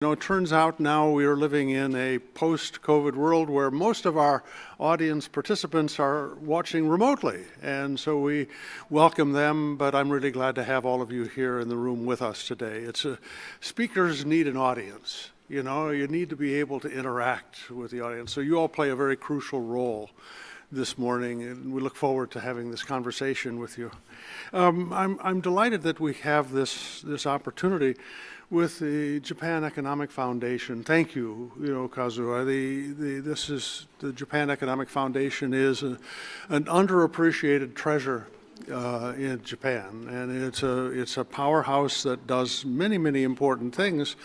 It turns out now we are living in a post-COVID world where most of our audience participants are watching remotely, and so we welcome them, but I'm really glad to have all of you here in the room with us today. Speakers need an audience. You need to be able to interact with the audience, so you all play a very crucial role this morning, and we look forward to having this conversation with you. I'm delighted that we have this opportunity with the Japan Economic Foundation. Thank you, Kazuo. The Japan Economic Foundation is an underappreciated treasure in Japan, and it's a powerhouse that does many important things.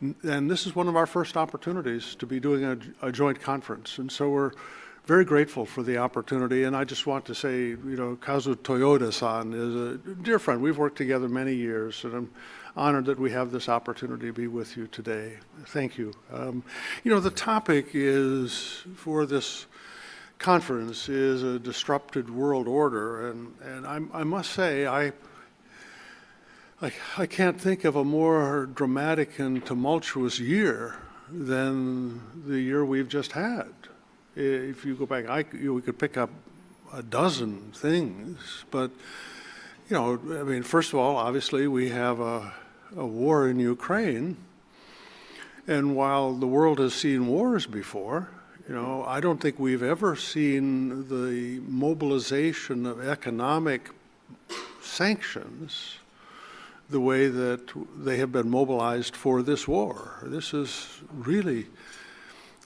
And this is one of our first opportunities to be doing a joint conference, and so we're very grateful for the opportunity. And I just want to say, Kazuo Toyoda-san is a dear friend. We've worked together many years, and I'm honored that we have this opportunity to be with you today. Thank you. The topic for this conference is a disrupted world order, and I must say I can't think of a more dramatic and tumultuous year than the year we've just had. If you go back, we could pick up a dozen things, but first of all, obviously we have a war in Ukraine, and while the world has seen wars before, I don't think we've ever seen the mobilization of economic sanctions the way that they have been mobilized for this war. This is really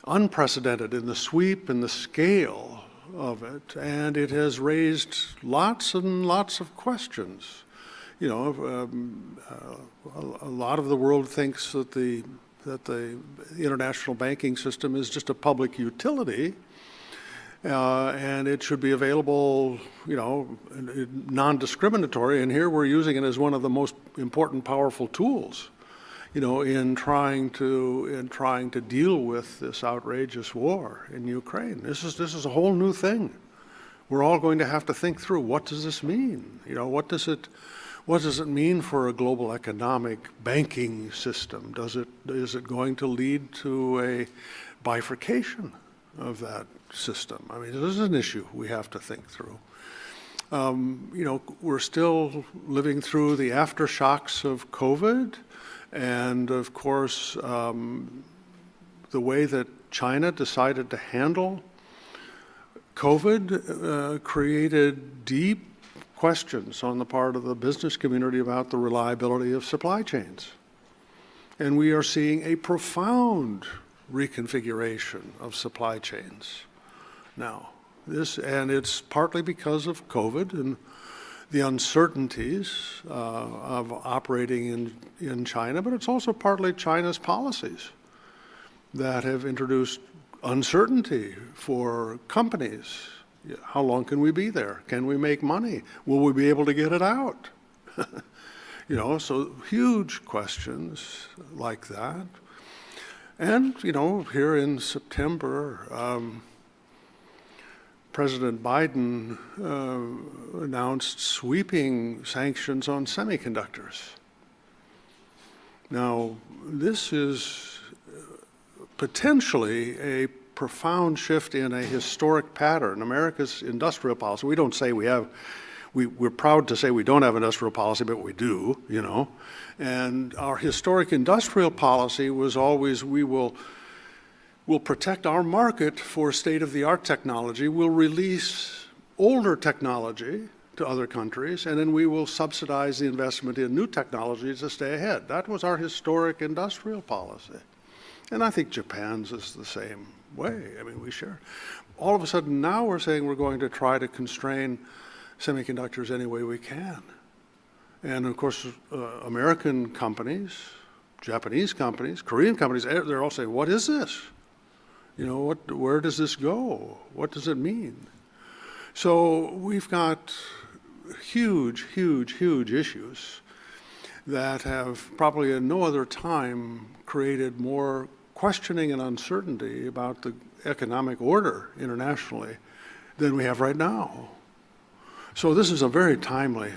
unprecedented in the sweep and the scale of it, and it has raised lots and lots of questions. A lot of the world thinks that the international banking system is just a public utility, and it should be available, non-discriminatory. And here we're using it as one of the most important, powerful tools, in trying to deal with this outrageous war in Ukraine. This is a whole new thing. We're all going to have to think through, what does this mean? What does it mean for a global economic banking system? Is it going to lead to a bifurcation of that system? This is an issue we have to think through. We're still living through the aftershocks of COVID. And of course, the way that China decided to handle COVID created deep questions on the part of the business community about the reliability of supply chains. And we are seeing a profound reconfiguration of supply chains now. And it's partly because of COVID and the uncertainties of operating in China, but it's also partly China's policies that have introduced uncertainty for companies. How long can we be there? Can we make money? Will we be able to get it out? So huge questions like that. And, here in September, President Biden announced sweeping sanctions on semiconductors. Now, this is potentially a profound shift in a historic pattern. America's industrial policy, we don't say we're proud to say we don't have industrial policy, but we do, And our historic industrial policy was always, we'll protect our market for state-of-the-art technology, we'll release older technology to other countries, and then we will subsidize the investment in new technologies to stay ahead. That was our historic industrial policy. And I think Japan's is the same way. We share. All of a sudden now we're saying we're going to try to constrain semiconductors any way we can. And of course, American companies, Japanese companies, Korean companies, they're all saying, what is this? Where does this go? What does it mean? So we've got huge issues that have probably at no other time created more questioning and uncertainty about the economic order internationally than we have right now. So this is a very timely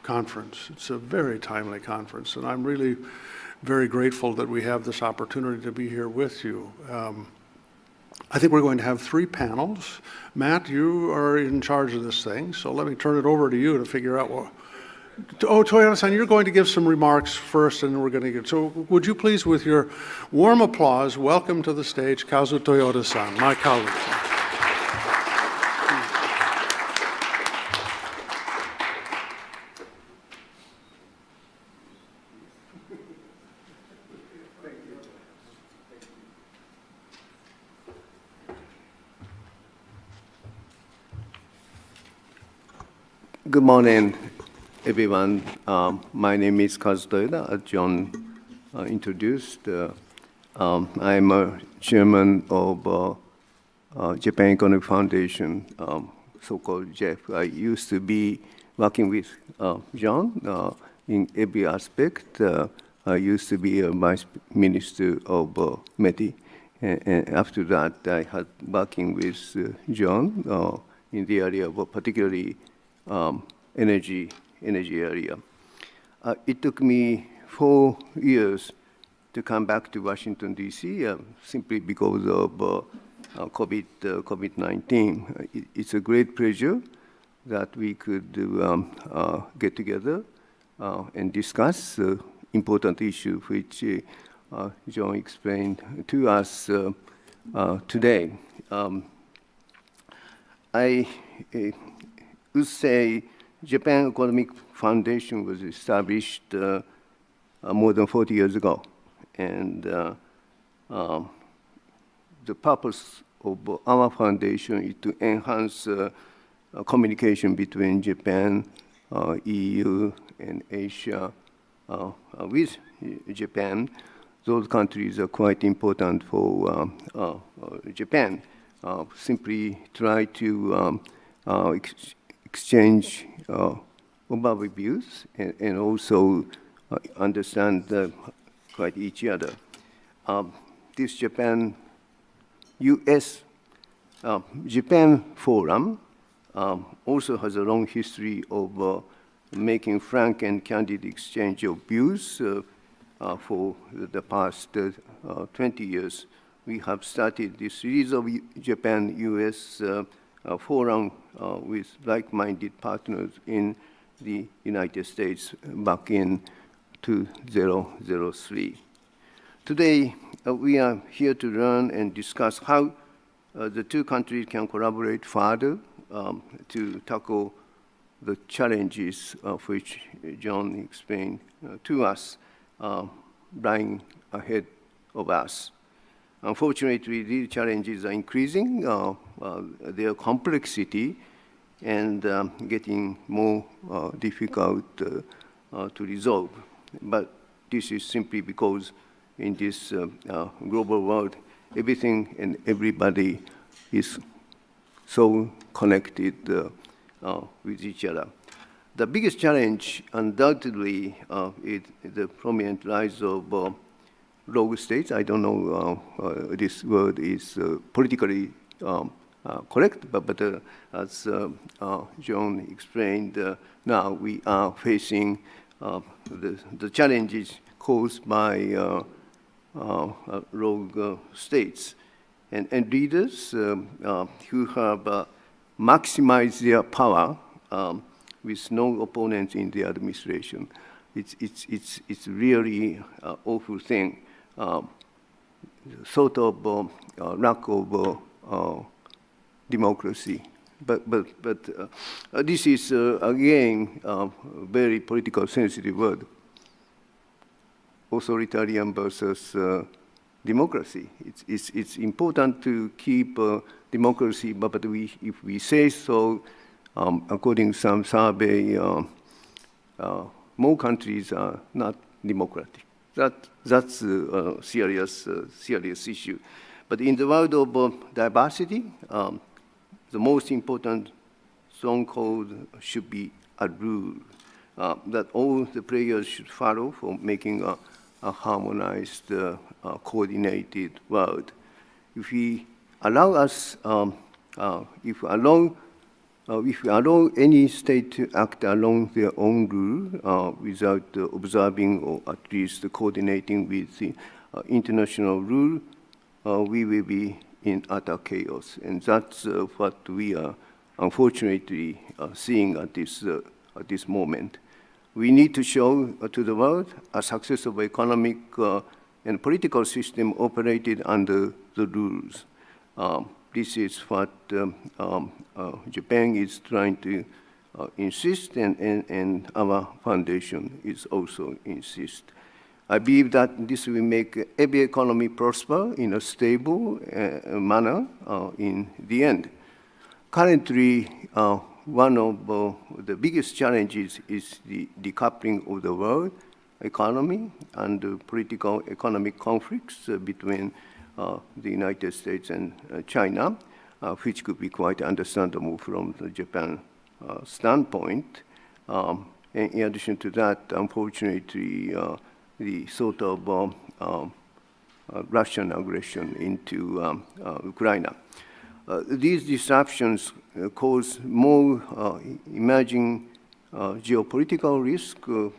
conference. It's a very timely conference, and I'm really very grateful that we have this opportunity to be here with you. I think we're going to have 3 panels. Matt, you are in charge of this thing, so let me turn it over to you to figure out what. Oh, Toyoda-san, you're going to give some remarks first, and then we're going to get. So, would you please, with your warm applause, welcome to the stage Kazu Toyoda-san, my colleague. Good morning, everyone. My name is Kazu Toyoda, as John introduced. I'm a chairman of Japan Economic Foundation, so-called JEF. I used to be working with John in every aspect. I used to be a vice minister of METI. And after that, I had working with John in the area of particularly energy area. It took me 4 years to come back to Washington, D.C., simply because of COVID-19. It's a great pleasure that we could get together and discuss important issues which John explained to us today. I would say Japan Economic Foundation was established more than 40 years ago. And the purpose of our foundation is to enhance communication between Japan, EU, and Asia with Japan. Those countries are quite important for Japan. Simply try to exchange overviews and also understand quite each other. This Japan-US Japan Forum also has a long history of making frank and candid exchange of views for the past 20 years. We have started this series of Japan-US forum with like-minded partners in the United States back in 2003. Today, we are here to learn and discuss how the 2 countries can collaborate further to tackle the challenges of which John explained to us lying ahead of us. Unfortunately, these challenges are increasing, their complexity, and getting more difficult to resolve. But this is simply because in this global world, everything and everybody is so connected with each other. The biggest challenge, undoubtedly, is the prominent rise of rogue states. I don't know this word is politically correct, but as John explained, now we are facing the challenges caused by rogue states. And leaders who have maximized their power with no opponents in the administration. It's really an awful thing. Sort of lack of democracy. But this is, again, a very political sensitive word. Authoritarian versus democracy. It's important to keep democracy, but if we say so, according to some survey, more countries are not democratic. That's a serious issue. But in the world of diversity, the most important stronghold should be a rule that all the players should follow for making a harmonized, coordinated world. If we allow If we allow any state to act along their own rule without observing or at least coordinating with the international rule, we will be in utter chaos. And that's what we are unfortunately seeing at this moment. We need to show to the world a successful economic and political system operated under the rules. This is what Japan is trying to insist, and our foundation is also insist. I believe that this will make every economy prosper in a stable manner in the end. Currently, one of the biggest challenges is the decoupling of the world economy and the political economic conflicts between the United States and China, which could be quite understandable from the Japan standpoint. And in addition to that, unfortunately, the sort of Russian aggression into Ukraine. These disruptions cause more emerging geopolitical risk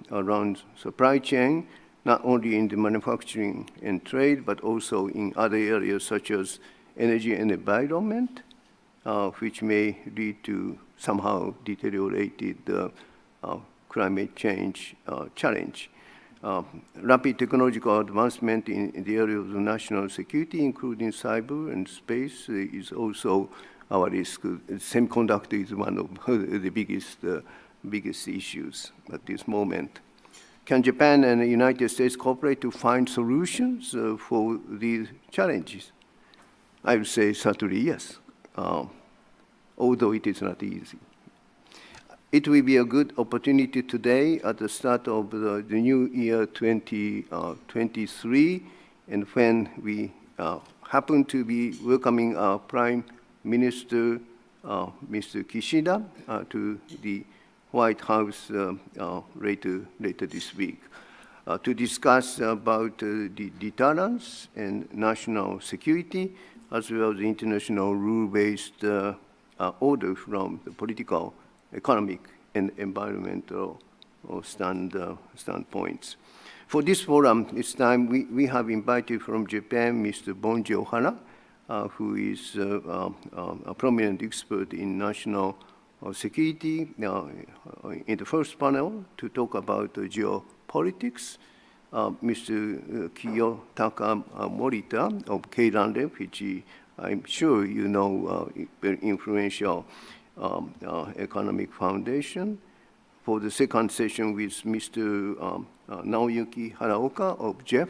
around supply chain, not only in the manufacturing and trade, but also in other areas such as energy and environment, which may lead to somehow deteriorated climate change challenge. Rapid technological advancement in the area of the national security, including cyber and space, is also our risk. Semiconductor is one of the biggest issues at this moment. Can Japan and the United States cooperate to find solutions for these challenges? I would say certainly yes, although it is not easy. It will be a good opportunity today at the start of the new year 2023, and when we happen to be welcoming our Prime Minister, Mr. Kishida, to the White House later this week to discuss about the deterrence and national security, as well as the international rule-based order from the political, economic, and environmental standpoints. For this forum, this time we have invited from Japan Mr. Bonji Ohara, who is a prominent expert in national security, in the first panel to talk about geopolitics. Mr. Kiyotaka Morita of KEIRIN RACE, which I'm sure you know, very influential economic foundation. For the second session with Mr. Naoyuki Haraoka of JEF,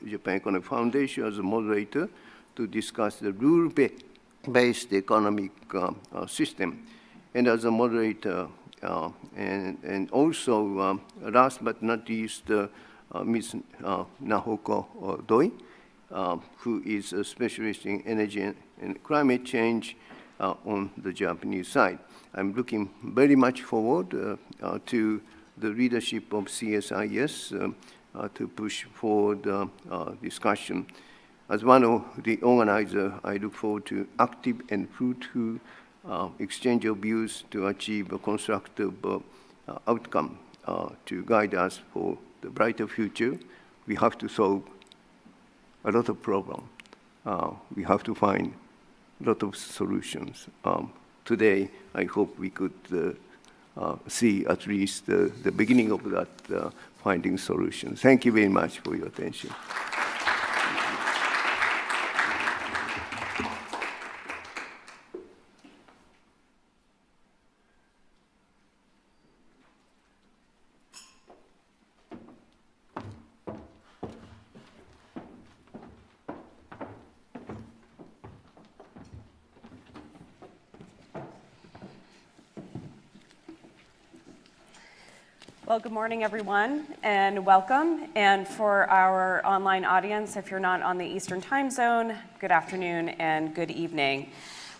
Japan Economic Foundation, as a moderator to discuss the rule-based economic system. And as a moderator, and also, last but not least, Ms. Nahoko Doi, who is a specialist in energy and climate change on the Japanese side. I'm looking very much forward to the leadership of CSIS to push forward discussion. As one of the organizers, I look forward to active and fruitful exchange of views to achieve a constructive outcome to guide us for the brighter future. We have to solve a lot of problems. We have to find a lot of solutions. Today, I hope we could see at least the beginning of that finding solutions. Thank you very much for your attention. Well, good morning, everyone, and welcome. And for our online audience, if you're not on the Eastern Time Zone, good afternoon and good evening.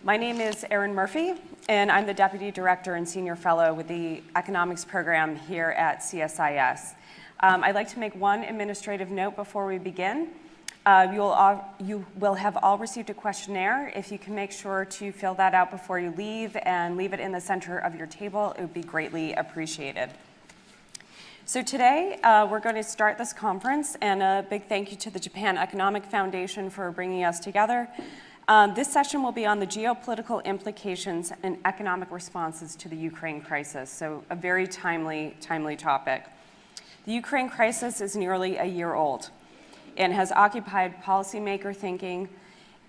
My name is Erin Murphy, and I'm the Deputy Director and Senior Fellow with the Economics Program here at CSIS. I'd like to make one administrative note before we begin. You will have all received a questionnaire. If you can make sure to fill that out before you leave and leave it in the center of your table, it would be greatly appreciated. So today, we're going to start this conference, and a big thank you to the Japan Economic Foundation for bringing us together. This session will be on the geopolitical implications and economic responses to the Ukraine crisis, so a very timely topic. The Ukraine crisis is nearly a year old and has occupied policymaker thinking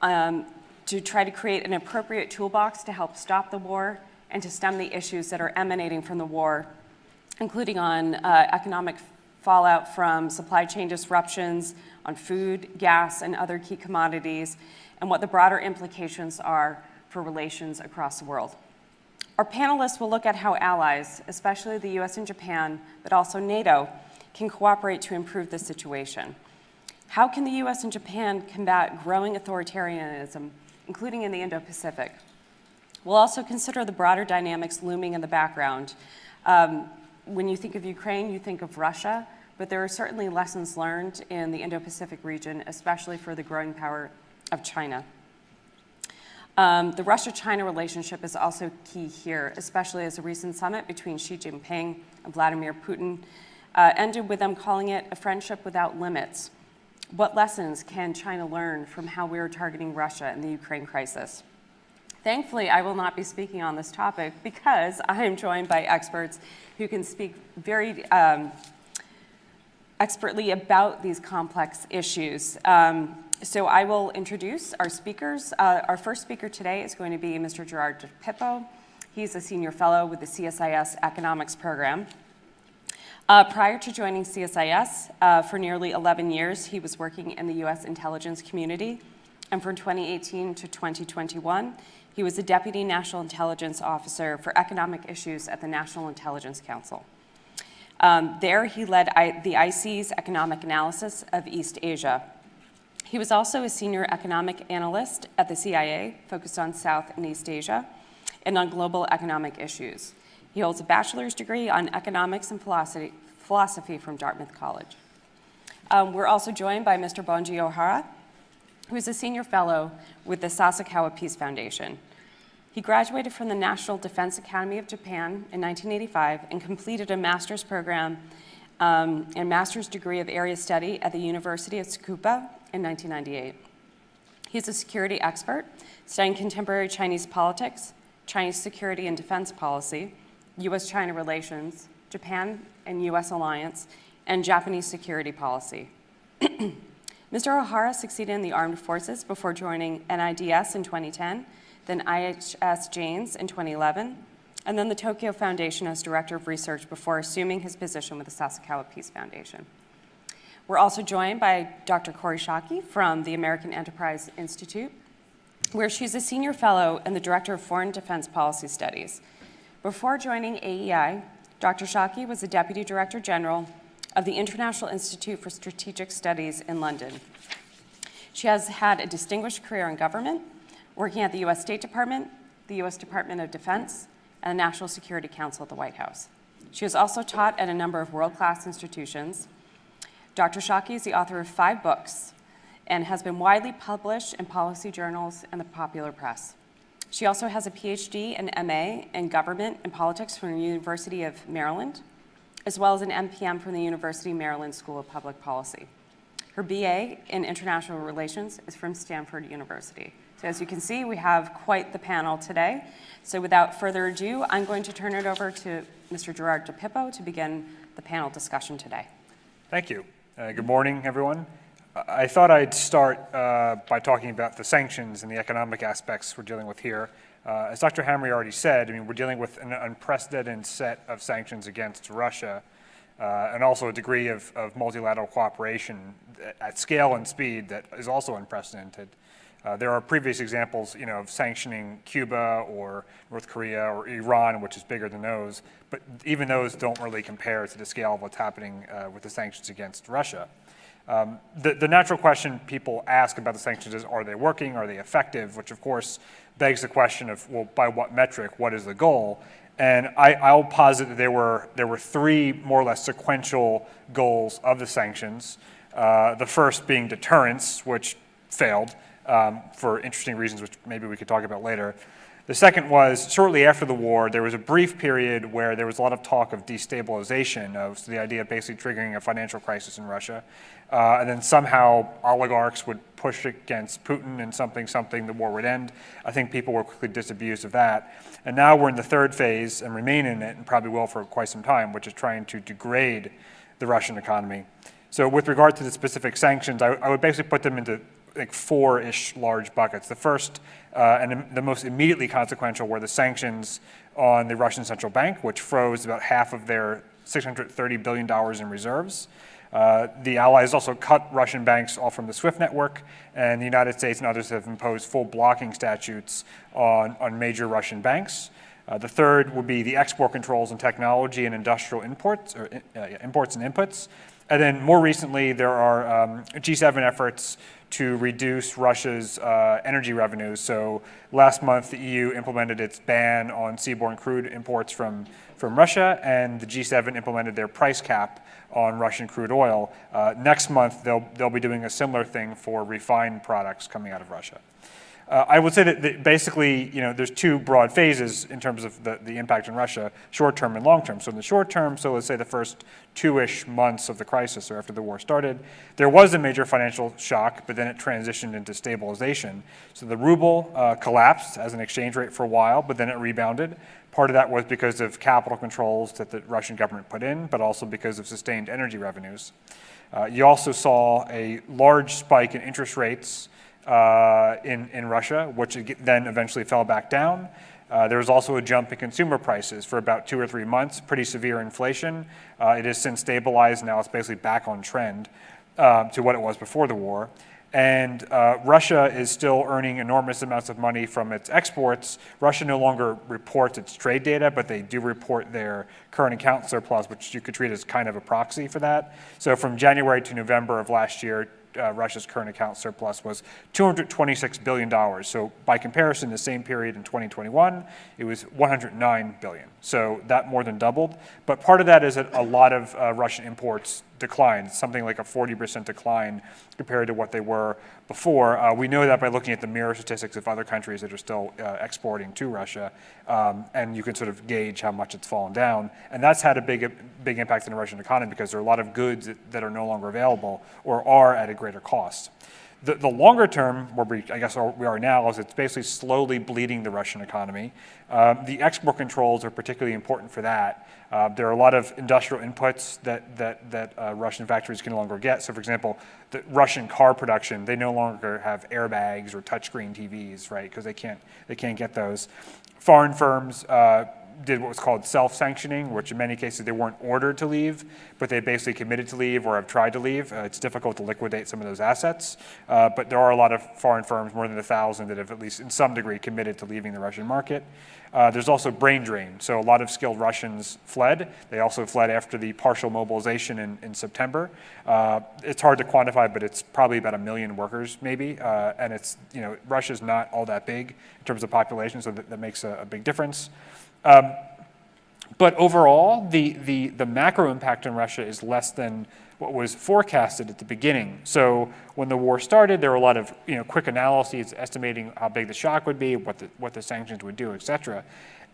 to try to create an appropriate toolbox to help stop the war and to stem the issues that are emanating from the war, including on economic fallout from supply chain disruptions on food, gas, and other key commodities, and what the broader implications are for relations across the world. Our panelists will look at how allies, especially the US and Japan, but also NATO, can cooperate to improve the situation. How can the US and Japan combat growing authoritarianism, including in the Indo-Pacific? We'll also consider the broader dynamics looming in the background. When you think of Ukraine, you think of Russia, but there are certainly lessons learned in the Indo-Pacific region, especially for the growing power of China. The Russia-China relationship is also key here, especially as a recent summit between Xi Jinping and Vladimir Putin ended with them calling it a friendship without limits. What lessons can China learn from how we are targeting Russia in the Ukraine crisis? Thankfully, I will not be speaking on this topic because I am joined by experts who can speak very expertly about these complex issues. So I will introduce our speakers. Our first speaker today is going to be Mr. Gerard DePippo. He's a senior fellow with the CSIS economics program. Prior to joining CSIS, for nearly 11 years, he was working in the US intelligence community. And from 2018 to 2021, he was a Deputy National Intelligence Officer for Economic Issues at the National Intelligence Council. There, he led the IC's economic analysis of East Asia. He was also a senior economic analyst at the CIA, focused on South and East Asia, and on global economic issues. He holds a bachelor's degree on economics and philosophy from Dartmouth College. We're also joined by Mr. Bonji Ohara, who is a senior fellow with the Sasakawa Peace Foundation. He graduated from the National Defense Academy of Japan in 1985 and completed a master's program and master's degree of area study at the University of Tsukuba in 1998. He's a security expert, studying contemporary Chinese politics, Chinese security and defense policy, US-China relations, Japan and US alliance, and Japanese security policy. Mr. Ohara succeeded in the armed forces before joining NIDS in 2010, then IHS Janes in 2011, and then the Tokyo Foundation as Director of Research before assuming his position with the Sasakawa Peace Foundation. We're also joined by Dr. Kori Shaki from the American Enterprise Institute, where she's a senior fellow and the Director of Foreign Defense Policy Studies. Before joining AEI, Dr. Shaki was the Deputy Director General of the International Institute for Strategic Studies in London. She has had a distinguished career in government, working at the US State Department, the US Department of Defense, and the National Security Council at the White House. She has also taught at a number of world-class institutions. Dr. Shaki is the author of 5 books and has been widely published in policy journals and the popular press. She also has a PhD and MA in government and politics from the University of Maryland, as well as an MPM from the University of Maryland School of Public Policy. Her BA in international relations is from Stanford University. So as you can see, we have quite the panel today. So without further ado, I'm going to turn it over to Mr. Gerard DePippo to begin the panel discussion today. Thank you. Good morning, everyone. I thought I'd start by talking about the sanctions and the economic aspects we're dealing with here. As Dr. Hamre already said, we're dealing with an unprecedented set of sanctions against Russia and also a degree of multilateral cooperation at scale and speed that is also unprecedented. There are previous examples, of sanctioning Cuba or North Korea or Iran, which is bigger than those, but even those don't really compare to the scale of what's happening with the sanctions against Russia. The natural question people ask about the sanctions is, are they working? Are they effective? Which, of course, begs the question of, well, by what metric? What is the goal? And I'll posit that there were 3 more or less sequential goals of the sanctions. The first being deterrence, which failed for interesting reasons, which maybe we could talk about later. The second was, shortly after the war, there was a brief period where there was a lot of talk of destabilization, so the idea of basically triggering a financial crisis in Russia. And then somehow oligarchs would push against Putin and something, the war would end. I think people were quickly disabused of that. And now we're in the third phase and remain in it and probably will for quite some time, which is trying to degrade the Russian economy. So with regard to the specific sanctions, I would basically put them into like four-ish large buckets. The first and the most immediately consequential were the sanctions on the Russian central bank, which froze about half of their $630 billion in reserves. The Allies also cut Russian banks off from the SWIFT network, and the United States and others have imposed full blocking statutes on major Russian banks. The third would be the export controls on technology and industrial imports, or imports and inputs. And then more recently, there are G7 efforts to reduce Russia's energy revenues. So last month, the EU implemented its ban on seaborne crude imports from Russia, and the G7 implemented their price cap on Russian crude oil. Next month, they'll be doing a similar thing for refined products coming out of Russia. I would say that basically, there's two broad phases in terms of the impact on Russia, short-term and long-term. So in the short term, so let's say the first two-ish months of the crisis or after the war started, there was a major financial shock, but then it transitioned into stabilization. So the ruble collapsed as an exchange rate for a while, but then it rebounded. Part of that was because of capital controls that the Russian government put in, but also because of sustained energy revenues. You also saw a large spike in interest rates in Russia, which then eventually fell back down. There was also a jump in consumer prices for about 2 or 3 months, pretty severe inflation. It has since stabilized. Now it's basically back on trend to what it was before the war. And Russia is still earning enormous amounts of money from its exports. Russia no longer reports its trade data, but they do report their current account surplus, which you could treat as kind of a proxy for that. So from January to November of last year, Russia's current account surplus was $226 billion. So by comparison, the same period in 2021, it was $109 billion. So that more than doubled. But part of that is that a lot of Russian imports declined, something like a 40% decline compared to what they were before. We know that by looking at the mirror statistics of other countries that are still exporting to Russia, and you can sort of gauge how much it's fallen down. And that's had a big impact on the Russian economy because there are a lot of goods that are no longer available or are at a greater cost. The longer term, where we are now, is it's basically slowly bleeding the Russian economy. The export controls are particularly important for that. There are a lot of industrial inputs that Russian factories can no longer get. So for example, the Russian car production, they no longer have airbags or touchscreen TVs, right? Because they can't get those. Foreign firms did what was called self-sanctioning, which in many cases they weren't ordered to leave, but they basically committed to leave or have tried to leave. It's difficult to liquidate some of those assets, but there are a lot of foreign firms, more than 1,000, that have at least in some degree committed to leaving the Russian market. There's also brain drain. So a lot of skilled Russians fled. They also fled after the partial mobilization in September. It's hard to quantify, but it's probably about 1 million workers maybe. And it's, Russia's not all that big in terms of population, so that makes a big difference. But overall, the macro impact on Russia is less than what was forecasted at the beginning. So when the war started, there were a lot of quick analyses estimating how big the shock would be, what the sanctions would do, et cetera.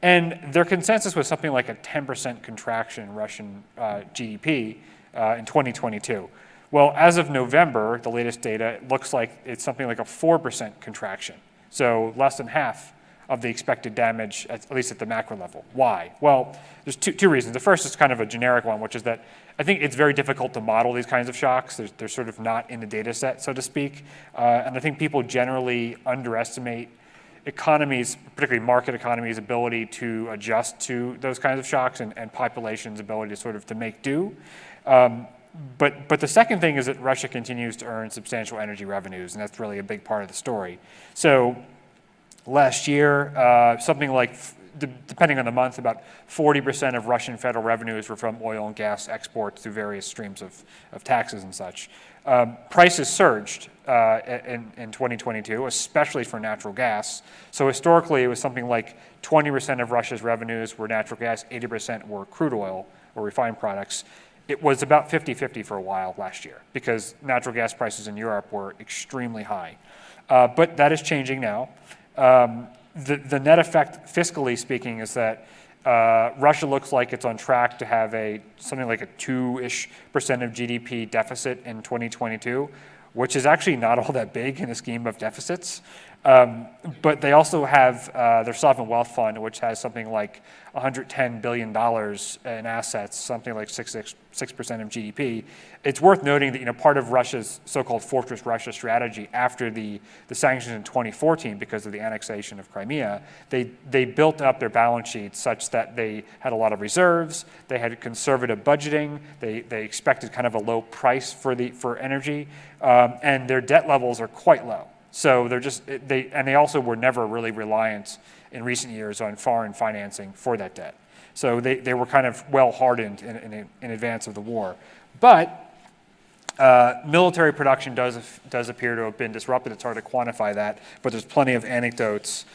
And their consensus was something like a 10% contraction in Russian GDP in 2022. Well, as of November, the latest data, it looks like it's something like a 4% contraction. So less than half of the expected damage, at least at the macro level. Why? Well, there's two reasons. The first is kind of a generic one, which is that I think it's very difficult to model these kinds of shocks. They're sort of not in the data set, so to speak. And I think people generally underestimate economies, particularly market economies' ability to adjust to those kinds of shocks and population's ability to sort of to make do. But the second thing is that Russia continues to earn substantial energy revenues, and that's really a big part of the story. So last year, something like, depending on the month, about 40% of Russian federal revenues were from oil and gas exports through various streams of taxes and such. Prices surged in 2022, especially for natural gas. So historically, it was something like 20% of Russia's revenues were natural gas, 80% were crude oil or refined products. it was about 50-50 for a while last year because natural gas prices in Europe were extremely high. But that is changing now. The net effect, fiscally speaking, is that Russia looks like it's on track to have something like a 2-ish% of GDP deficit in 2022, which is actually not all that big in the scheme of deficits. But they also have their sovereign wealth fund, which has something like $110 billion in assets, something like 6% of GDP. It's worth noting that part of Russia's so-called Fortress Russia strategy after the sanctions in 2014 because of the annexation of Crimea, they built up their balance sheets such that they had a lot of reserves, they had conservative budgeting, they expected kind of a low price for energy, and their debt levels are quite low. So they also were never really reliant in recent years on foreign financing for that debt. So they were kind of well hardened in advance of the war. But military production does appear to have been disrupted. It's hard to quantify that, but there's plenty of anecdotes,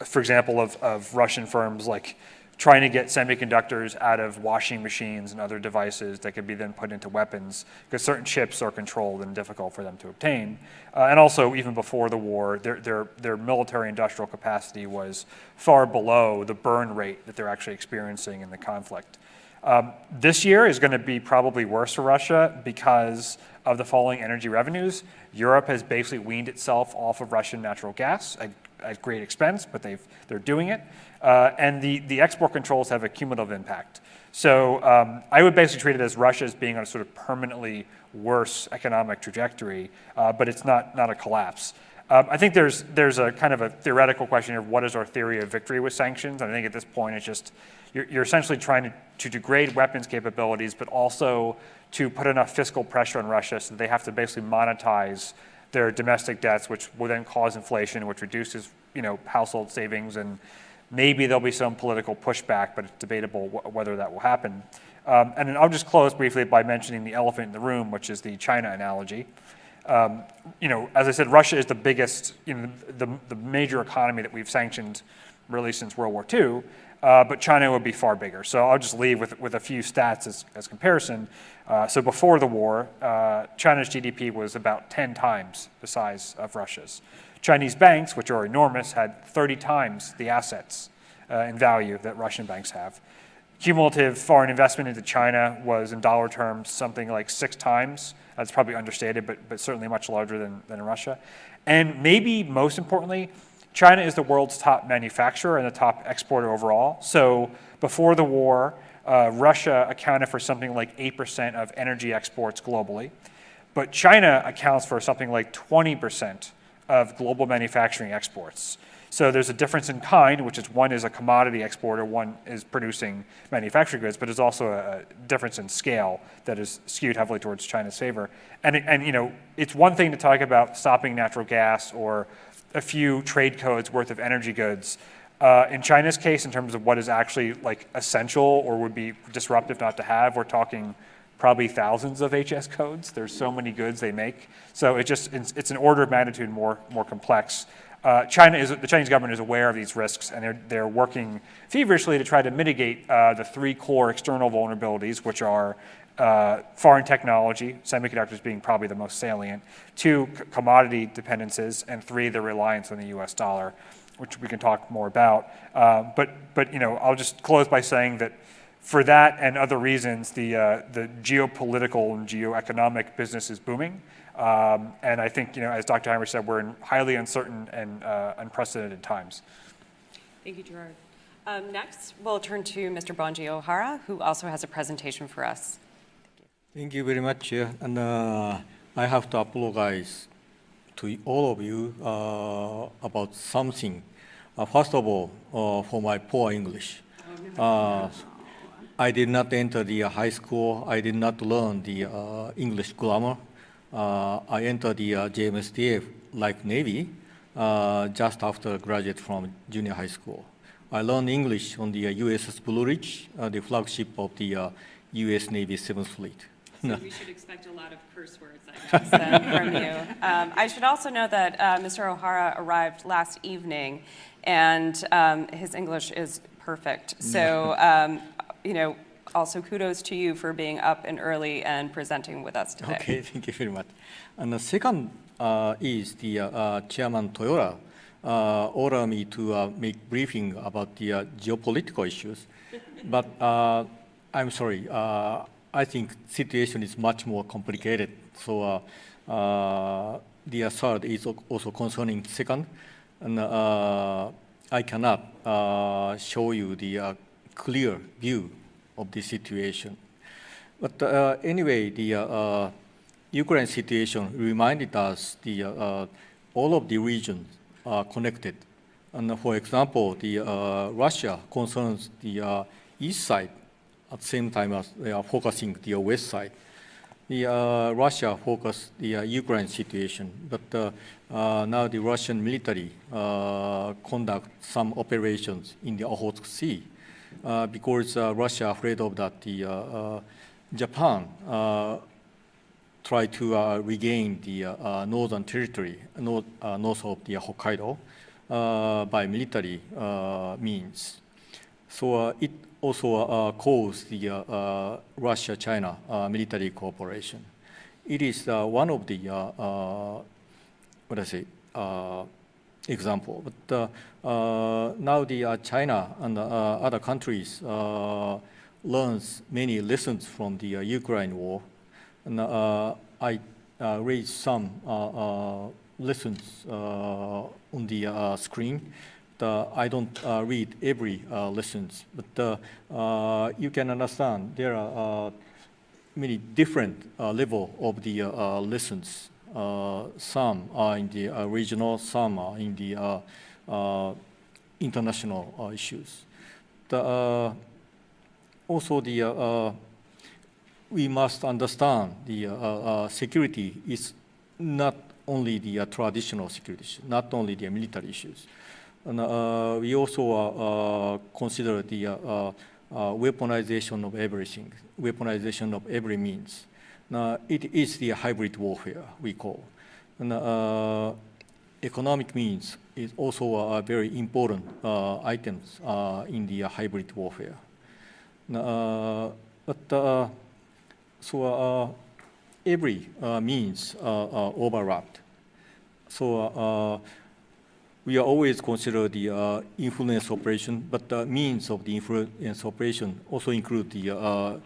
for example, of Russian firms like trying to get semiconductors out of washing machines and other devices that could be then put into weapons because certain chips are controlled and difficult for them to obtain. And also, even before the war, their military industrial capacity was far below the burn rate that they're actually experiencing in the conflict. This year is going to be probably worse for Russia because of the falling energy revenues. Europe has basically weaned itself off of Russian natural gas at great expense, but they're doing it. And the export controls have a cumulative impact. So I would basically treat it as Russia as being on a sort of permanently worse economic trajectory, but it's not a collapse. I think there's a kind of a theoretical question of what is our theory of victory with sanctions. And I think at this point it's just you're essentially trying to degrade weapons capabilities, but also to put enough fiscal pressure on Russia so that they have to basically monetize their domestic debts, which will then cause inflation, which reduces household savings, and maybe there'll be some political pushback, but it's debatable whether that will happen. And then I'll just close briefly by mentioning the elephant in the room, which is the China analogy. As I said, Russia is the biggest, the major economy that we've sanctioned really since World War II, but China would be far bigger. So I'll just leave with a few stats as comparison. So before the war, China's GDP was about 10 times the size of Russia's. Chinese banks, which are enormous, had 30 times the assets in value that Russian banks have. Cumulative foreign investment into China was, in dollar terms, something like 6 times. That's probably understated, but certainly much larger than in Russia. And maybe most importantly, China is the world's top manufacturer and the top exporter overall. So before the war, Russia accounted for something like 8% of energy exports globally. But China accounts for something like 20% of global manufacturing exports. So there's a difference in kind, which is one is a commodity exporter, one is producing manufactured goods, but there's also a difference in scale that is skewed heavily towards China's favor. And it's one thing to talk about stopping natural gas or a few trade codes worth of energy goods. In China's case, in terms of what is actually like essential or would be disruptive not to have, we're talking probably thousands of HS codes. There's so many goods they make. So it's an order of magnitude more complex. The Chinese government is aware of these risks, and they're working feverishly to try to mitigate the 3 core external vulnerabilities, which are foreign technology, semiconductors being probably the most salient, 2, commodity dependencies, and 3, the reliance on the US dollar, which we can talk more about. But I'll just close by saying that for that and other reasons, the geopolitical and geoeconomic business is booming. And I think, as Dr. Heimer said, we're in highly uncertain and unprecedented times. Thank you, Gerard. Next, we'll turn to Mr. Bonji Ohara, who also has a presentation for us. Thank you very much. And I have to apologize to all of you about something. First of all, for my poor English. I did not enter the high school. I did not learn the English grammar. I entered the JMSDF like Navy just after graduate from junior high school. I learned English on the USS Blue Ridge, the flagship of the US Navy 7th Fleet. So we should expect a lot of curse words, I guess, from you. I should also note that Mr. Ohara arrived last evening, and his English is perfect. So, also kudos to you for being up and early and presenting with us today. Okay, thank you very much. And the second is the Chairman Toyota ordered me to make briefing about the geopolitical issues. But I'm sorry, I think situation is much more complicated. So the third is also concerning second. And I cannot show you the clear view of the situation. But anyway, the Ukraine situation reminded us the all of the regions are connected. And for example, the Russia concerns the east side at the same time as they are focusing the west side. The Russia focused the Ukraine situation, but now the Russian military conduct some operations in the Okhotsk Sea because Russia afraid of that the Japan try to regain the northern territory, north of the Hokkaido by military means. So it also caused the Russia-China military cooperation. It is one of the, example. But now the China and other countries learns many lessons from the Ukraine war. And I raised some lessons on the screen. I don't read every lessons, but you can understand there are many different level of the lessons. Some are in the regional, some are in the international issues. Also, we must understand the security is not only the traditional security issues, not only the military issues. And we also consider the weaponization of everything, weaponization of every means. It is the hybrid warfare, we call. And economic means is also very important items in the hybrid warfare. But so every means overlapped. So we are always consider the influence operation, but the means of the influence operation also include the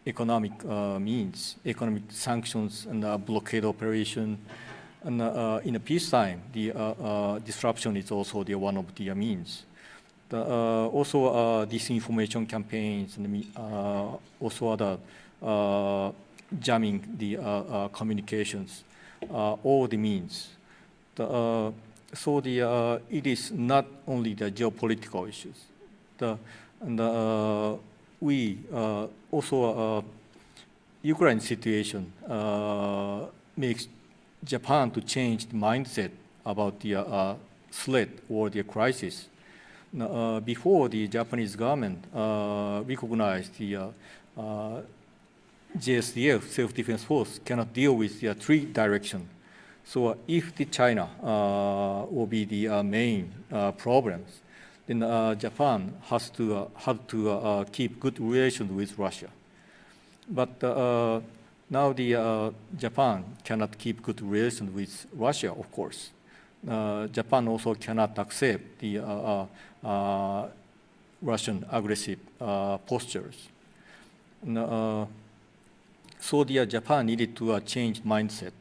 economic means, economic sanctions and blockade operation. And in a peacetime, the disruption is also the one of the means. Also disinformation campaigns and also other jamming the communications, all the means. So it is not only the geopolitical issues. We also Ukraine situation makes Japan to change the mindset about the threat or the crisis. Before the Japanese government recognized the JSDF, self-defense force, cannot deal with the three directions. So if the China will be the main problems, then Japan has to keep good relations with Russia. But now the Japan cannot keep good relations with Russia, of course. Japan also cannot accept the Russian aggressive postures. So the Japan needed to change mindset.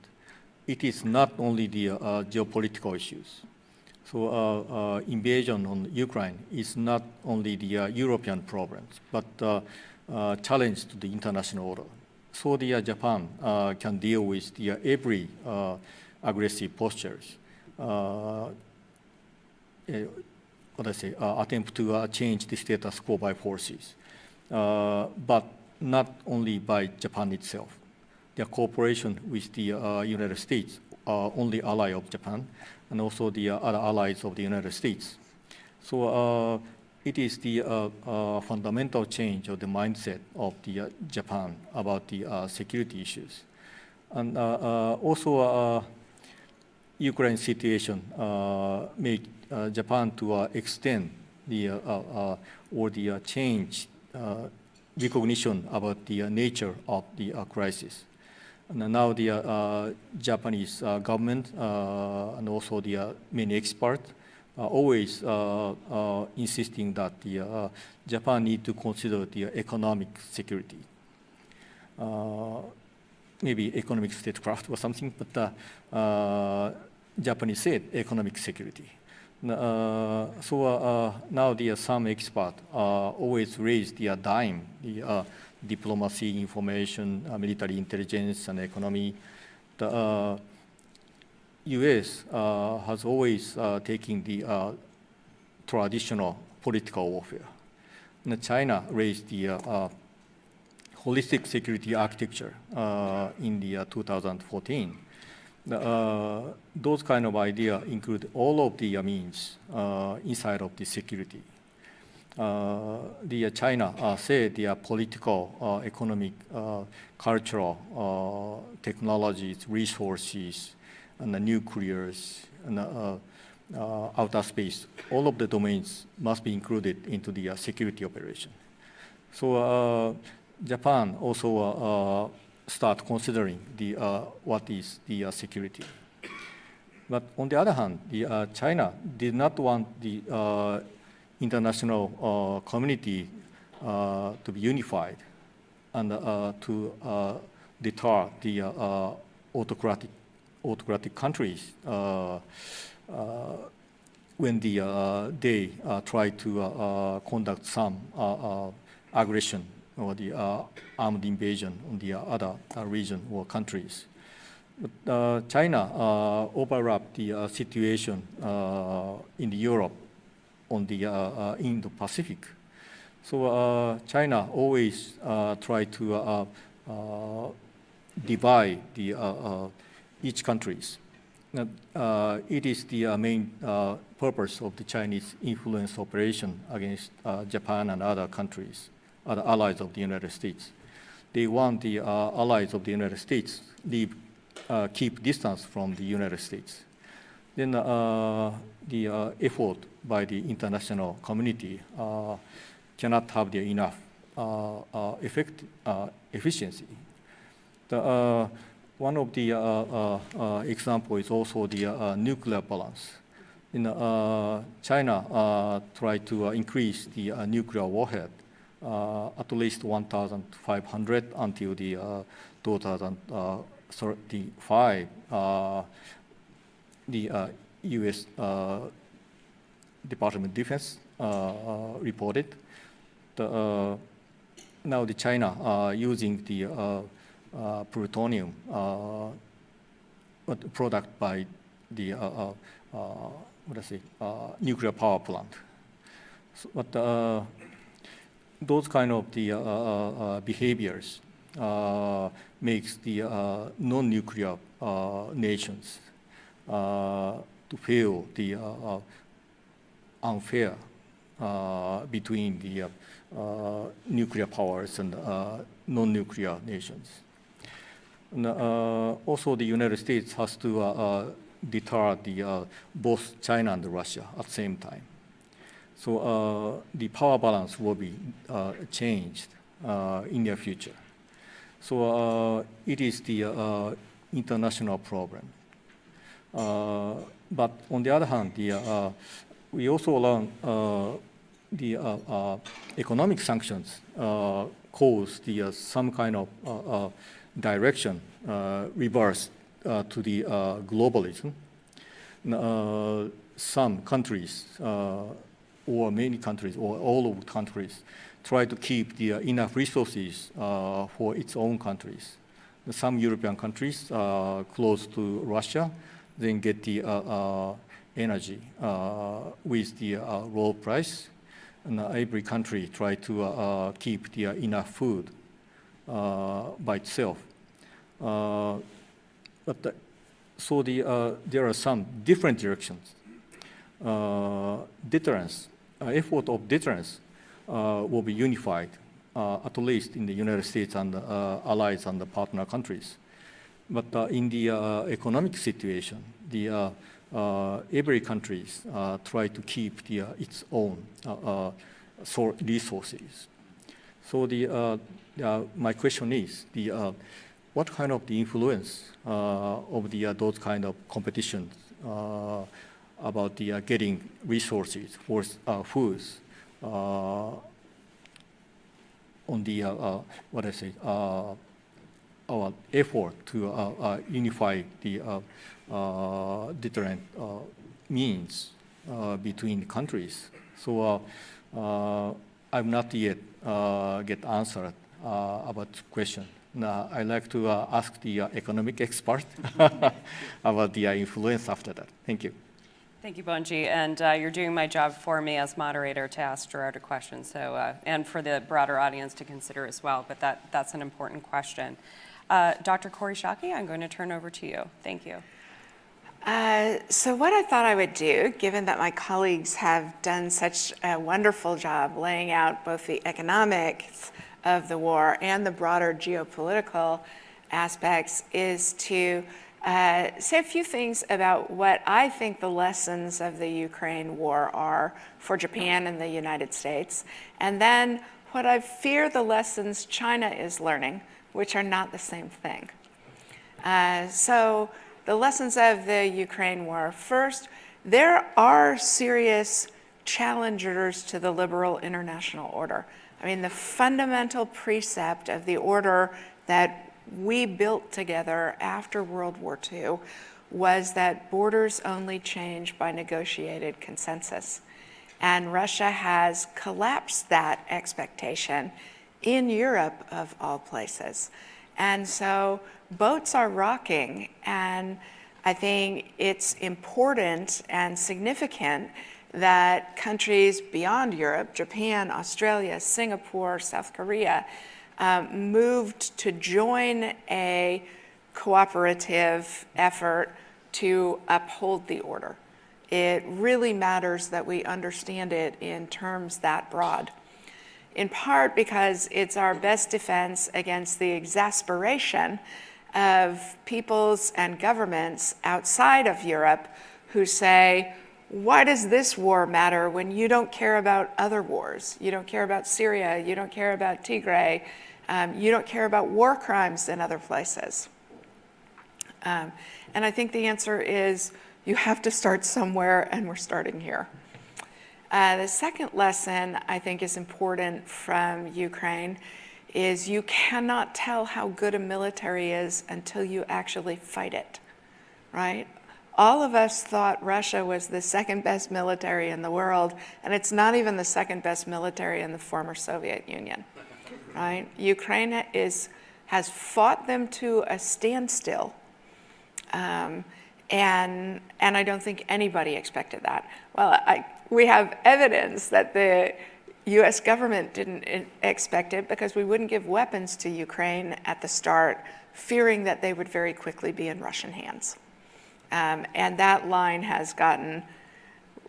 It is not only the geopolitical issues. So invasion on Ukraine is not only the European problems, but challenge to the international order. So the Japan can deal with the every aggressive postures. Attempt to change the status quo by forces, but not only by Japan itself. The cooperation with the United States are only ally of Japan, and also the other allies of the United States. So it is the fundamental change of the mindset of the Japan about the security issues. And also Ukraine situation made Japan to extend or the change recognition about the nature of the crisis. And now the Japanese government and also the many experts are always insisting that the Japan need to consider the economic security. Maybe economic statecraft or something, but Japanese said economic security. So now the some experts always raise the dime, the diplomacy, information, military intelligence, and economy. The U.S. has always taken the traditional political warfare. And China raised the holistic security architecture in the 2014. Those kind of ideas include all of the means inside of the security. The China said the political, economic, cultural, technologies, resources, and the nuclears, and outer space, all of the domains must be included into the security operation. So Japan also start considering the what is the security. But on the other hand, the China did not want the international community to be unified and to deter the autocratic countries when they try to conduct some aggression or the armed invasion on the other region or countries. But China overlapped the situation in Europe on the Indo-Pacific. So China always tried to divide the each countries. It is the main purpose of the Chinese influence operation against Japan and other countries, other allies of the United States. They want the allies of the United States keep distance from the United States. Then the effort by the international community cannot have the enough efficiency. One of the example is also the nuclear balance. In China tried to increase the nuclear warhead at least 1,500 until the 2035. The U.S. Department of Defense reported. Now the China using the plutonium product by the nuclear power plant. So, but those kind of the behaviors makes the non-nuclear nations to feel the unfair between the nuclear powers and non-nuclear nations. And, also, the United States has to deter the both China and Russia at the same time. So the power balance will be changed in the future. So it is the international problem. But on the other hand, we also learn the economic sanctions cause the some kind of direction reverse to the globalism. Some countries or many countries or all of the countries try to keep the enough resources for its own countries. Some European countries close to Russia then get the energy with the low price, and every country try to keep the enough food by itself. But so there are some different directions. Deterrence, effort of deterrence will be unified, at least in the United States and allies and the partner countries. But in the economic situation, the every country try to keep its own resources. So my question is, what kind of the influence of those kind of competitions about getting resources for foods on our effort to unify the different means between countries. So I've not yet get answered about the question. Now, I'd like to ask the economic expert about the influence after that. Thank you. Thank you, Bonji, and you're doing my job for me as moderator to ask Gerard a question, so, and for the broader audience to consider as well, but that's an important question. Dr. Korishaki, I'm going to turn over to you. Thank you. So what I thought I would do, given that my colleagues have done such a wonderful job laying out both the economics of the war and the broader geopolitical aspects, is to say a few things about what I think the lessons of the Ukraine war are for Japan and the United States, and then what I fear the lessons China is learning, which are not the same thing. So the lessons of the Ukraine war. First, there are serious challengers to the liberal international order. I mean, the fundamental precept of the order that we built together after World War II was that borders only change by negotiated consensus. And Russia has collapsed that expectation in Europe, of all places. And so boats are rocking, and I think it's important and significant that countries beyond Europe, Japan, Australia, Singapore, South Korea, moved to join a cooperative effort to uphold the order. It really matters that we understand it in terms that broad, in part because it's our best defense against the exasperation of peoples and governments outside of Europe who say, why does this war matter when you don't care about other wars? You don't care about Syria, you don't care about Tigray, you don't care about war crimes in other places. And I think the answer is you have to start somewhere, and we're starting here. The second lesson I think is important from Ukraine is you cannot tell how good a military is until you actually fight it, right? All of us thought Russia was the second best military in the world, and it's not even the second best military in the former Soviet Union, right? Ukraine has fought them to a standstill, and I don't think anybody expected that. Well, we have evidence that the US government didn't expect it because we wouldn't give weapons to Ukraine at the start, fearing that they would very quickly be in Russian hands. And that line has gotten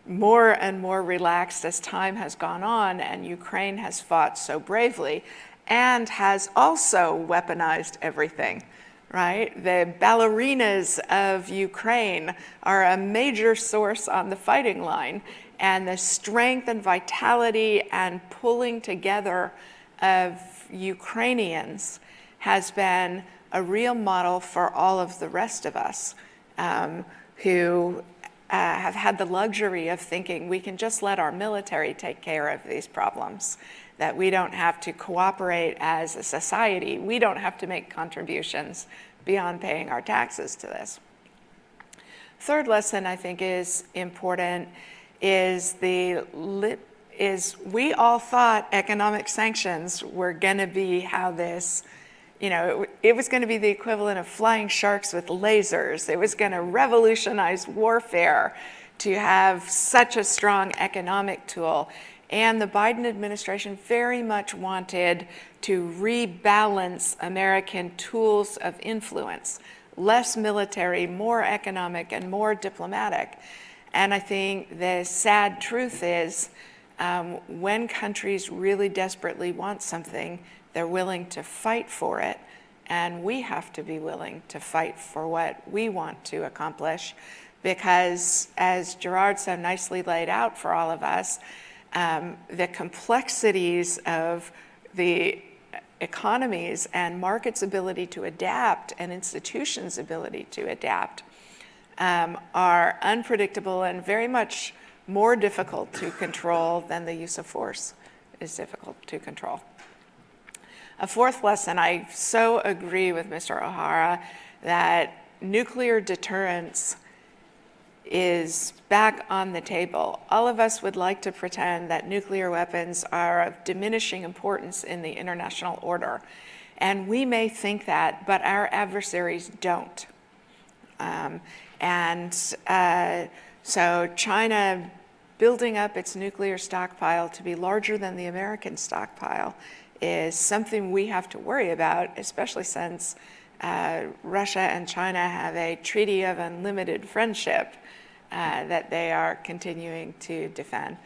more and more relaxed as time has gone on, and Ukraine has fought so bravely and has also weaponized everything, right? The ballerinas of Ukraine are a major source on the fighting line, and the strength and vitality and pulling together of Ukrainians has been a real model for all of the rest of us who have had the luxury of thinking we can just let our military take care of these problems, that we don't have to cooperate as a society, we don't have to make contributions beyond paying our taxes to this. Third lesson I think is important is we all thought economic sanctions were going to be how this, it was going to be the equivalent of flying sharks with lasers. It was going to revolutionize warfare to have such a strong economic tool. And the Biden administration very much wanted to rebalance American tools of influence, less military, more economic, and more diplomatic. And I think the sad truth is when countries really desperately want something, they're willing to fight for it, and we have to be willing to fight for what we want to accomplish, because as Gerard so nicely laid out for all of us, the complexities of the economies and markets' ability to adapt and institutions' ability to adapt are unpredictable and very much more difficult to control than the use of force is difficult to control. A fourth lesson, I so agree with Mr. O'Hara that nuclear deterrence is back on the table. All of us would like to pretend that nuclear weapons are of diminishing importance in the international order. And we may think that, but our adversaries don't. So China building up its nuclear stockpile to be larger than the American stockpile is something we have to worry about, especially since Russia and China have a treaty of unlimited friendship that they are continuing to defend.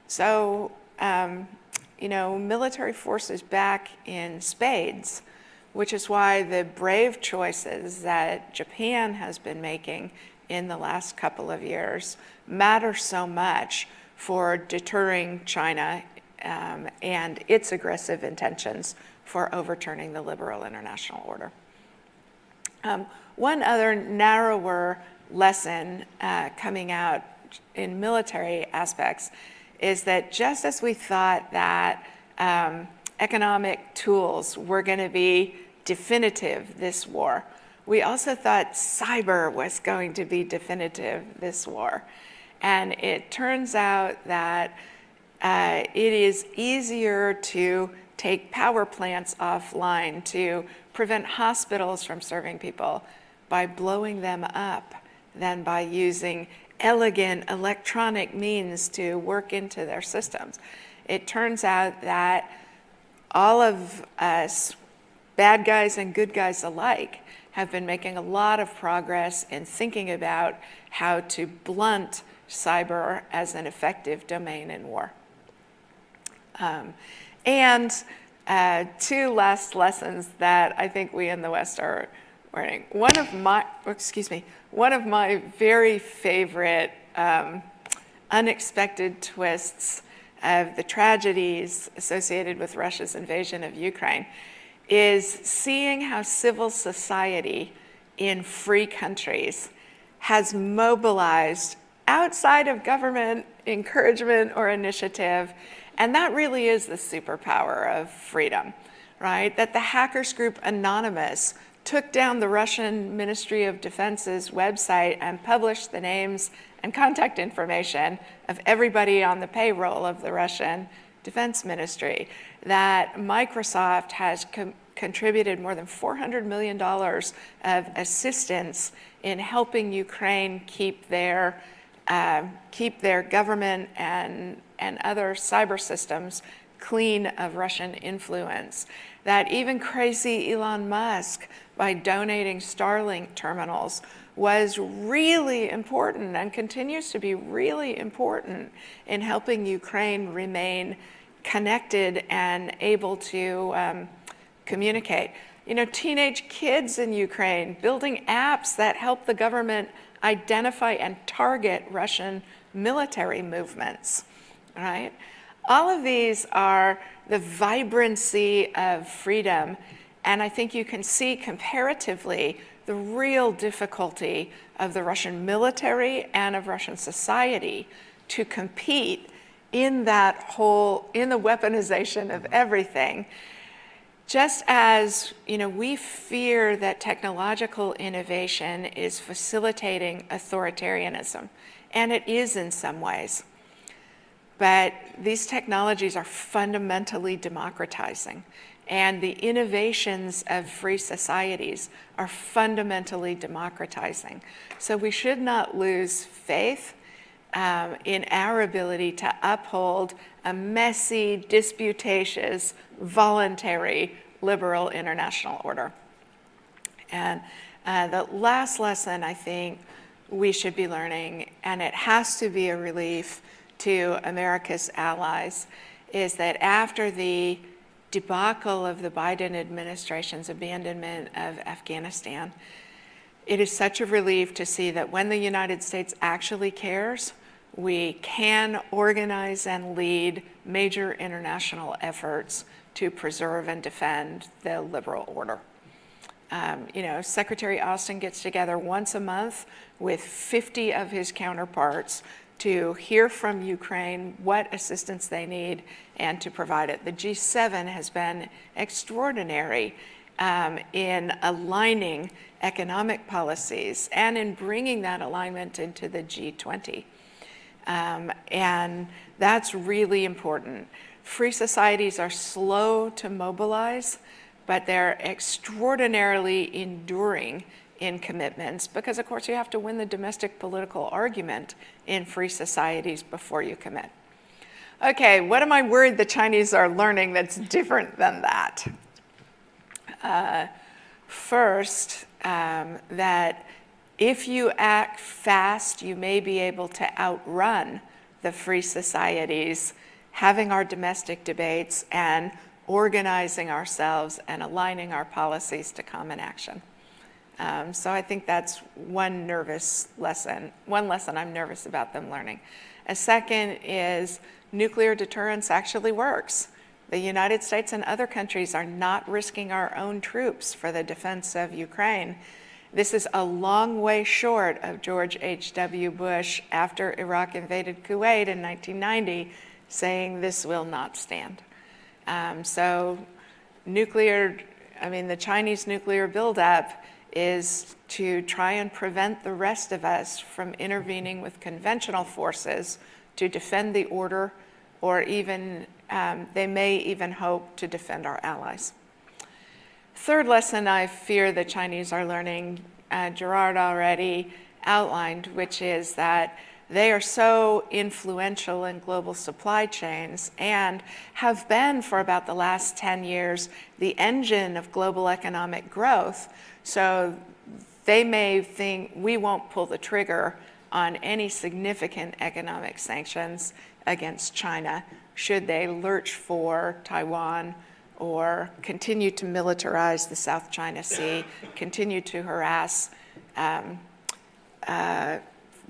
So, military force is back in spades, which is why the brave choices that Japan has been making in the last couple of years matter so much for deterring China and its aggressive intentions for overturning the liberal international order. One other narrower lesson coming out in military aspects is that just as we thought that economic tools were going to be definitive this war, we also thought cyber was going to be definitive this war. And it turns out that it is easier to take power plants offline, to prevent hospitals from serving people by blowing them up than by using elegant electronic means to work into their systems. It turns out that all of us, bad guys and good guys alike, have been making a lot of progress in thinking about how to blunt cyber as an effective domain in war. Two last lessons that I think we in the West are learning. One of my very favorite unexpected twists of the tragedies associated with Russia's invasion of Ukraine is seeing how civil society in free countries has mobilized outside of government encouragement or initiative. And that really is the superpower of freedom, right? That the hackers group Anonymous took down the Russian Ministry of Defense's website and published the names and contact information of everybody on the payroll of the Russian Defense Ministry. That Microsoft has contributed more than $400 million of assistance in helping Ukraine keep their government and other cyber systems clean of Russian influence. That even crazy Elon Musk, by donating Starlink terminals, was really important and continues to be really important in helping Ukraine remain connected and able to communicate. Teenage kids in Ukraine building apps that help the government identify and target Russian military movements, right? All of these are the vibrancy of freedom, and I think you can see comparatively the real difficulty of the Russian military and of Russian society to compete in the weaponization of everything. Just as we fear that technological innovation is facilitating authoritarianism, and it is in some ways, but these technologies are fundamentally democratizing, and the innovations of free societies are fundamentally democratizing. So we should not lose faith in our ability to uphold a messy, disputatious, voluntary, liberal international order. And the last lesson I think we should be learning, and it has to be a relief to America's allies, is that after the debacle of the Biden administration's abandonment of Afghanistan, it is such a relief to see that when the United States actually cares, we can organize and lead major international efforts to preserve and defend the liberal order. Secretary Austin gets together once a month with 50 of his counterparts to hear from Ukraine what assistance they need and to provide it. The G7 has been extraordinary in aligning economic policies and in bringing that alignment into the G20. And that's really important. Free societies are slow to mobilize, but they're extraordinarily enduring in commitments because, of course, you have to win the domestic political argument in free societies before you commit. Okay, what am I worried the Chinese are learning that's different than that? First, that if you act fast, you may be able to outrun the free societies, having our domestic debates and organizing ourselves and aligning our policies to common action. So I think that's one lesson I'm nervous about them learning. A second is nuclear deterrence actually works. The United States and other countries are not risking our own troops for the defense of Ukraine. This is a long way short of George H.W. Bush after Iraq invaded Kuwait in 1990 saying this will not stand. So the Chinese nuclear buildup is to try and prevent the rest of us from intervening with conventional forces to defend the order, or even they may even hope to defend our allies. Third lesson I fear the Chinese are learning, Gerard already outlined, which is that they are so influential in global supply chains and have been for about the last 10 years the engine of global economic growth. So they may think we won't pull the trigger on any significant economic sanctions against China should they lurch for Taiwan or continue to militarize the South China Sea, continue to harass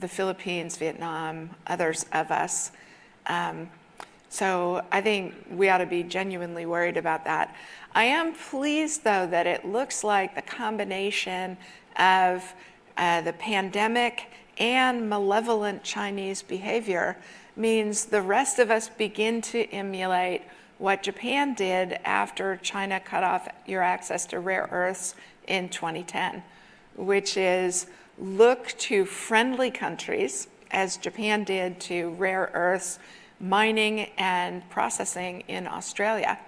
the Philippines, Vietnam, others of us. So I think we ought to be genuinely worried about that. I am pleased, though, that it looks like the combination of the pandemic and malevolent Chinese behavior means the rest of us begin to emulate what Japan did after China cut off your access to rare earths in 2010, which is look to friendly countries, as Japan did to rare earths mining and processing in Australia.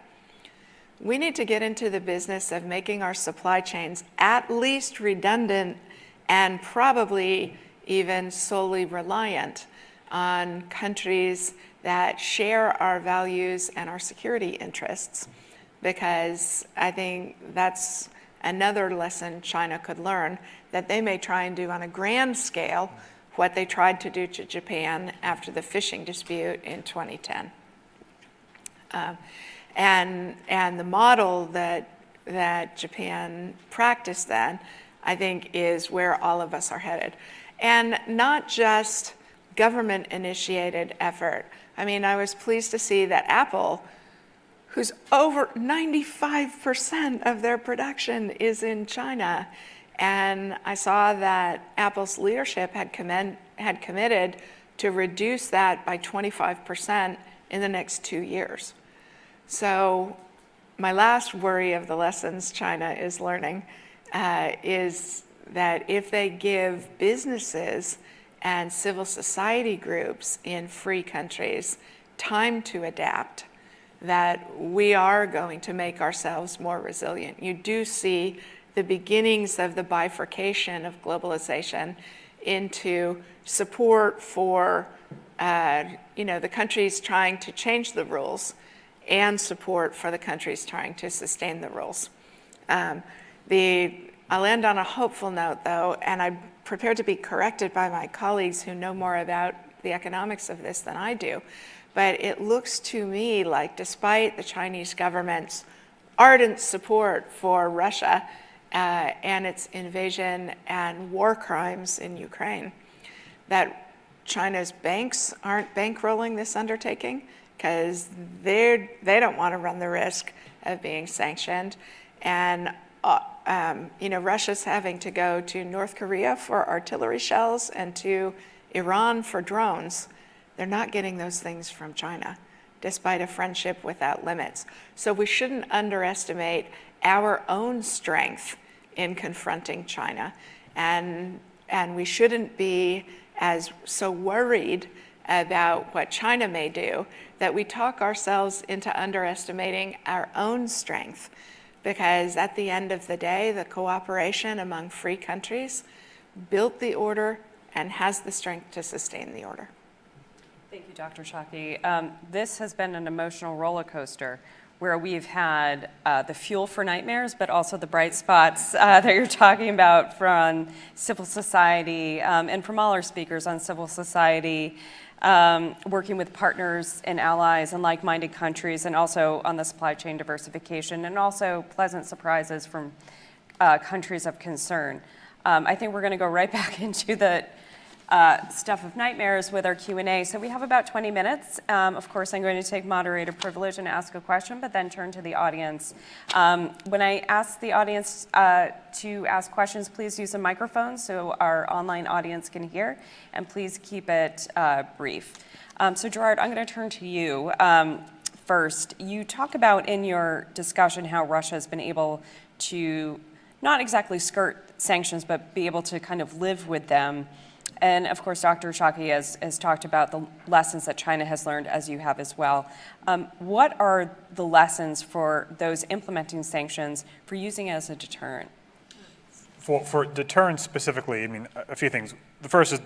We need to get into the business of making our supply chains at least redundant and probably even solely reliant on countries that share our values and our security interests, because I think that's another lesson China could learn, that they may try and do on a grand scale what they tried to do to Japan after the fishing dispute in 2010. And the model that Japan practiced then, I think, is where all of us are headed. And not just government-initiated effort. I mean, I was pleased to see that Apple, whose over 95% of their production is in China, and I saw that Apple's leadership had committed to reduce that by 25% in the next 2 years. So my last worry of the lessons China is learning is that if they give businesses and civil society groups in free countries time to adapt, that we are going to make ourselves more resilient. You do see the beginnings of the bifurcation of globalization into support for the countries trying to change the rules and support for the countries trying to sustain the rules. I'll end on a hopeful note, though, and I'm prepared to be corrected by my colleagues who know more about the economics of this than I do. But it looks to me like, despite the Chinese government's ardent support for Russia and its invasion and war crimes in Ukraine, that China's banks aren't bankrolling this undertaking because they don't want to run the risk of being sanctioned. And Russia's having to go to North Korea for artillery shells and to Iran for drones. They're not getting those things from China, despite a friendship without limits. So we shouldn't underestimate our own strength in confronting China. And we shouldn't be as so worried about what China may do that we talk ourselves into underestimating our own strength. Because at the end of the day, the cooperation among free countries built the order and has the strength to sustain the order. Thank you, Dr. Shockey. This has been an emotional roller coaster where we've had the fuel for nightmares, but also the bright spots that you're talking about from civil society and from all our speakers on civil society, working with partners and allies and like-minded countries, and also on the supply chain diversification, and also pleasant surprises from countries of concern. I think we're going to go right back into the stuff of nightmares with our Q&A. So we have about 20 minutes. Of course, I'm going to take moderator privilege and ask a question, but then turn to the audience. When I ask the audience to ask questions, please use a microphone so our online audience can hear, and please keep it brief. So Gerard, I'm going to turn to you first. You talk about in your discussion how Russia has been able to not exactly skirt sanctions, but be able to kind of live with them. And of course, Dr. Shockey has talked about the lessons that China has learned, as you have as well. What are the lessons for those implementing sanctions for using it as a deterrent? For deterrence specifically, I mean, a few things. The first is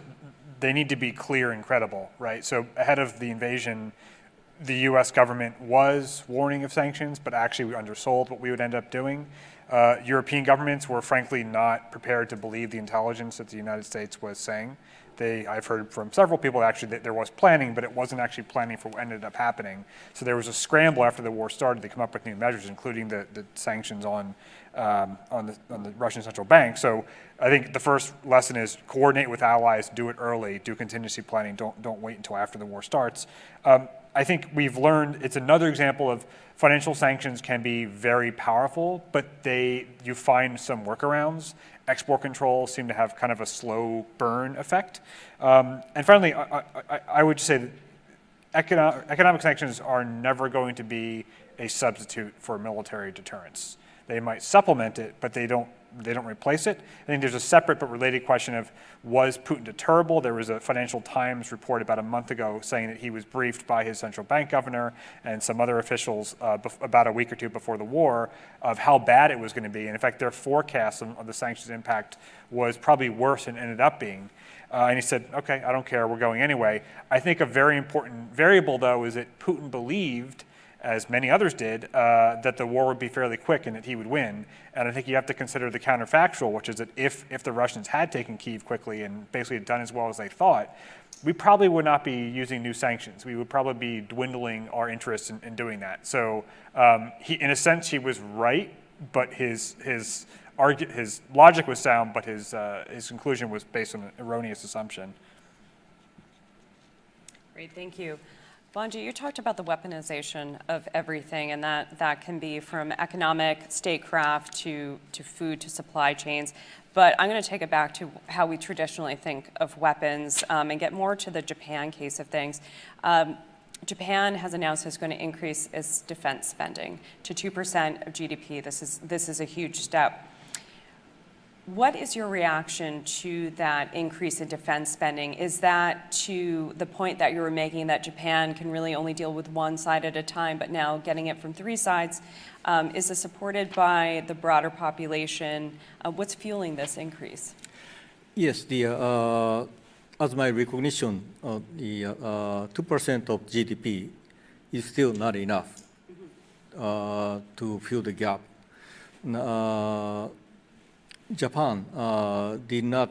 they need to be clear and credible, right? So ahead of the invasion, the U.S. government was warning of sanctions, but actually we undersold what we would end up doing. European governments were frankly not prepared to believe the intelligence that the United States was saying. I've heard from several people actually that there was planning, but it wasn't actually planning for what ended up happening. So there was a scramble after the war started to come up with new measures, including the sanctions on the Russian central bank. So I think the first lesson is coordinate with allies, do it early, do contingency planning, don't wait until after the war starts. I think we've learned, it's another example of financial sanctions can be very powerful, but you find some workarounds. Export controls seem to have kind of a slow burn effect. And finally, I would say that economic sanctions are never going to be a substitute for military deterrence. They might supplement it, but they don't replace it. I think there's a separate but related question of, was Putin deterrable? There was a Financial Times report about a month ago saying that he was briefed by his central bank governor and some other officials about a week or two before the war of how bad it was going to be. And in fact, their forecast of the sanctions impact was probably worse than it ended up being. And he said, okay, I don't care, we're going anyway. I think a very important variable, though, is that Putin believed, as many others did, that the war would be fairly quick and that he would win. And I think you have to consider the counterfactual, which is that if the Russians had taken Kyiv quickly and basically done as well as they thought, we probably would not be using new sanctions. We would probably be dwindling our interest in doing that. So in a sense, he was right, but his logic was sound, but his conclusion was based on an erroneous assumption. Great, thank you. Bonji, you talked about the weaponization of everything, and that can be from economic, statecraft, to food, to supply chains. But I'm going to take it back to how we traditionally think of weapons and get more to the Japan case of things. Japan has announced it's going to increase its defense spending to 2% of GDP. This is a huge step. What is your reaction to that increase in defense spending? Is that to the point that you were making that Japan can really only deal with one side at a time, but now getting it from three sides? Is this supported by the broader population? What's fueling this increase? Yes, as my recognition, the 2% of GDP is still not enough to fill the gap. Japan did not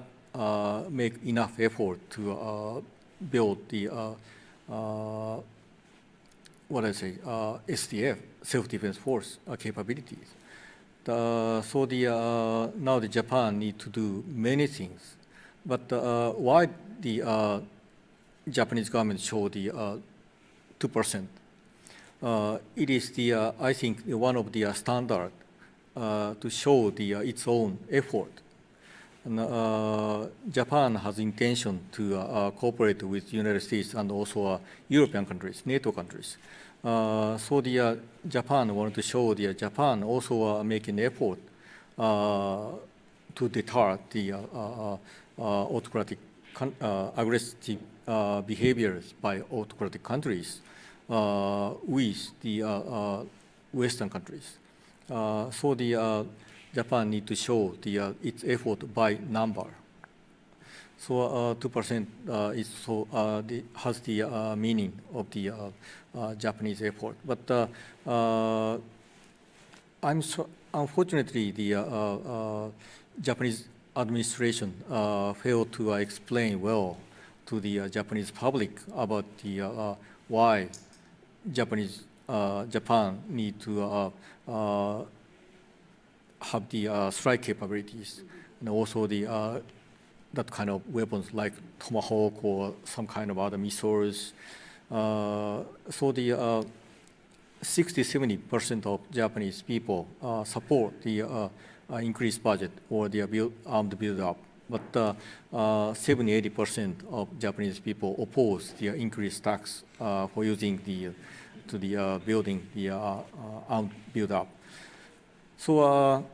make enough effort to build the SDF, self-defense force capabilities. Now the Japan need to do many things. But why the Japanese government show the 2%? It is I think one of the standard to show its own effort. And, Japan has intention to cooperate with the United States and also European countries, NATO countries. Japan wanted to show Japan also making effort to deter the autocratic, aggressive behaviors by autocratic countries with the Western countries. Japan need to show its effort by number. So 2% has the meaning of the Japanese effort. But unfortunately, the Japanese administration failed to explain well to the Japanese public about why Japan need to have the strike capabilities, and also that kind of weapons like Tomahawk or some kind of other missiles. 60-70% of Japanese people support the increased budget or the armed build-up, but 70-80% of Japanese people oppose the increased tax for using to building the armed build-up. So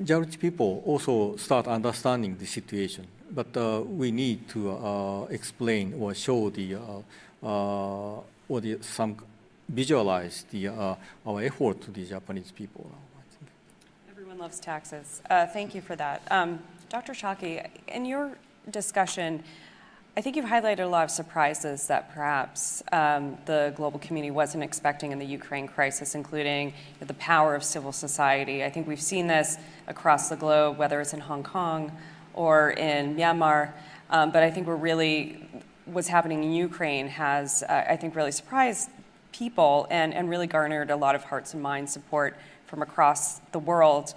Japanese people also start understanding the situation, but we need to explain or show visualize our effort to the Japanese people. I think. Everyone loves taxes. Thank you for that. Dr. Shockey, in your discussion, I think you've highlighted a lot of surprises that perhaps the global community wasn't expecting in the Ukraine crisis, including the power of civil society. I think we've seen this across the globe, whether it's in Hong Kong or in Myanmar, but I think what's happening in Ukraine has, I think, really surprised people and really garnered a lot of hearts and minds support from across the world.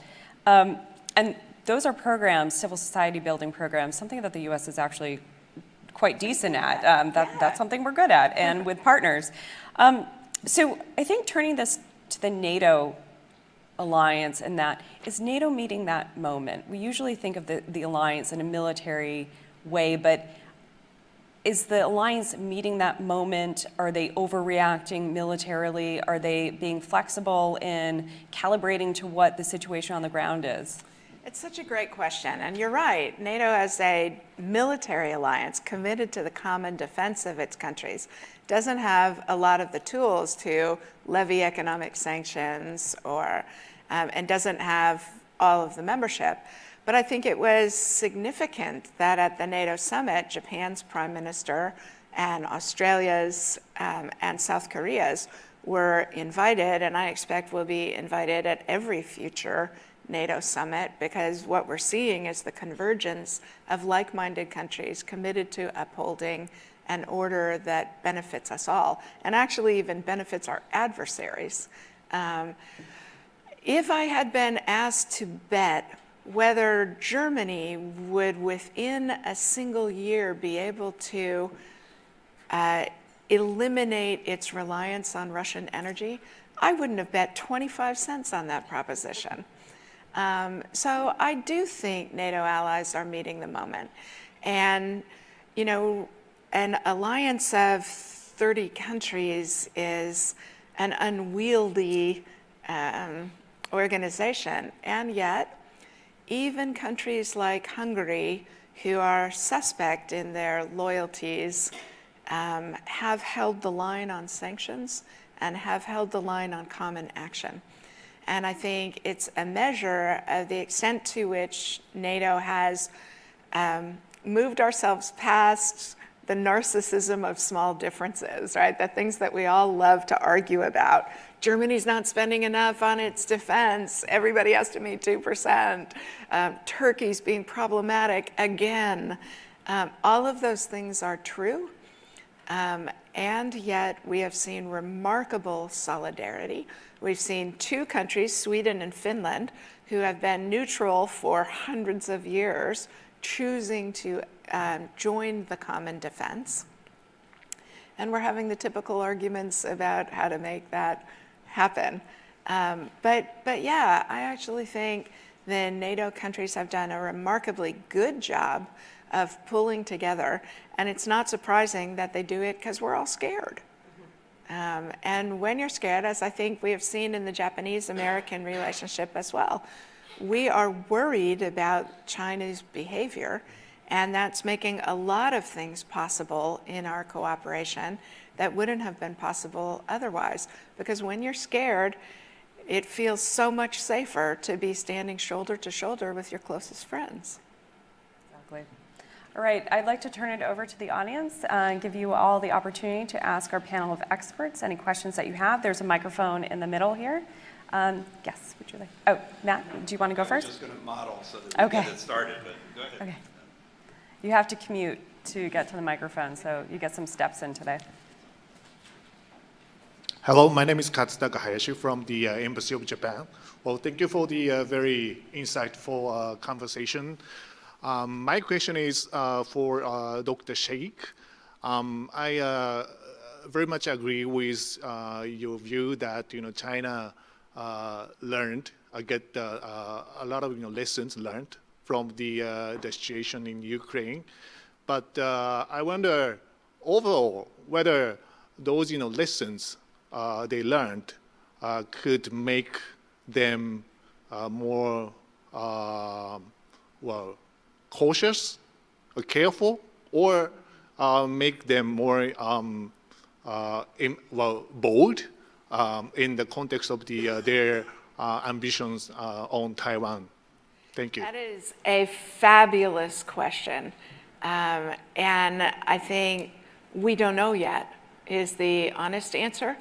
And those are programs, civil society building programs, something that the U.S. is actually quite decent at. That's something we're good at, and with partners. So I think turning this to the NATO alliance, and that is NATO meeting that moment. We usually think of the alliance in a military way, but is the alliance meeting that moment? Are they overreacting militarily? Are they being flexible in calibrating to what the situation on the ground is? It's such a great question, and you're right. NATO as a military alliance committed to the common defense of its countries doesn't have a lot of the tools to levy economic sanctions and doesn't have all of the membership. But I think it was significant that at the NATO summit, Japan's prime minister and Australia's and South Korea's were invited, and I expect will be invited at every future NATO summit, because what we're seeing is the convergence of like-minded countries committed to upholding an order that benefits us all, and actually even benefits our adversaries. If I had been asked to bet whether Germany would within a single year be able to eliminate its reliance on Russian energy, I wouldn't have bet 25 cents on that proposition. So I do think NATO allies are meeting the moment. And, you know, an alliance of 30 countries is an unwieldy organization. And yet, even countries like Hungary, who are suspect in their loyalties, have held the line on sanctions and have held the line on common action. And I think it's a measure of the extent to which NATO has moved ourselves past the narcissism of small differences, right? The things that we all love to argue about. Germany's not spending enough on its defense. Everybody has to meet 2%. Turkey's being problematic again. All of those things are true. And yet we have seen remarkable solidarity. We've seen two countries, Sweden and Finland, who have been neutral for hundreds of years, choosing to join the common defense. And we're having the typical arguments about how to make that happen. But yeah, I actually think the NATO countries have done a remarkably good job of pulling together. And it's not surprising that they do it because we're all scared. And when you're scared, as I think we have seen in the Japanese-American relationship as well, we are worried about China's behavior, and that's making a lot of things possible in our cooperation that wouldn't have been possible otherwise. Because when you're scared, it feels so much safer to be standing shoulder to shoulder with your closest friends. Exactly. All right, I'd like to turn it over to the audience and give you all the opportunity to ask our panel of experts any questions that you have. There's a microphone in the middle here. Yes, would you like? Oh, Matt, do you want to go first? I'm just going to model so that we get it started, but go ahead. Okay. You have to commute to get to the microphone, so you get some steps in today. Hello, my name is Katsutaka Hayashi from the Embassy of Japan. Well, thank you for the very insightful conversation. My question is for Dr. Sheikh. I very much agree with your view that China learned, get a lot of lessons learned from the situation in Ukraine. But I wonder overall whether those lessons they learned could make them more cautious, or careful, or make them more bold in the context of their ambitions on Taiwan. Thank you. That is a fabulous question. And I think we don't know yet is the honest answer.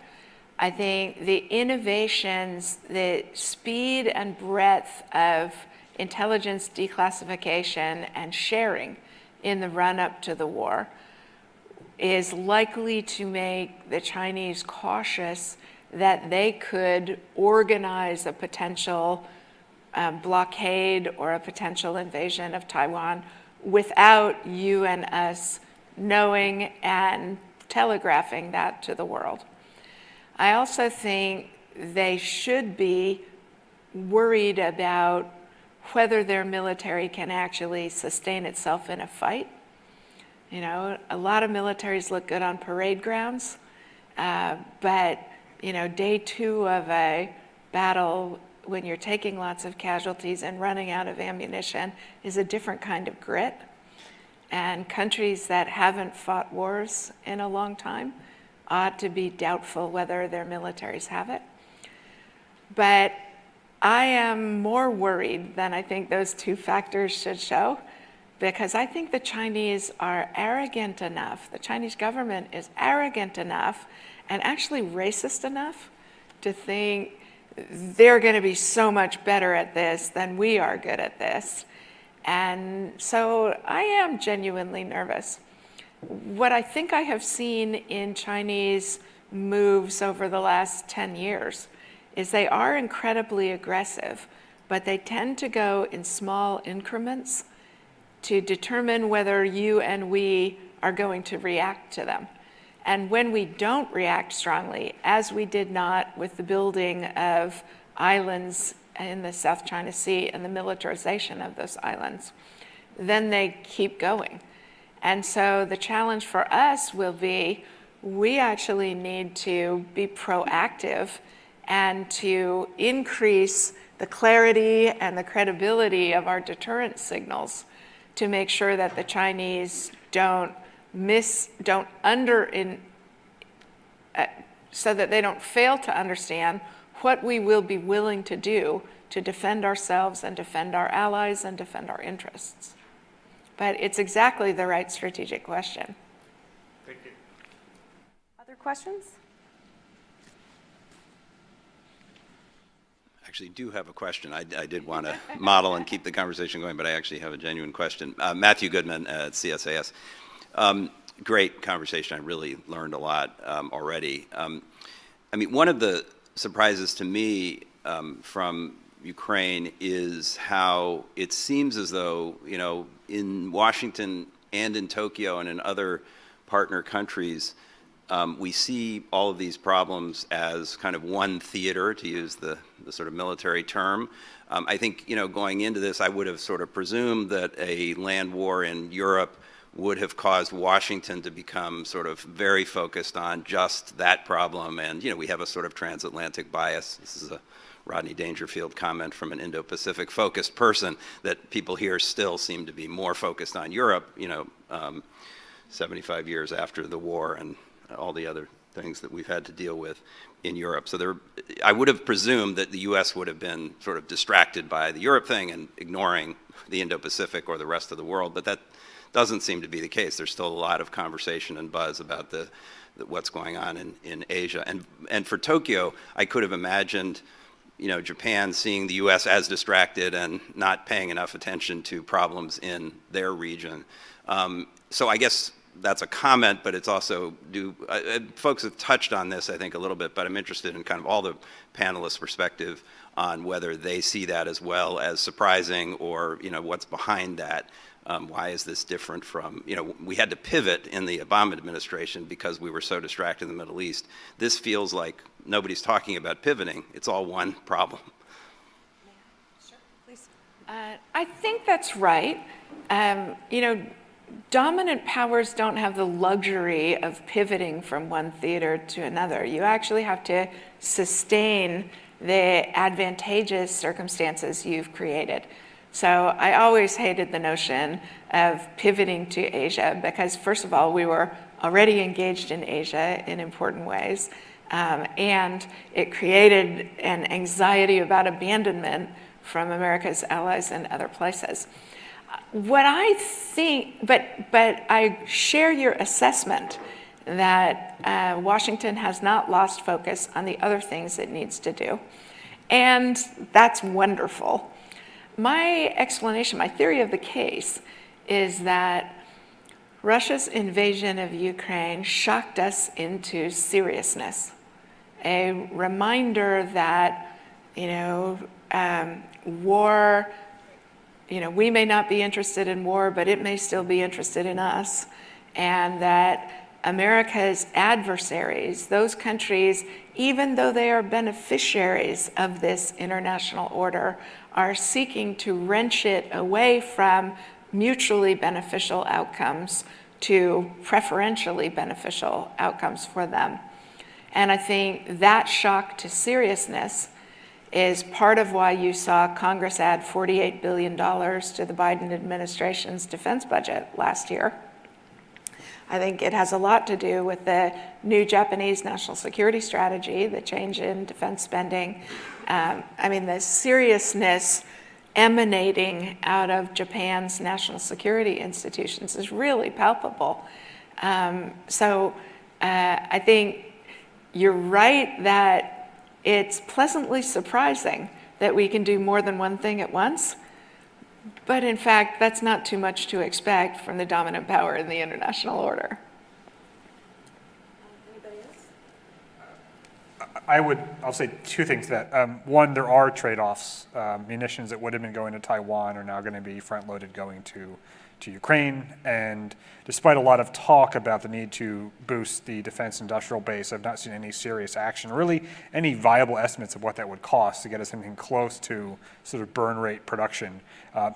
I think the innovations, the speed and breadth of intelligence declassification and sharing in the run-up to the war is likely to make the Chinese cautious that they could organize a potential blockade or a potential invasion of Taiwan without you and us knowing and telegraphing that to the world. I also think they should be worried about whether their military can actually sustain itself in a fight. A lot of militaries look good on parade grounds, but day two of a battle when you're taking lots of casualties and running out of ammunition is a different kind of grit. And countries that haven't fought wars in a long time ought to be doubtful whether their militaries have it. But I am more worried than I think those two factors should show, because I think the Chinese are arrogant enough, the Chinese government is arrogant enough and actually racist enough to think they're going to be so much better at this than we are good at this. And so I am genuinely nervous. What I think I have seen in Chinese moves over the last 10 years is they are incredibly aggressive, but they tend to go in small increments to determine whether you and we are going to react to them. And when we don't react strongly, as we did not with the building of islands in the South China Sea and the militarization of those islands, then they keep going. And so the challenge for us will be, we actually need to be proactive and to increase the clarity and the credibility of our deterrent signals to make sure that the Chinese so that they don't fail to understand what we will be willing to do to defend ourselves and defend our allies and defend our interests. But it's exactly the right strategic question. Thank you. Other questions? Actually do have a question. I did want to model and keep the conversation going, but I actually have a genuine question. Matthew Goodman at CSIS. Great conversation. I really learned a lot already. I mean, one of the surprises to me from Ukraine is how it seems as though, you know, in Washington and in Tokyo and in other partner countries, we see all of these problems as kind of one theater, to use the sort of military term. I think, you know, going into this, I would have sort of presumed that a land war in Europe would have caused Washington to become sort of very focused on just that problem. And, you know, we have a sort of transatlantic bias. This is a Rodney Dangerfield comment from an Indo-Pacific focused person, that people here still seem to be more focused on Europe, you know, 75 years after the war and all the other things that we've had to deal with in Europe. So there, I would have presumed that the US would have been sort of distracted by the Europe thing and ignoring the Indo-Pacific or the rest of the world, but that doesn't seem to be the case. There's still a lot of conversation and buzz about what's going on in Asia. And for Tokyo, I could have imagined, you know, Japan seeing the US as distracted and not paying enough attention to problems in their region. So I guess that's a comment, but it's also folks have touched on this, I think, a little bit, but I'm interested in kind of all the panelists' perspective on whether they see that as well as surprising, or, you know, what's behind that. Why is this different from, you know, we had to pivot in the Obama administration because we were so distracted in the Middle East. This feels like nobody's talking about pivoting. It's all one problem. Sure, please. I think that's right. You know, dominant powers don't have the luxury of pivoting from one theater to another. You actually have to sustain the advantageous circumstances you've created. So I always hated the notion of pivoting to Asia because, first of all, we were already engaged in Asia in important ways, and it created an anxiety about abandonment from America's allies in other places. What I think, but I share your assessment that Washington has not lost focus on the other things it needs to do, and that's wonderful. My explanation, my theory of the case, is that Russia's invasion of Ukraine shocked us into seriousness. A reminder that, you know, war, you know, we may not be interested in war, but it may still be interested in us. And that America's adversaries, those countries, even though they are beneficiaries of this international order, are seeking to wrench it away from mutually beneficial outcomes to preferentially beneficial outcomes for them. And I think that shock to seriousness is part of why you saw Congress add $48 billion to the Biden administration's defense budget last year. I think it has a lot to do with the new Japanese national security strategy, the change in defense spending. I mean, the seriousness emanating out of Japan's national security institutions is really palpable. So I think you're right that it's pleasantly surprising that we can do more than one thing at once. But in fact, that's not too much to expect from the dominant power in the international order. Anybody else? I'll say two things to that. One, there are trade-offs. Munitions that would have been going to Taiwan are now going to be front-loaded going to Ukraine. And despite a lot of talk about the need to boost the defense industrial base, I've not seen any serious action, really any viable estimates of what that would cost to get us anything close to sort of burn rate production.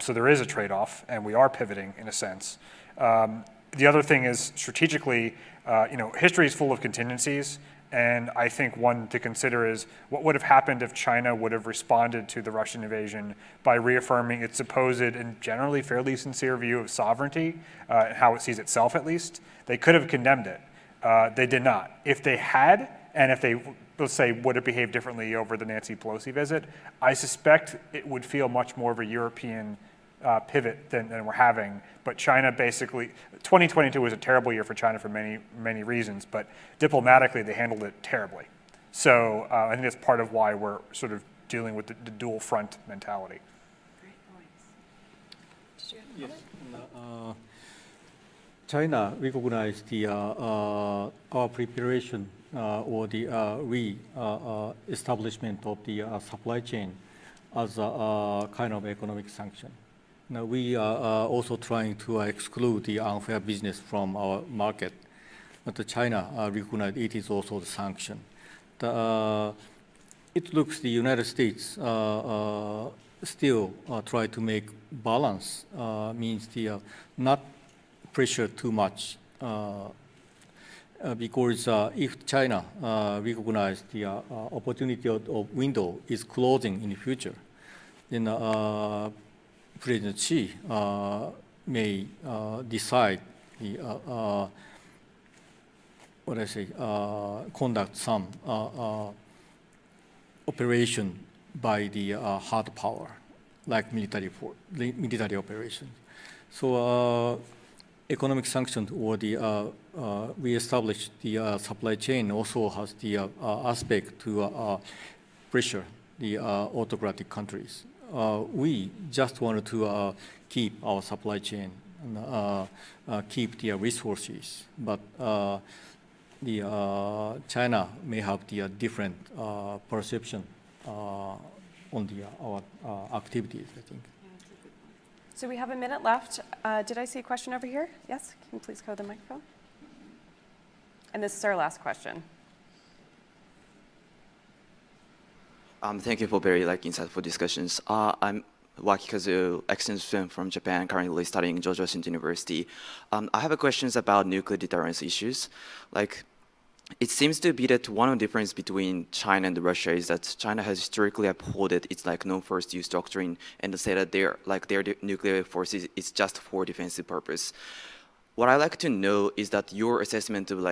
So there is a trade-off, and we are pivoting in a sense. The other thing is strategically, you know, history is full of contingencies. And I think one to consider is what would have happened if China would have responded to the Russian invasion by reaffirming its supposed and generally fairly sincere view of sovereignty, how it sees itself at least. They could have condemned it. They did not. If they had, and if they, let's say, would have behaved differently over the Nancy Pelosi visit, I suspect it would feel much more of a European pivot than we're having. But China basically, 2022 was a terrible year for China for many, many reasons, but diplomatically they handled it terribly. So I think that's part of why we're sort of dealing with the dual front mentality. Great points. Did you have a comment? China recognized our preparation or the re-establishment of the supply chain as a kind of economic sanction. Now, we are also trying to exclude the unfair business from our market, but China recognized it is also the sanction. It looks the United States still try to make balance, means the not pressure too much, because if China recognize the opportunity of window is closing in the future, then President Xi may decide the conduct some operation by the hard power, like military operation. So economic sanctions or the re-establish the supply chain also has the aspect to pressure the autocratic countries. We just wanted to keep our supply chain and keep the resources, but the China may have the different perception on the our activities, I think. So we have a minute left. Did I see a question over here? Yes, can you please go to the microphone? And this is our last question. Thank you for very insightful discussions. I'm Wakikazu, exchange student from Japan, currently studying George Washington University. I have a questions about nuclear deterrence issues. It seems to be that one of the difference between China and Russia is that China has historically upholded its no-first use doctrine and say that their nuclear forces is just for defensive purpose. What I like to know is that your assessment of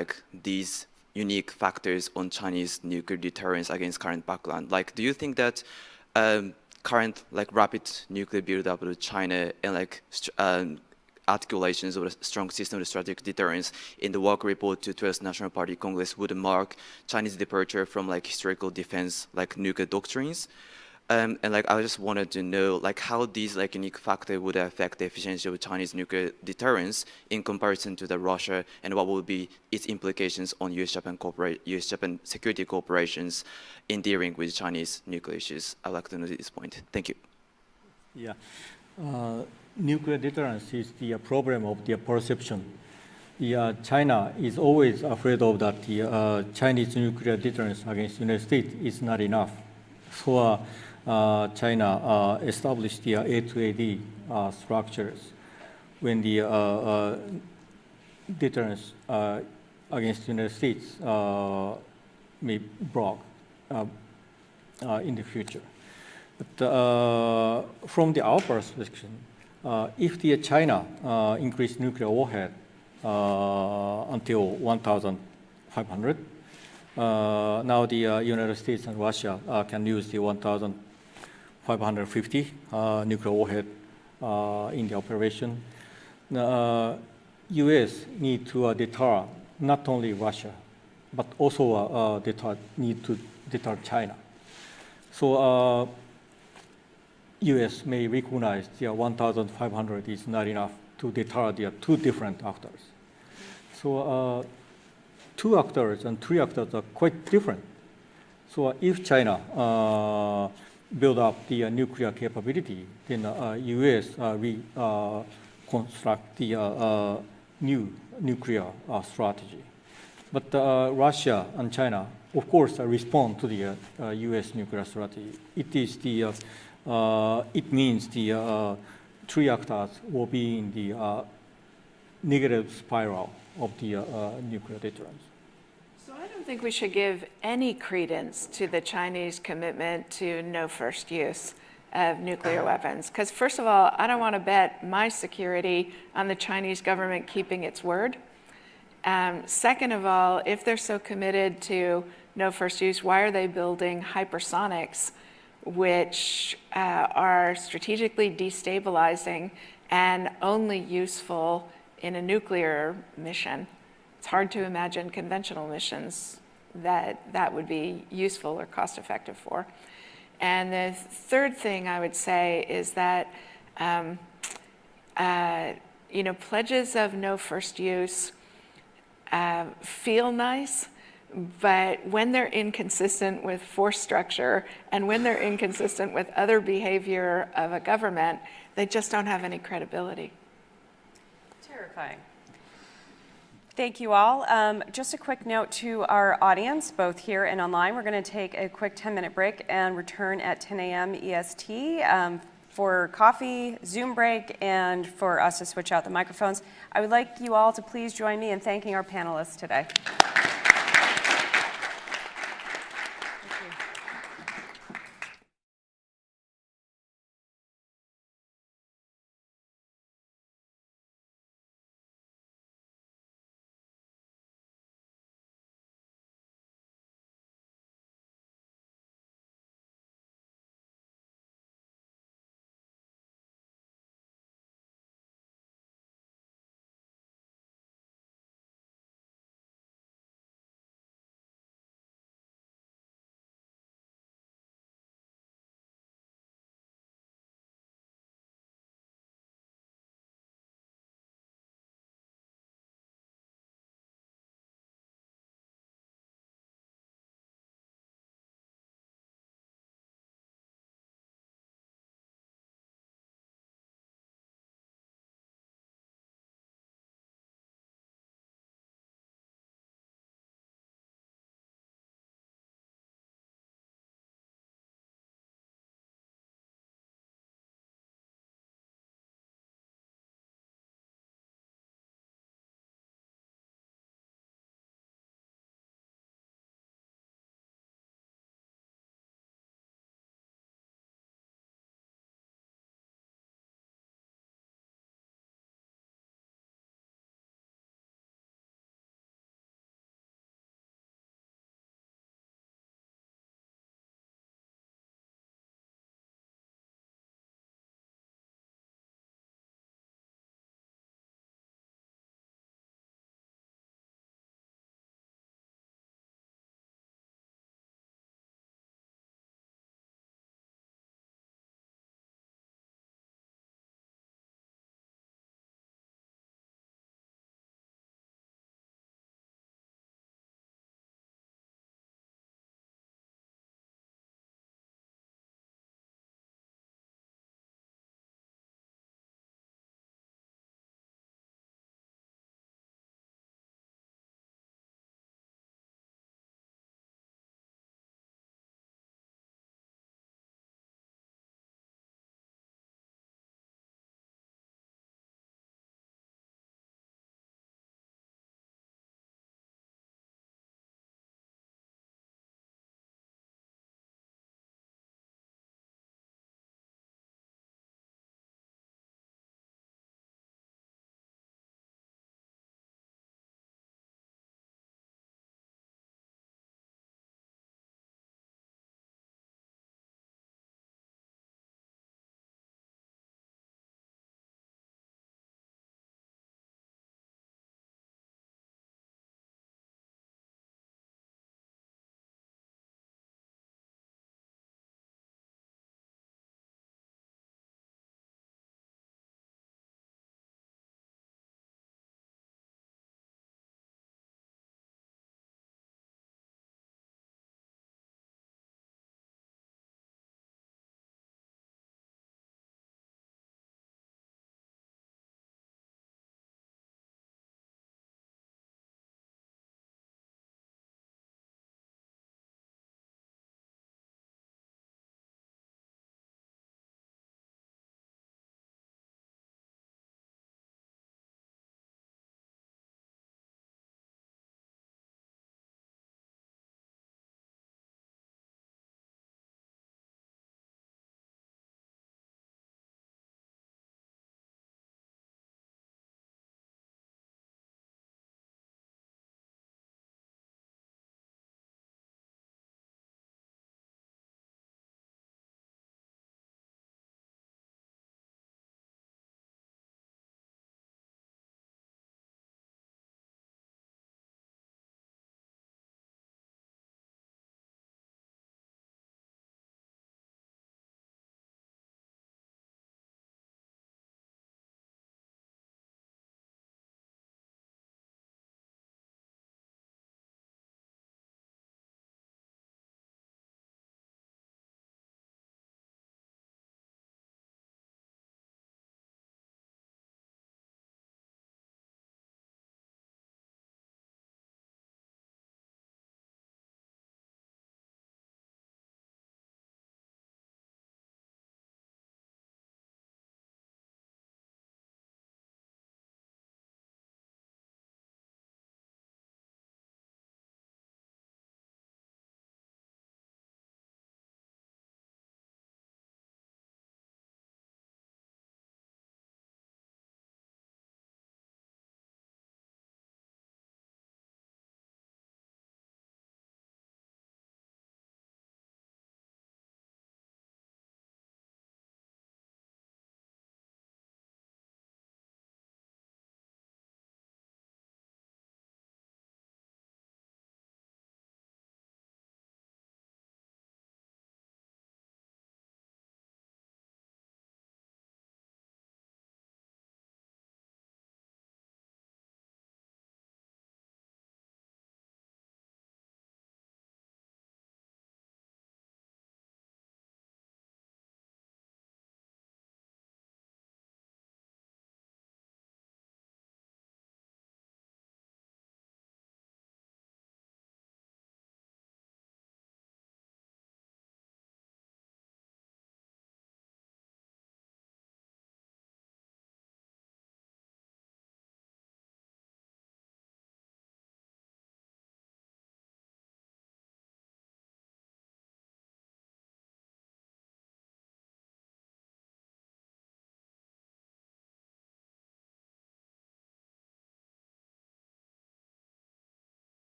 these unique factors on Chinese nuclear deterrence against current background. Do you think that current rapid nuclear build-up of China and articulations of a strong system of strategic deterrence in the work report to 12th National Party Congress would mark Chinese departure from historical defense nuclear doctrines? And I just wanted to know how these unique factors would affect the efficiency of Chinese nuclear deterrence in comparison to the Russia, and what would be its implications on US-Japan security cooperations in dealing with Chinese nuclear issues. I'd like to know this point. Thank you. Yeah. Nuclear deterrence is the problem of the perception. China is always afraid of that the Chinese nuclear deterrence against the United States is not enough. So China established the A2AD structures when the deterrence against the United States may broke in the future. But from our perspective, if the China increased nuclear warhead until 1,500, now the United States and Russia can use the 1,550 nuclear warhead in the operation. U.S. need to deter not only Russia, but also need to deter China. So U.S. may recognize the 1,500 is not enough to deter the two different actors. So two actors and three actors are quite different. So if China build up the nuclear capability, then U.S. construct the new nuclear strategy. But Russia and China, of course, respond to the U.S. nuclear strategy. It is the it means the three actors will be in the negative spiral of the nuclear deterrence. So I don't think we should give any credence to the Chinese commitment to no first use of nuclear weapons. Because first of all, I don't want to bet my security on the Chinese government keeping its word. Second of all, if they're so committed to no first use, why are they building hypersonics, which are strategically destabilizing and only useful in a nuclear mission? It's hard to imagine conventional missions that would be useful or cost effective for. And the third thing I would say is that pledges of no first use feel nice, but when they're inconsistent with force structure and when they're inconsistent with other behavior of a government, they just don't have any credibility. Terrifying. Thank you all. Just a quick note to our audience, both here and online. We're going to take a quick 10-minute break and return at 10 a.m. EST for coffee, Zoom break, and for us to switch out the microphones. I would like you all to please join me in thanking our panelists today.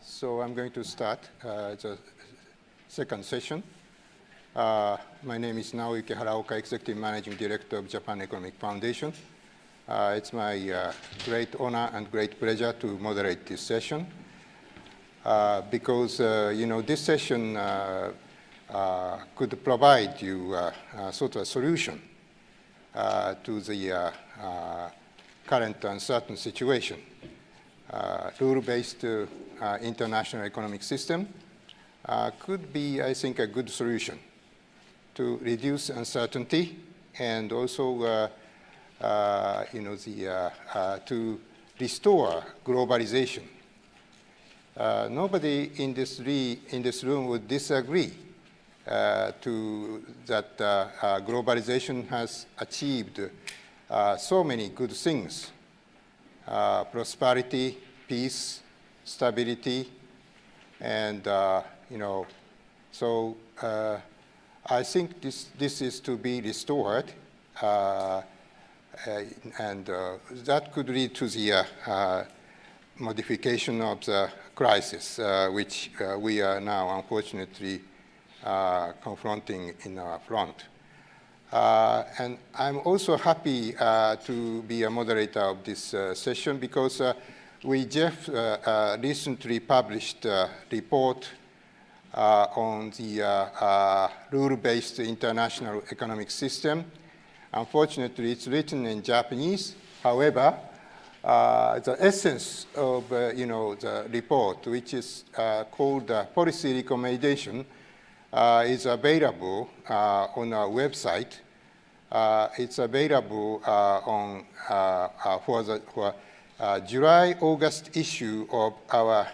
So I'm going to start the second session. My name is Naoyuki Haraoka, Executive Managing Director of Japan Economic Foundation. It's my great honor and great pleasure to moderate this session because, this session could provide you sort of a solution to the current uncertain situation. Rule-based international economic system could be, I think, a good solution to reduce uncertainty and also, to restore globalization. Nobody in this room would disagree to that globalization has achieved so many good things: prosperity, peace, stability, and so I think this is to be restored, and that could lead to the modification of the crisis, which we are now unfortunately confronting in our front. And I'm also happy to be a moderator of this session because we, JEF, recently published a report on the rule-based international economic system. Unfortunately, it's written in Japanese. However, the essence of the report, which is called Policy Recommendation, is available on our website. It's available for July-August issue of our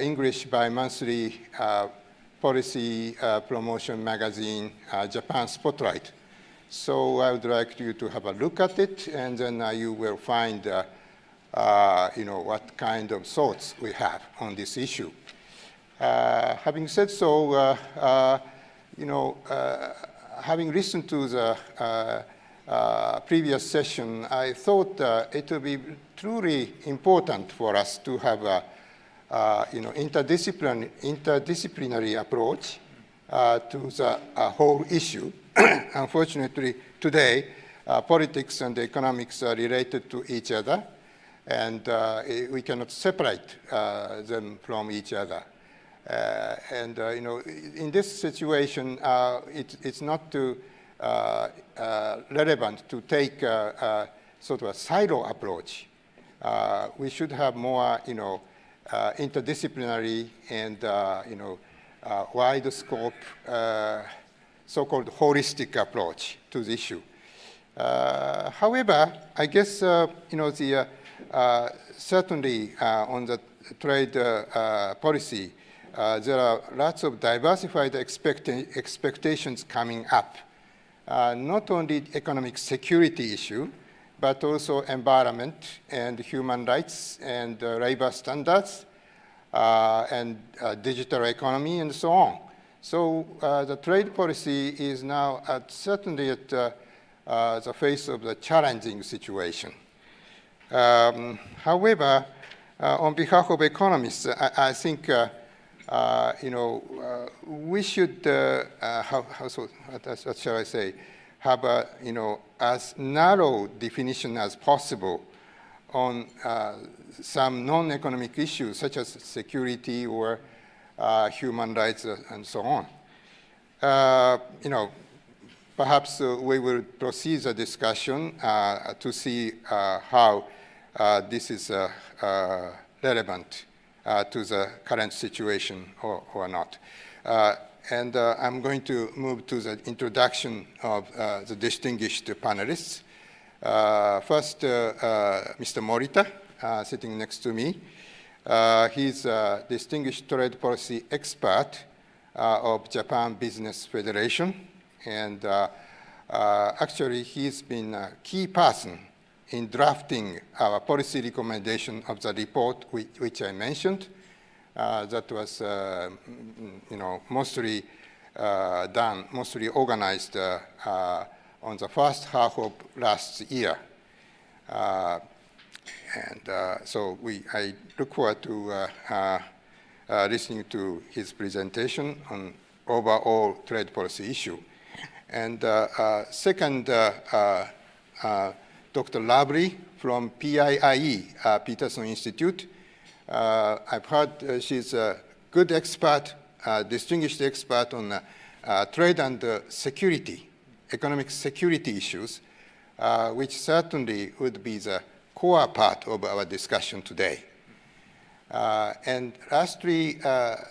English bi-monthly policy promotion magazine, Japan Spotlight. So I would like you to have a look at it, and then you will find what kind of thoughts we have on this issue. Having said so, having listened to the previous session, I thought it would be truly important for us to have a interdisciplinary approach to the whole issue. Unfortunately, today, politics and economics are related to each other, and we cannot separate them from each other. In this situation, it's not relevant to take sort of a silo approach. We should have more, interdisciplinary and, wide scope, so-called holistic approach to the issue. However, I guess, certainly on the trade policy, there are lots of diversified expectations coming up, not only economic security issue, but also environment and human rights and labor standards and digital economy and so on. So the trade policy is now certainly at the face of the challenging situation. However, on behalf of economists, I think we should, what shall I say, have a, as narrow definition as possible on some non-economic issues such as security or human rights and so on. Perhaps we will proceed the discussion to see how this is relevant to the current situation or not. And I'm going to move to the introduction of the distinguished panelists. First, Mr. Morita, sitting next to me. He's a distinguished trade policy expert of Japan Business Federation. And actually, he's been a key person in drafting our policy recommendation of the report which I mentioned. That was, mostly organized on the first half of last year. So I look forward to listening to his presentation on overall trade policy issue. And second, Dr. Lovely from PIIE, Peterson Institute. I've heard she's a good expert, distinguished expert on trade and security, economic security issues, which certainly would be the core part of our discussion today. And lastly,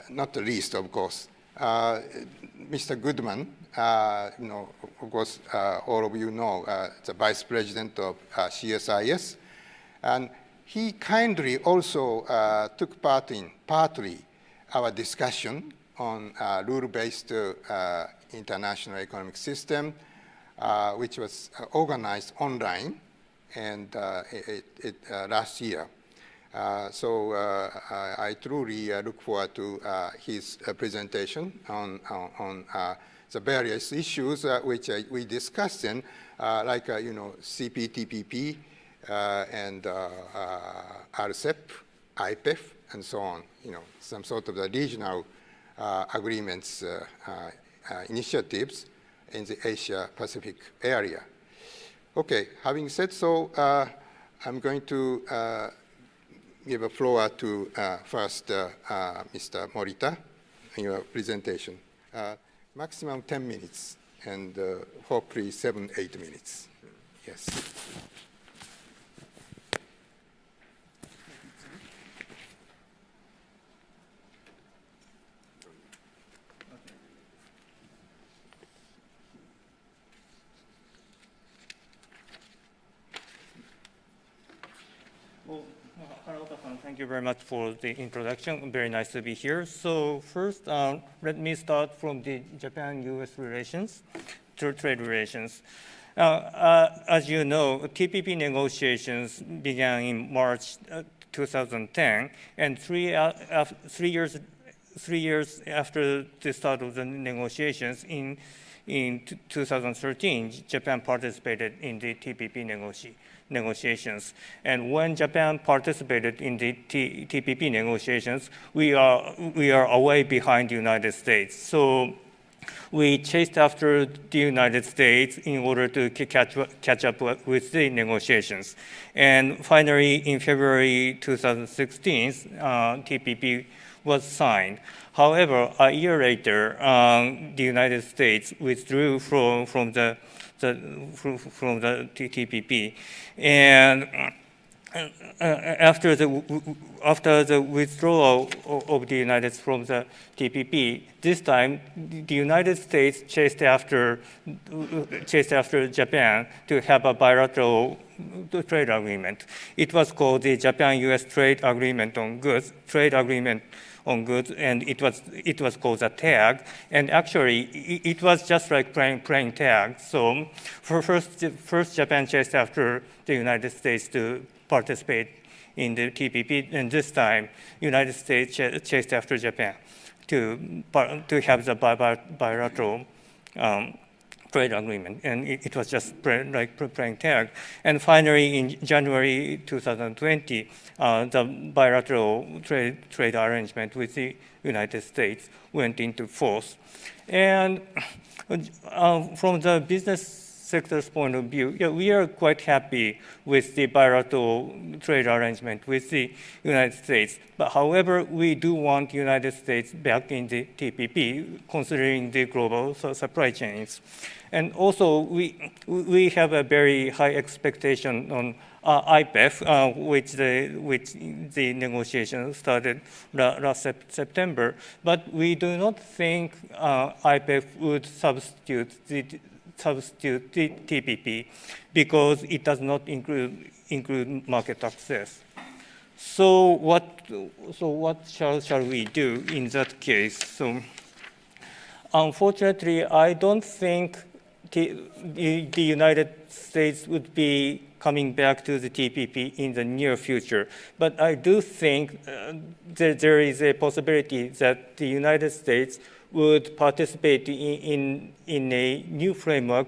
not the least, of course, Mr. Goodman, of course, all of you know, the Vice President of CSIS, and he kindly also took part in partly our discussion on rule-based international economic system, which was organized online and last year. So I truly look forward to his presentation on the various issues which we discussed in, like CPTPP and RCEP, IPEF, and so on. Some sort of the regional agreements, initiatives in the Asia-Pacific area. Okay, having said so, I'm going to give a floor to first Mr. Morita in your presentation. Maximum 10 minutes, and hopefully 7-8 minutes. Yes. Thank you very much for the introduction. Very nice to be here. So first, let me start from the Japan-U.S. relations, trade relations. As you know, TPP negotiations began in March 2010, and 3 years after the start of the negotiations in 2013, Japan participated in the TPP negotiations. And when Japan participated in the TPP negotiations, we are away behind the United States. So we chased after the United States in order to catch up with the negotiations. And finally, in February 2016, TPP was signed. However, a year later, the United States withdrew from the TPP, and after the withdrawal of the United States from the TPP, this time the United States chased after Japan to have a bilateral trade agreement. It was called the Japan-U.S. Trade Agreement on Goods, and it was called a tag. And actually, it was just like playing tag. So first Japan chased after the United States to participate in the TPP, and this time United States chased after Japan to have the bilateral trade agreement, and it was just like playing tag. And finally, in January 2020, the bilateral trade arrangement with the United States went into force. And from the business sector's point of view, we are quite happy with the bilateral trade arrangement with the United States. But however, we do want the United States back in the TPP, considering the global supply chains. And also, we have a very high expectation on IPEF, which the negotiation started last September. But we do not think IPEF would substitute the TPP because it does not include market access. So what shall we do in that case? So unfortunately, I don't think the United States would be coming back to the TPP in the near future. But I do think there is a possibility that the United States would participate in a new framework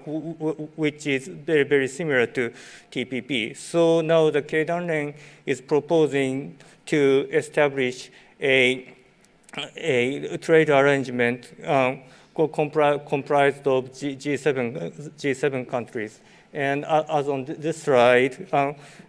which is very, very similar to TPP. So now the KEIRIN is proposing to establish a trade arrangement comprised of G7 countries. And as on this slide,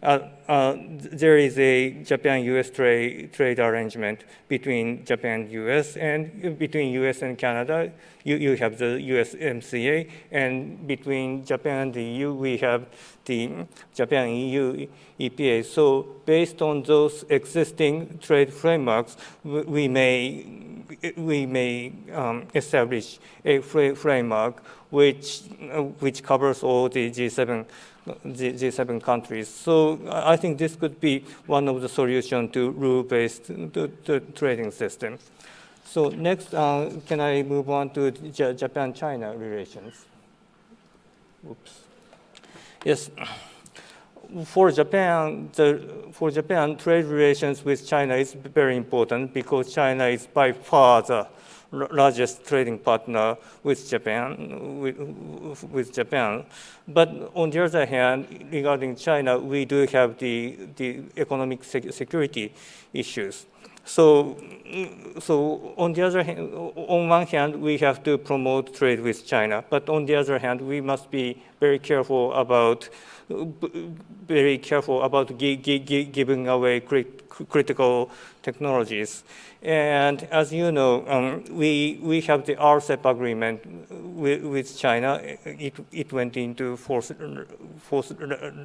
there is a Japan-US trade arrangement between Japan and US, and between US and Canada, you have the USMCA, and between Japan and the EU, we have the Japan-EU EPA. So based on those existing trade frameworks, we may establish a framework which covers all the G7 countries. So I think this could be one of the solutions to rule-based trading system. So next, can I move on to Japan-China relations? Oops. Yes. For Japan, trade relations with China is very important because China is by far the largest trading partner with Japan. But on the other hand, regarding China, we do have the economic security issues. So on the other hand, on one hand, we have to promote trade with China, but on the other hand, we must be very careful about giving away critical technologies. And as you know, we have the RCEP agreement with China. It went into force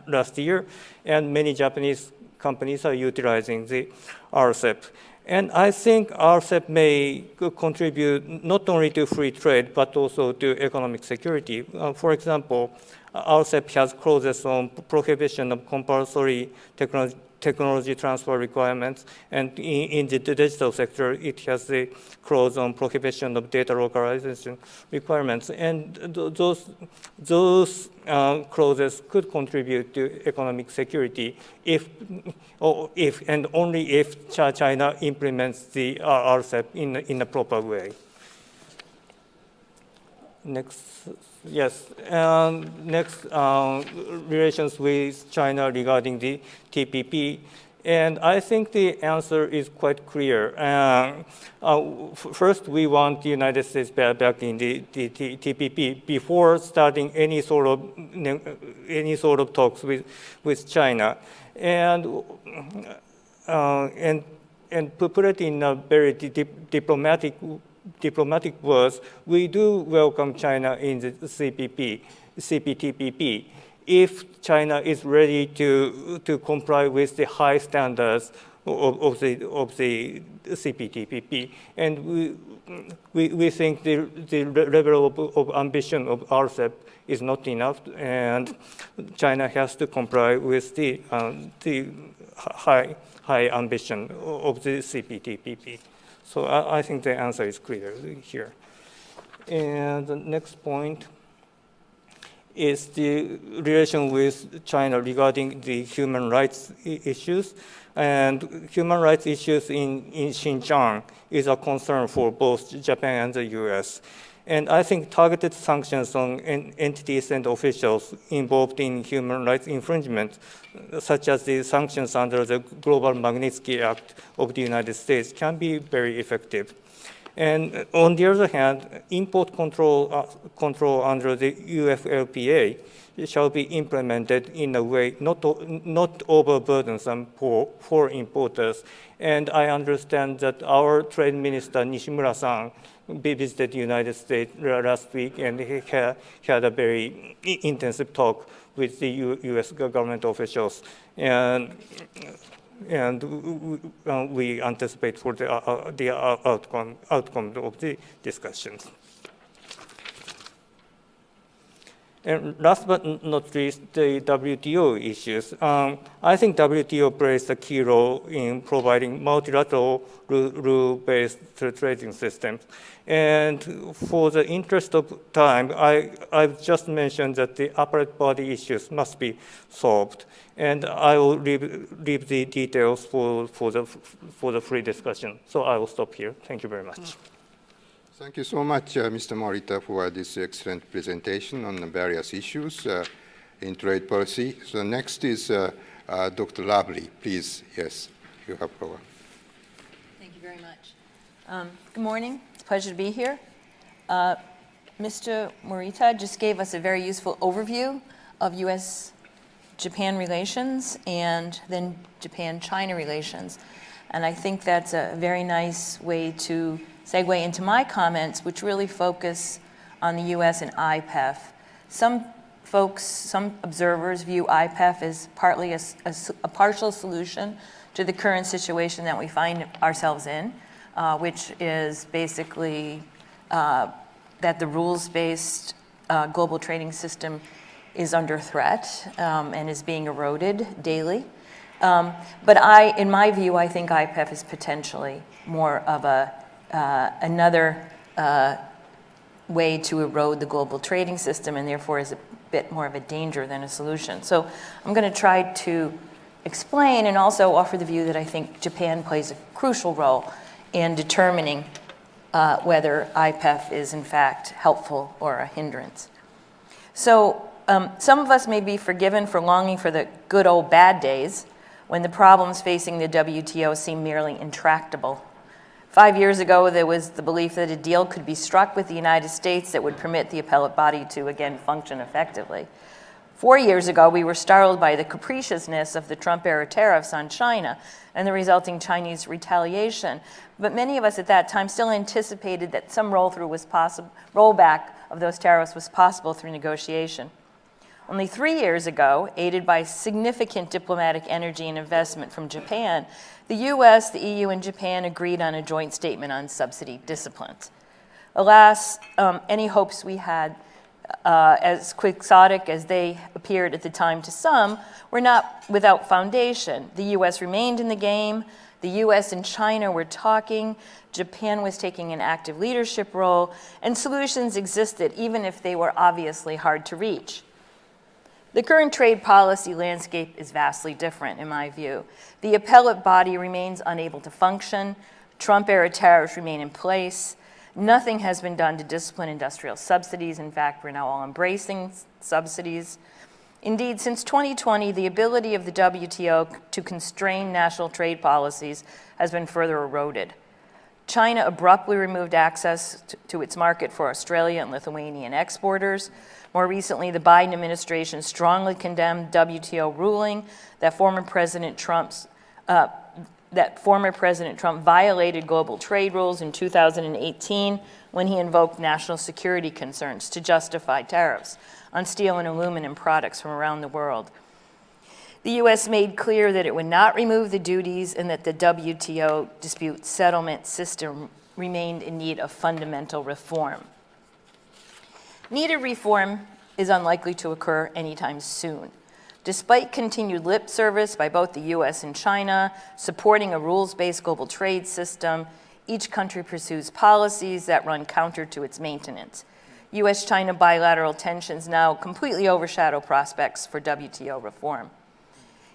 last year, and many Japanese companies are utilizing the RCEP. And I think RCEP may contribute not only to free trade, but also to economic security. For example, RCEP has clauses on prohibition of compulsory technology transfer requirements, and in the digital sector, it has a clause on prohibition of data localization requirements. And those clauses could contribute to economic security if and only if China implements the RCEP in a proper way. Next, yes. Next, relations with China regarding the TPP. And I think the answer is quite clear. First, we want the United States back in the TPP before starting any sort of talks with China. And put it in a very diplomatic words, we do welcome China in the CPTPP if China is ready to comply with the high standards of the CPTPP. And we think the level of ambition of RCEP is not enough, and China has to comply with the high ambition of the CPTPP. So I think the answer is clear here. And the next point is the relation with China regarding the human rights issues. And human rights issues in Xinjiang is a concern for both Japan and the US. And I think targeted sanctions on entities and officials involved in human rights infringement, such as the sanctions under the Global Magnitsky Act of the United States, can be very effective. And on the other hand, import control under the UFLPA shall be implemented in a way not overburdensome for importers. And I understand that our Trade Minister Nishimura-san visited the United States last week, and he had a very intensive talk with the U.S. government officials. And we anticipate for the outcome of the discussions. And last but not least, the WTO issues. I think WTO plays a key role in providing multilateral rule-based trading systems. And for the interest of time, I've just mentioned that the appellate body issues must be solved. And I will leave the details for the free discussion. So I will stop here. Thank you very much. Thank you so much, Mr. Morita, for this excellent presentation on the various issues in trade policy. So next is Dr. Lovely. Please, yes, you have floor. Thank you very much. Good morning. It's a pleasure to be here. Mr. Morita just gave us a very useful overview of U.S.-Japan relations and then Japan-China relations. And I think that's a very nice way to segue into my comments, which really focus on the U.S. and IPEF. Some folks, some observers view IPEF as partly a partial solution to the current situation that we find ourselves in, which is basically that the rules-based global trading system is under threat and is being eroded daily. But in my view, I think IPEF is potentially more of another way to erode the global trading system, and therefore is a bit more of a danger than a solution. So I'm going to try to explain and also offer the view that I think Japan plays a crucial role in determining whether IPEF is in fact helpful or a hindrance. So some of us may be forgiven for longing for the good old bad days when the problems facing the WTO seem merely intractable. 5 years ago, there was the belief that a deal could be struck with the United States that would permit the appellate body to again function effectively. 4 years ago, we were startled by the capriciousness of the Trump-era tariffs on China and the resulting Chinese retaliation. But many of us at that time still anticipated that some rollback of those tariffs was possible through negotiation. Only 3 years ago, aided by significant diplomatic energy and investment from Japan, the US, the EU, and Japan agreed on a joint statement on subsidy disciplines. Alas, any hopes we had, as quixotic as they appeared at the time to some, were not without foundation. The US remained in the game, the US and China were talking, Japan was taking an active leadership role, and solutions existed even if they were obviously hard to reach. The current trade policy landscape is vastly different, in my view. The appellate body remains unable to function. Trump-era tariffs remain in place. Nothing has been done to discipline industrial subsidies. In fact, we're now all embracing subsidies. Indeed, since 2020, the ability of the WTO to constrain national trade policies has been further eroded. China abruptly removed access to its market for Australia and Lithuanian exporters. More recently, the Biden administration strongly condemned WTO ruling that former President Trump violated global trade rules in 2018 when he invoked national security concerns to justify tariffs on steel and aluminum products from around the world. The U.S. made clear that it would not remove the duties and that the WTO dispute settlement system remained in need of fundamental reform. Needed reform is unlikely to occur anytime soon. Despite continued lip service by both the US and China, supporting a rules-based global trade system, each country pursues policies that run counter to its maintenance. US-China bilateral tensions now completely overshadow prospects for WTO reform.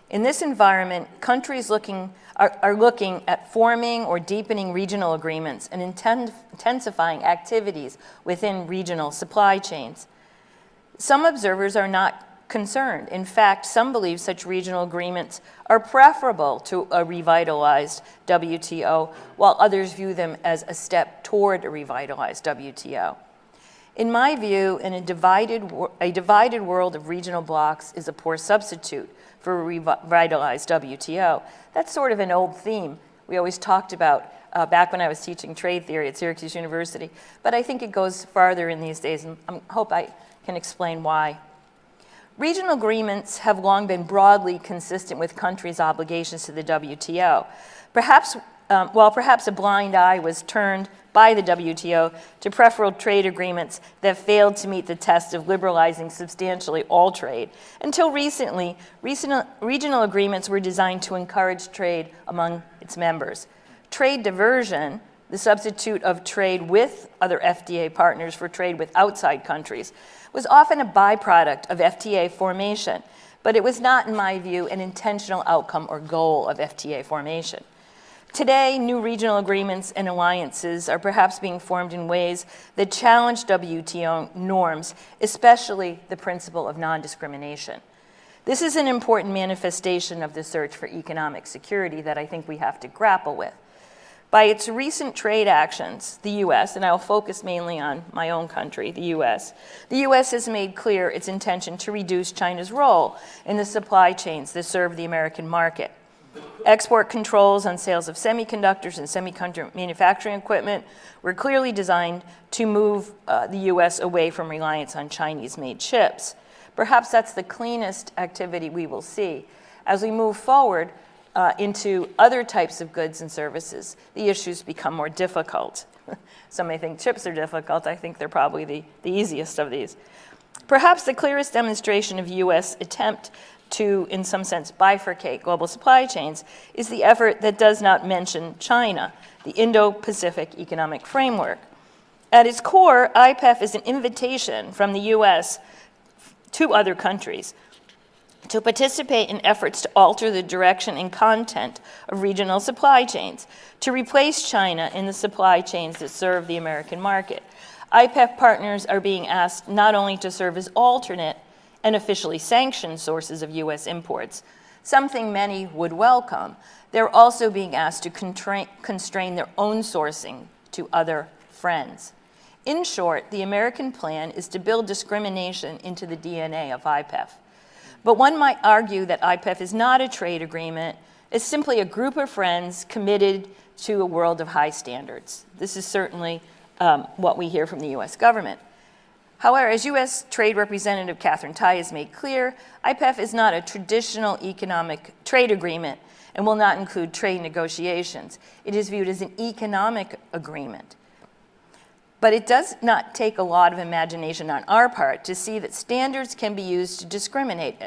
In this environment, countries are looking at forming or deepening regional agreements and intensifying activities within regional supply chains. Some observers are not concerned. In fact, some believe such regional agreements are preferable to a revitalized WTO, while others view them as a step toward a revitalized WTO. In my view, a divided world of regional blocs is a poor substitute for a revitalized WTO. That's sort of an old theme we always talked about back when I was teaching trade theory at Syracuse University, but I think it goes farther in these days, and I hope I can explain why. Regional agreements have long been broadly consistent with countries' obligations to the WTO. Perhaps a blind eye was turned by the WTO to preferential trade agreements that failed to meet the test of liberalizing substantially all trade. Until recently, regional agreements were designed to encourage trade among its members. Trade diversion, the substitute of trade with other FTA partners for trade with outside countries, was often a byproduct of FTA formation, but it was not, in my view, an intentional outcome or goal of FTA formation. Today, new regional agreements and alliances are perhaps being formed in ways that challenge WTO norms, especially the principle of non-discrimination. This is an important manifestation of the search for economic security that I think we have to grapple with. By its recent trade actions, the U.S., and I will focus mainly on my own country, the U.S. has made clear its intention to reduce China's role in the supply chains that serve the American market. Export controls on sales of semiconductors and semiconductor manufacturing equipment were clearly designed to move the U.S. away from reliance on Chinese-made chips. Perhaps that's the cleanest activity we will see. As we move forward into other types of goods and services, the issues become more difficult. Some may think chips are difficult. I think they're probably the easiest of these. Perhaps the clearest demonstration of U.S. attempt to, in some sense, bifurcate global supply chains is the effort that does not mention China, the Indo-Pacific Economic Framework. At its core, IPEF is an invitation from the U.S. to other countries to participate in efforts to alter the direction and content of regional supply chains, to replace China in the supply chains that serve the American market. IPEF partners are being asked not only to serve as alternate and officially sanctioned sources of U.S. imports, something many would welcome. They're also being asked to constrain their own sourcing to other friends. In short, the American plan is to build discrimination into the DNA of IPEF. But one might argue that IPEF is not a trade agreement, it's simply a group of friends committed to a world of high standards. This is certainly what we hear from the U.S. government. However, as U.S. Trade Representative Catherine Tai has made clear, IPEF is not a traditional economic trade agreement and will not include trade negotiations. It is viewed as an economic agreement. But it does not take a lot of imagination on our part to see that standards can be used to discriminate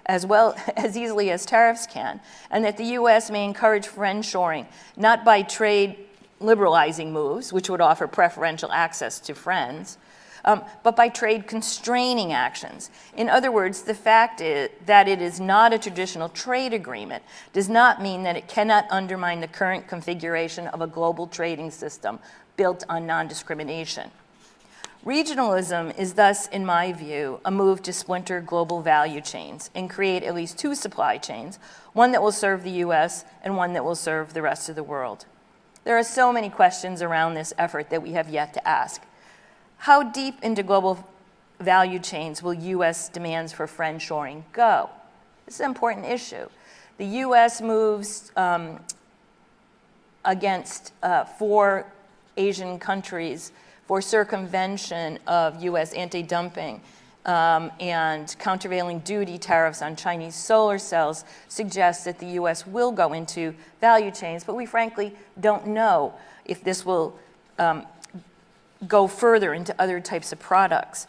as well as easily as tariffs can, and that the U.S. may encourage friendshoring, not by trade liberalizing moves, which would offer preferential access to friends, but by trade constraining actions. In other words, the fact is that it is not a traditional trade agreement does not mean that it cannot undermine the current configuration of a global trading system built on non-discrimination. Regionalism is thus, in my view, a move to splinter global value chains and create at least two supply chains, one that will serve the U.S. and one that will serve the rest of the world. There are so many questions around this effort that we have yet to ask. How deep into global value chains will U.S. demands for friendshoring go? This is an important issue. The U.S. moves against 4 Asian countries for circumvention of U.S. anti-dumping and countervailing duty tariffs on Chinese solar cells suggests that the U.S. will go into value chains, but we frankly don't know if this will go further into other types of products.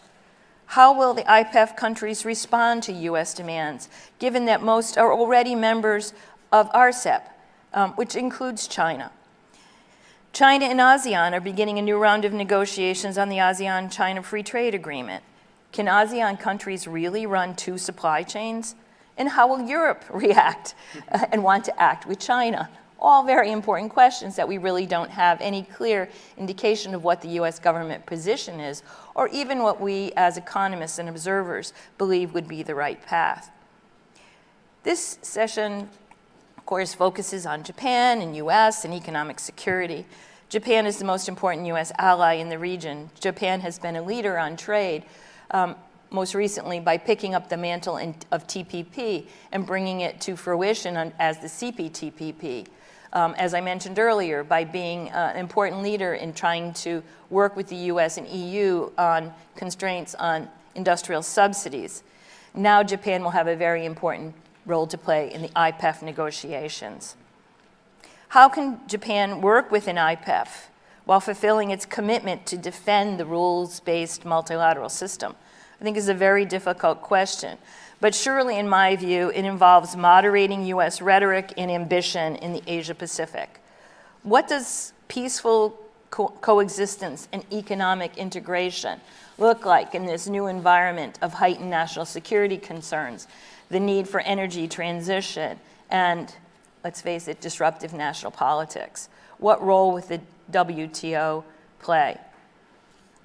How will the IPEF countries respond to U.S. demands, given that most are already members of RCEP, which includes China? China and ASEAN are beginning a new round of negotiations on the ASEAN-China Free Trade Agreement. Can ASEAN countries really run 2 supply chains? And how will Europe react and want to act with China? All very important questions that we really don't have any clear indication of what the U.S. government position is, or even what we as economists and observers believe would be the right path. This session, of course, focuses on Japan and U.S. and economic security. Japan is the most important U.S. ally in the region. Japan has been a leader on trade, most recently by picking up the mantle of TPP and bringing it to fruition as the CPTPP. As I mentioned earlier, by being an important leader in trying to work with the U.S. and EU on constraints on industrial subsidies. Now Japan will have a very important role to play in the IPEF negotiations. How can Japan work within IPEF while fulfilling its commitment to defend the rules-based multilateral system? I think is a very difficult question. But surely, in my view, it involves moderating U.S. rhetoric and ambition in the Asia-Pacific. What does peaceful coexistence and economic integration look like in this new environment of heightened national security concerns, the need for energy transition, and let's face it, disruptive national politics. What role would the WTO play?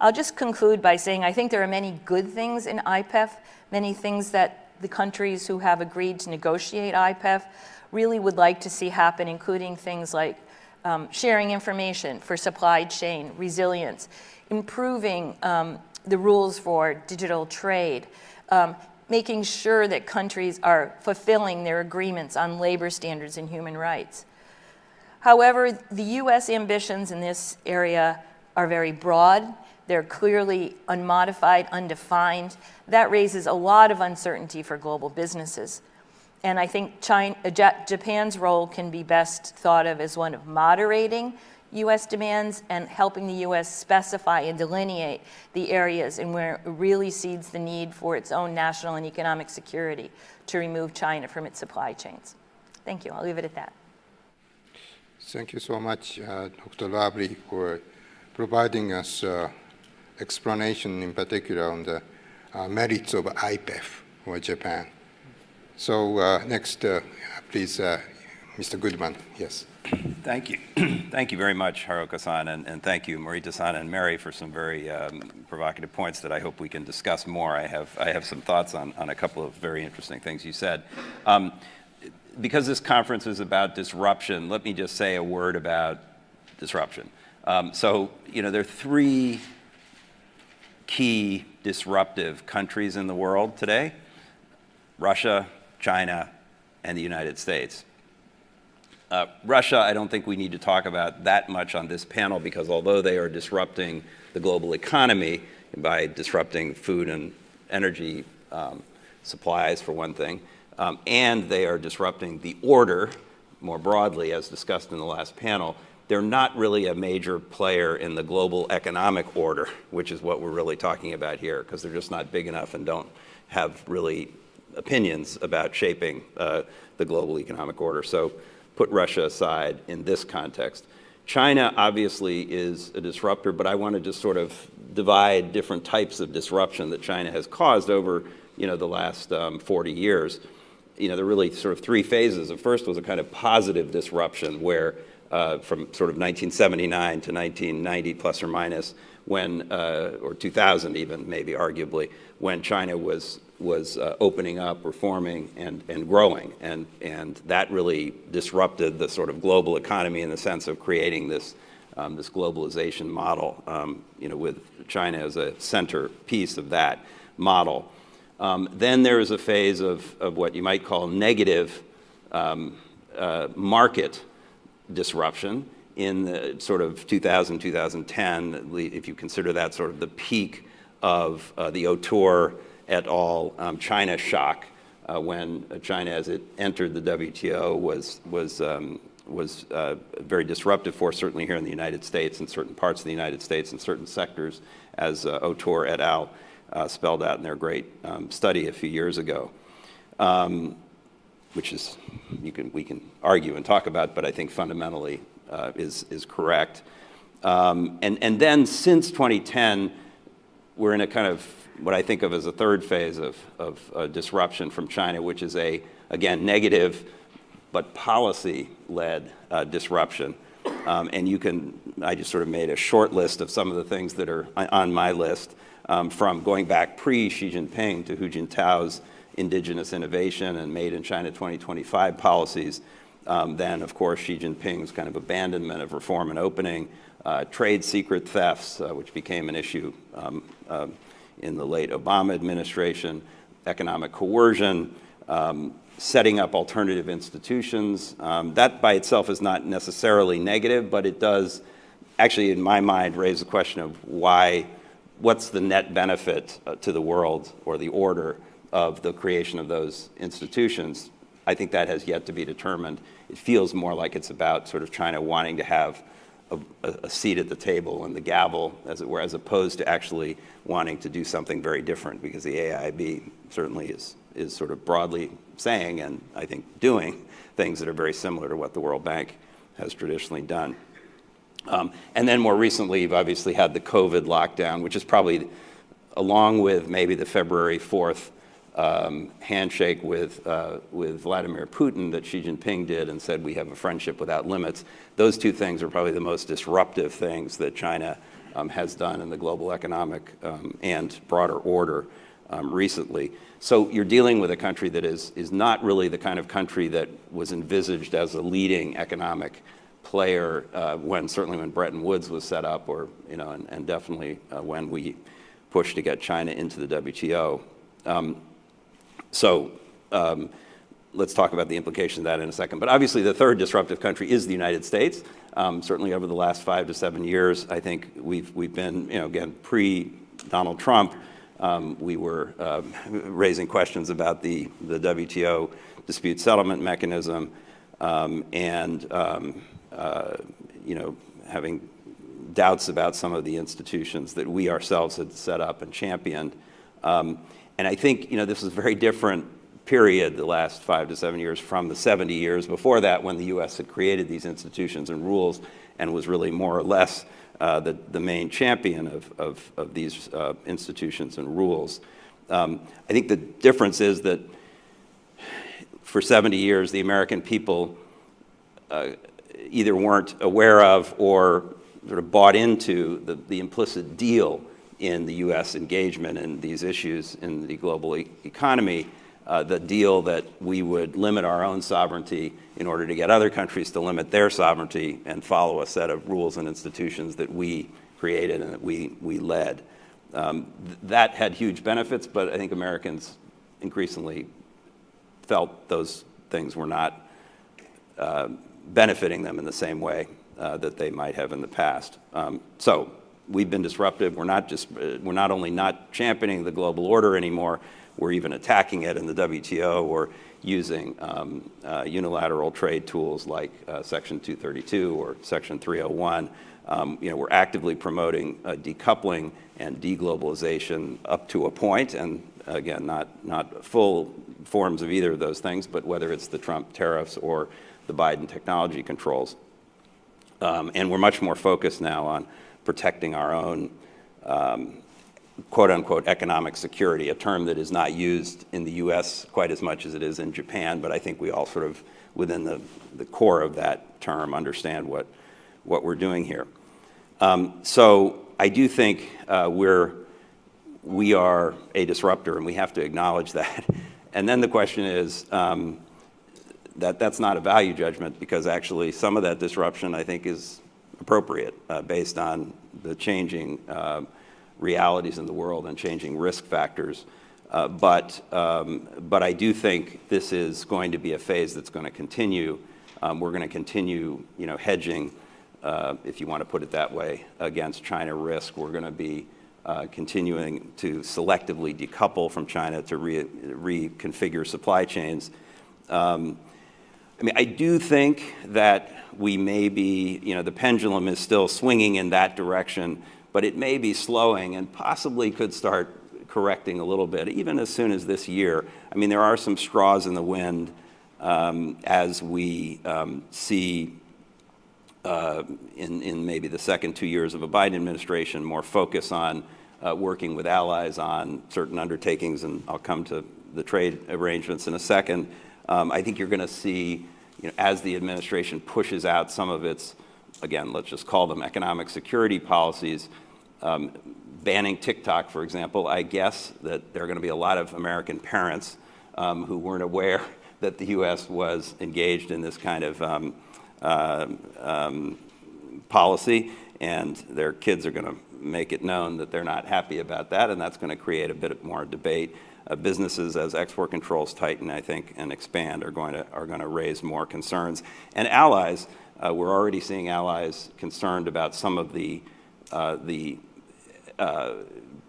I'll just conclude by saying I think there are many good things in IPEF, many things that the countries who have agreed to negotiate IPEF really would like to see happen, including things like sharing information for supply chain resilience, improving the rules for digital trade, making sure that countries are fulfilling their agreements on labor standards and human rights. However, the US ambitions in this area are very broad. They're clearly unmodified, undefined. That raises a lot of uncertainty for global businesses. And I think Japan's role can be best thought of as one of moderating US demands and helping the US specify and delineate the areas in where it really sees the need for its own national and economic security to remove China from its supply chains. Thank you. I'll leave it at that. Thank you so much, Dr. Lovely, for providing us explanation in particular on the merits of IPEF for Japan. So next, please, Mr. Goodman. Yes. Thank you. Thank you very much, Haruka-san, and thank you, Morita-san and Mary, for some very provocative points that I hope we can discuss more. I have some thoughts on a couple of very interesting things you said. Because this conference is about disruption, let me just say a word about disruption. So, there are three key disruptive countries in the world today: Russia, China, and the United States. Russia, I don't think we need to talk about that much on this panel, because although they are disrupting the global economy by disrupting food and energy supplies, for one thing, and they are disrupting the order more broadly, as discussed in the last panel, they're not really a major player in the global economic order, which is what we're really talking about here, because they're just not big enough and don't have really opinions about shaping the global economic order. So put Russia aside in this context. China obviously is a disruptor, but I want to just sort of divide different types of disruption that China has caused over the last 40 years. There are really sort of three phases. The first was a kind of positive disruption where from sort of 1979 to 1990 plus or minus, when, or 2000 even, maybe arguably, when China was opening up, reforming, and growing. And that really disrupted the sort of global economy in the sense of creating this globalization model, with China as a centerpiece of that model. Then there is a phase of what you might call negative market disruption in the sort of 2000, 2010, if you consider that sort of the peak of the Autor et al. China shock, when China, as it entered the WTO, was a very disruptive force, certainly here in the United States, in certain parts of the United States, in certain sectors, as Autor et al. Spelled out in their great study a few years ago, which is we can argue and talk about, but I think fundamentally is correct. And then since 2010, we're in a kind of what I think of as a third phase of disruption from China, which is again, negative but policy-led disruption. And I just sort of made a short list of some of the things that are on my list, from going back pre-Xi Jinping to Hu Jintao's indigenous innovation and Made in China 2025 policies. Then, of course, Xi Jinping's kind of abandonment of reform and opening, trade secret thefts, which became an issue in the late Obama administration, economic coercion, setting up alternative institutions. That by itself is not necessarily negative, but it does actually, in my mind, raise the question of what's the net benefit to the world or the order of the creation of those institutions. I think that has yet to be determined. It feels more like it's about sort of China wanting to have a seat at the table and the gavel, as it were, as opposed to actually wanting to do something very different, because the AIIB certainly is sort of broadly saying, and I think doing, things that are very similar to what the World Bank has traditionally done. And then more recently, you've obviously had the COVID lockdown, which is probably, along with maybe the February 4th handshake with Vladimir Putin that Xi Jinping did and said we have a friendship without limits. Those two things are probably the most disruptive things that China has done in the global economic and broader order recently. So you're dealing with a country that is not really the kind of country that was envisaged as a leading economic player certainly when Bretton Woods was set up, or and definitely when we pushed to get China into the WTO. Let's talk about the implications of that in a second. But obviously, the third disruptive country is the United States. Certainly, over the last 5 to 7 years, I think we've been, again, pre-Donald Trump, we were raising questions about the WTO dispute settlement mechanism, and having doubts about some of the institutions that we ourselves had set up and championed. And I think this is a very different period, the last 5 to 7 years, from the 70 years before that, when the U.S. had created these institutions and rules and was really more or less the main champion of these institutions and rules. I think the difference is that for 70 years, the American people either weren't aware of or sort of bought into the implicit deal in the U.S. engagement in these issues in the global economy, the deal that we would limit our own sovereignty in order to get other countries to limit their sovereignty and follow a set of rules and institutions that we created and that we led. That had huge benefits, but I think Americans increasingly felt those things were not benefiting them in the same way that they might have in the past. So we've been disruptive. We're not only not championing the global order anymore, we're even attacking it in the WTO or using unilateral trade tools like Section 232 or Section 301. We're actively promoting decoupling and deglobalization up to a point, and again, not full forms of either of those things, but whether it's the Trump tariffs or the Biden technology controls. And we're much more focused now on protecting our own quote-unquote economic security, a term that is not used in the U.S. quite as much as it is in Japan, but I think we all sort of, within the core of that term, understand what we're doing here. So I do think we are a disruptor, and we have to acknowledge that. And then the question is that's not a value judgment, because actually some of that disruption, I think, is appropriate based on the changing realities in the world and changing risk factors. But I do think this is going to be a phase that's going to continue. We're going to continue, hedging, if you want to put it that way, against China risk. We're going to be continuing to selectively decouple from China to reconfigure supply chains. I do think that we may be, the pendulum is still swinging in that direction, but it may be slowing and possibly could start correcting a little bit, even as soon as this year. There are some straws in the wind as we see in maybe the second 2 years of a Biden administration, more focus on working with allies on certain undertakings, and I'll come to the trade arrangements in a second. I think you're going to see, as the administration pushes out some of its, again, let's just call them economic security policies, banning TikTok, for example. I guess that there are going to be a lot of American parents who weren't aware that the U.S. was engaged in this kind of policy, and their kids are going to make it known that they're not happy about that, and that's going to create a bit more debate. Businesses, as export controls tighten, I think, and expand, are going to raise more concerns. And allies, we're already seeing allies concerned about some of the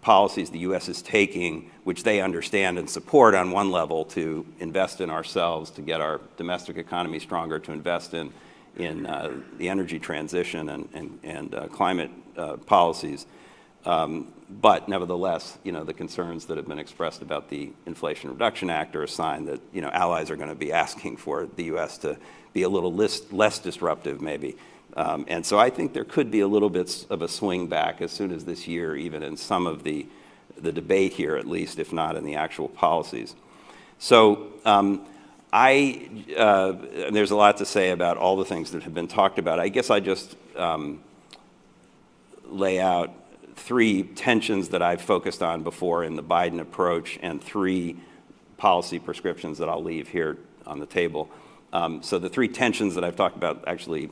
policies the U.S. is taking, which they understand and support on one level, to invest in ourselves, to get our domestic economy stronger, to invest in the energy transition and climate policies. But nevertheless, the concerns that have been expressed about the Inflation Reduction Act are a sign that, allies are going to be asking for the U.S. to be a little less disruptive, maybe. And so I think there could be a little bit of a swing back as soon as this year, even in some of the the debate here, at least, if not in the actual policies. So there's a lot to say about all the things that have been talked about. I guess I just lay out 3 tensions that I've focused on before in the Biden approach and 3 policy prescriptions that I'll leave here on the table. So the 3 tensions that I've talked about, actually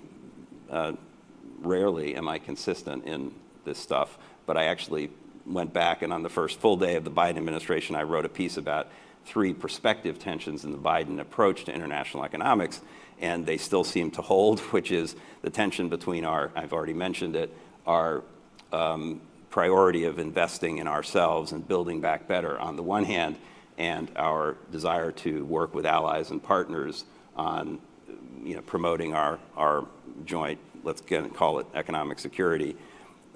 rarely am I consistent in this stuff, but I actually went back, and on the first full day of the Biden administration, I wrote a piece about 3 prospective tensions in the Biden approach to international economics, and they still seem to hold, which is the tension between I've already mentioned it, our priority of investing in ourselves and building back better on the one hand, and our desire to work with allies and partners on promoting our joint, let's call it economic security.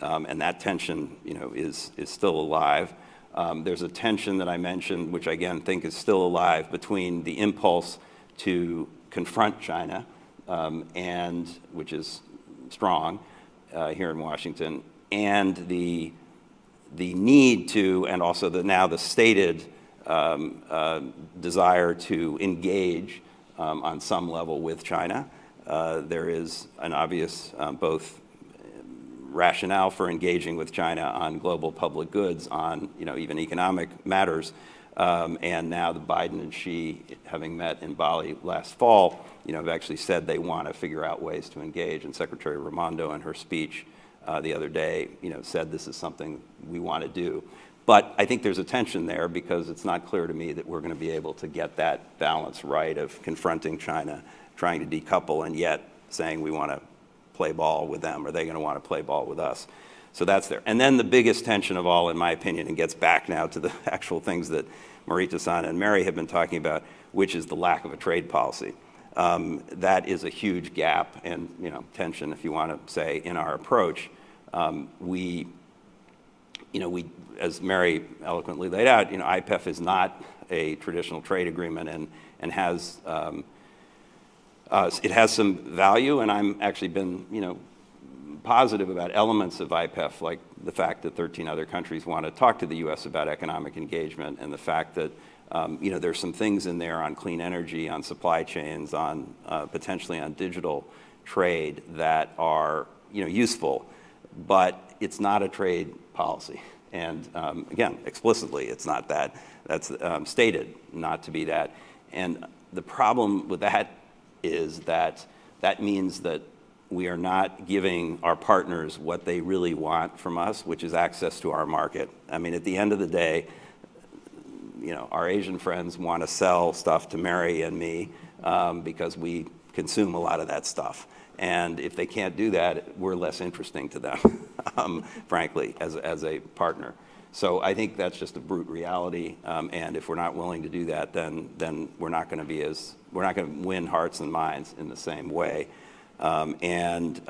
And that tension is still alive. There's a tension that I mentioned, which I again think is still alive, between the impulse to confront China, and which is strong here in Washington, and the need to, and also now the stated desire to engage on some level with China. There is an obvious both rationale for engaging with China on global public goods, on even economic matters, and now the Biden and Xi, having met in Bali last fall, have actually said they want to figure out ways to engage. And Secretary Raimondo, in her speech the other day, said this is something we want to do. But I think there's a tension there, because it's not clear to me that we're going to be able to get that balance right of confronting China, trying to decouple, and yet saying we want to play ball with them. Are they going to want to play ball with us? So that's there. And then the biggest tension of all, in my opinion, and gets back now to the actual things that Marita-san and Mary have been talking about, which is the lack of a trade policy. That is a huge gap and tension, if you want to say, in our approach. We, as Mary eloquently laid out, IPEF is not a traditional trade agreement, and has it has some value, and I'm actually been positive about elements of IPEF, like the fact that 13 other countries want to talk to the U.S. about economic engagement, and the fact that there's some things in there on clean energy, on supply chains, on potentially on digital trade that are useful, but it's not a trade policy. And again, explicitly, it's not that. That's stated not to be that. And the problem with that is that means that we are not giving our partners what they really want from us, which is access to our market. I mean, at the end of the day, our Asian friends want to sell stuff to Mary and me because we consume a lot of that stuff. And if they can't do that, we're less interesting to them, frankly, as a partner. So I think that's just a brute reality. And if we're not willing to do that, then we're not going to win hearts and minds in the same way. And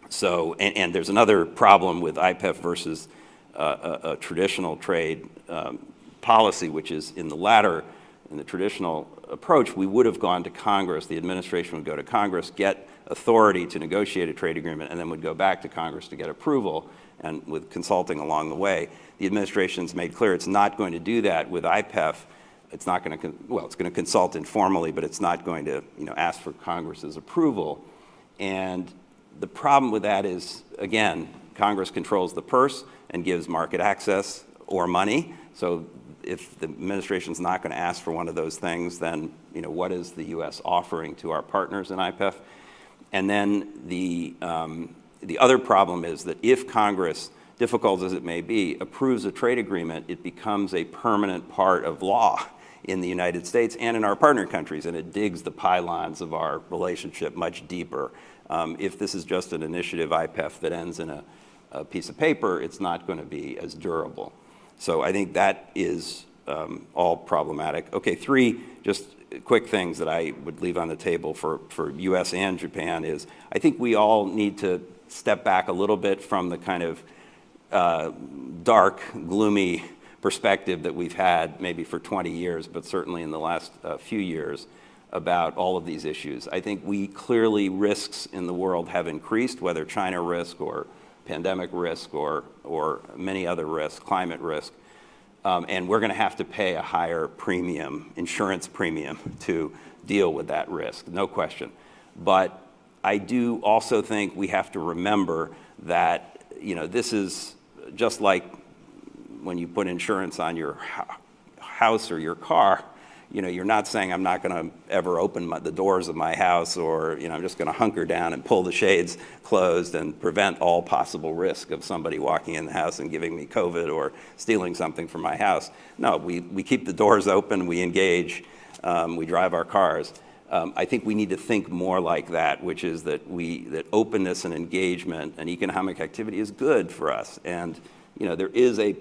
there's another problem with IPEF versus a traditional trade policy, which is in the traditional approach, we would have gone to Congress, the administration would go to Congress, get authority to negotiate a trade agreement, and then would go back to Congress to get approval, and with consulting along the way. The administration's made clear it's not going to do that with IPEF. It's not going to, it's going to consult informally, but it's not going to, ask for Congress's approval. And the problem with that is, again, Congress controls the purse and gives market access or money. So if the administration's not going to ask for one of those things, then, what is the U.S. offering to our partners in IPEF? And then the other problem is that if Congress, difficult as it may be, approves a trade agreement, it becomes a permanent part of law in the United States and in our partner countries, and it digs the pylons of our relationship much deeper. If this is just an initiative, IPEF, that ends in a piece of paper, it's not going to be as durable. So I think that is all problematic. Okay, 3 just quick things that I would leave on the table for U.S. and Japan is, I think we all need to step back a little bit from the kind of dark, gloomy perspective that we've had maybe for 20 years, but certainly in the last few years, about all of these issues. I think risks in the world have increased, whether China risk or pandemic risk or many other risks, climate risk. And we're going to have to pay a higher premium, insurance premium, to deal with that risk, no question. But I do also think we have to remember that, this is just like when you put insurance on your house or your car. You're not saying I'm not going to ever open the doors of my house, or I'm just going to hunker down and pull the shades closed and prevent all possible risk of somebody walking in the house and giving me COVID or stealing something from my house. No, we keep the doors open, we engage, we drive our cars. I think we need to think more like that, which is that openness and engagement and economic activity is good for us. And there is a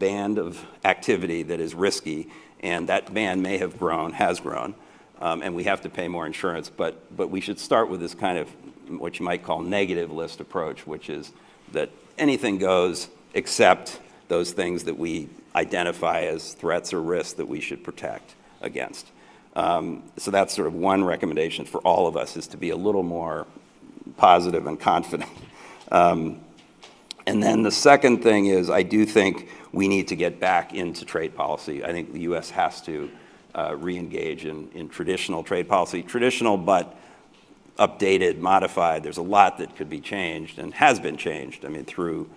band of activity that is risky, and that band may have grown, has grown, and we have to pay more insurance. But we should start with this kind of what you might call negative list approach, which is that anything goes except those things that we identify as threats or risks that we should protect against. So that's sort of one recommendation for all of us, is to be a little more positive and confident. And then the second thing is, I do think we need to get back into trade policy. I think the U.S. has to re-engage in traditional trade policy, traditional but updated, modified. There's a lot that could be changed and has been changed. I mean, through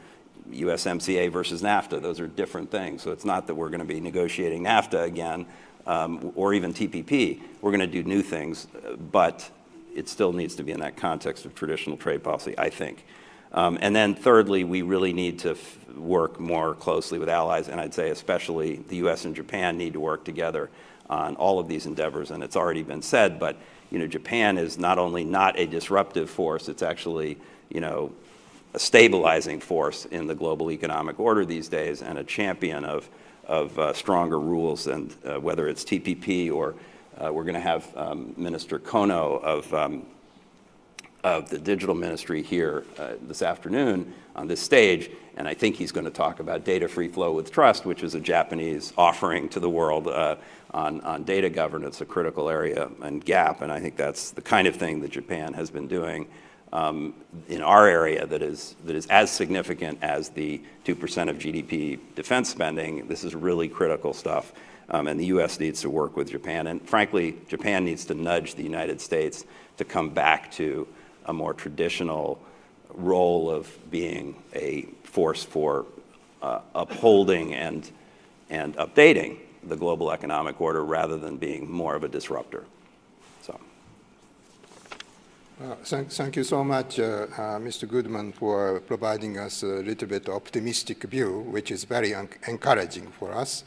USMCA versus NAFTA, those are different things. So it's not that we're going to be negotiating NAFTA again, or even TPP. We're going to do new things, but it still needs to be in that context of traditional trade policy, I think. And then thirdly, we really need to work more closely with allies, and I'd say especially the US and Japan need to work together on all of these endeavors. And it's already been said, but Japan is not only not a disruptive force, it's actually a stabilizing force in the global economic order these days, and a champion of stronger rules, and whether it's TPP or we're going to have Minister Kono of the digital ministry here this afternoon on this stage, and I think he's going to talk about data free flow with trust, which is a Japanese offering to the world on data governance, a critical area and gap, and I think that's the kind of thing that Japan has been doing in our area that is as significant as the 2% of GDP defense spending. This is really critical stuff, and the U.S. needs to work with Japan, and frankly, Japan needs to nudge the United States to come back to a more traditional role of being a force for upholding and updating the global economic order, rather than being more of a disruptor. So. Thank you so much, Mr. Goodman, for providing us a little bit optimistic view, which is very encouraging for us.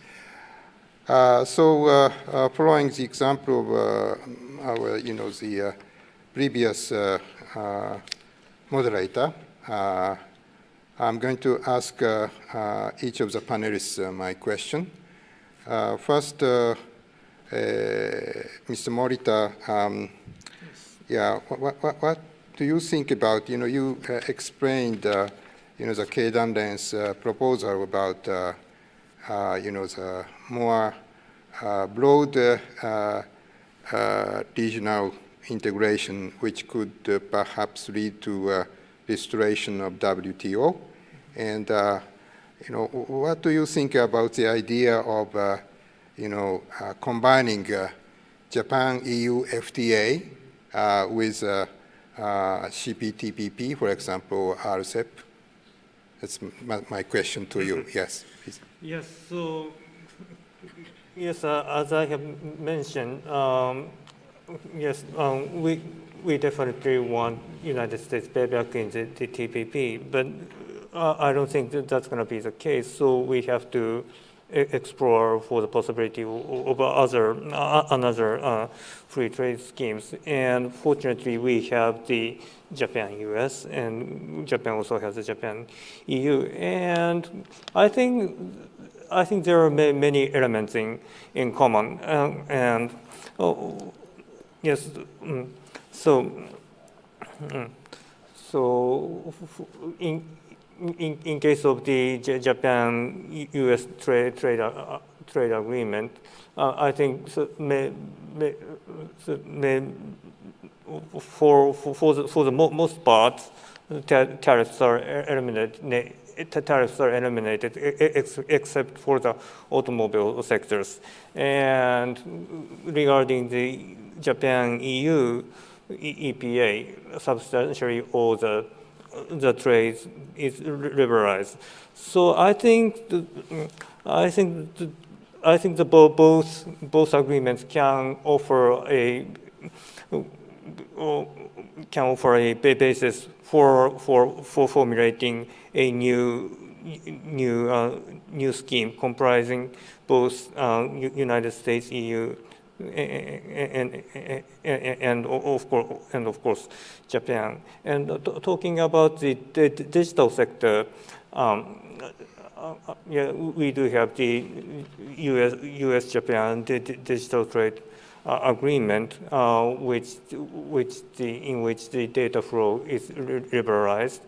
Following the example of our, the previous moderator, I'm going to ask each of the panelists my question. First, Mr. Morita, what do you think about, you explained, the KEIRIN RACE proposal about, the more broad regional integration, which could perhaps lead to restoration of WTO. And, what do you think about the idea of, combining Japan-EU FTA with CPTPP, for example, RCEP? That's my question to you. Yes, please. Yes, so, yes, as I have mentioned, yes, we definitely want United States back in the TPP, but I don't think that's going to be the case. So we have to explore for the possibility of another free trade schemes. And fortunately, we have the Japan-US, and Japan also has the Japan-EU. And I think there are many elements in common. Yes, so in case of the Japan-US trade agreement, I think for the most part, tariffs are eliminated except for the automobile sectors. And regarding the Japan-EU EPA, substantially all the trade is liberalized. So I think both agreements can offer a basis for formulating a new scheme comprising both United States, EU, and of course Japan. And talking about the digital sector, yeah, we do have the U.S.-Japan digital trade agreement, in which the data flow is liberalized,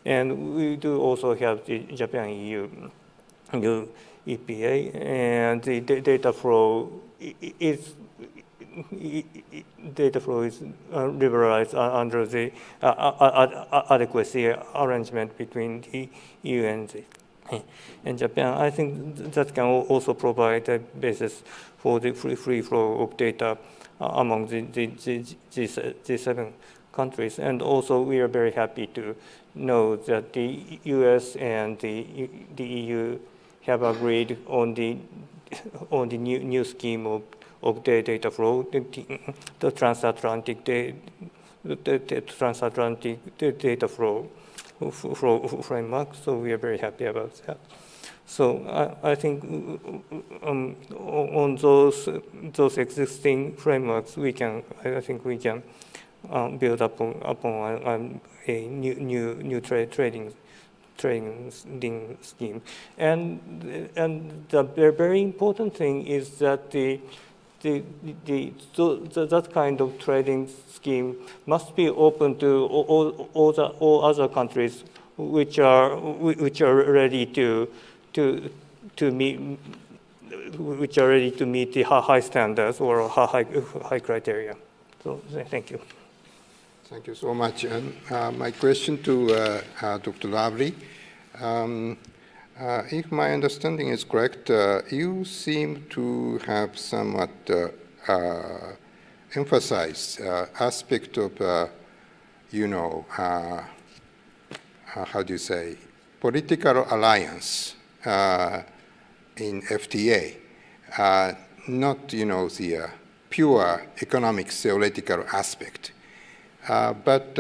and we do also have the Japan-EU EPA, and the data flow is liberalized under the adequacy arrangement between the EU and Japan. I think that can also provide a basis for the free flow of data among the G7 countries. And also, we are very happy to know that the US and the EU have agreed on the new scheme of data flow, the transatlantic data flow framework. So we are very happy about that. So I think on those existing frameworks, I think we can build upon a new trading scheme. And the very important thing is that that kind of trading scheme must be open to all other countries which are ready to meet the high standards or high criteria. So thank you. Thank you so much. And my question to Dr. Lavry. If my understanding is correct, you seem to have somewhat emphasized aspect of, how do you say, political alliance in FTA, not, the pure economic theoretical aspect. But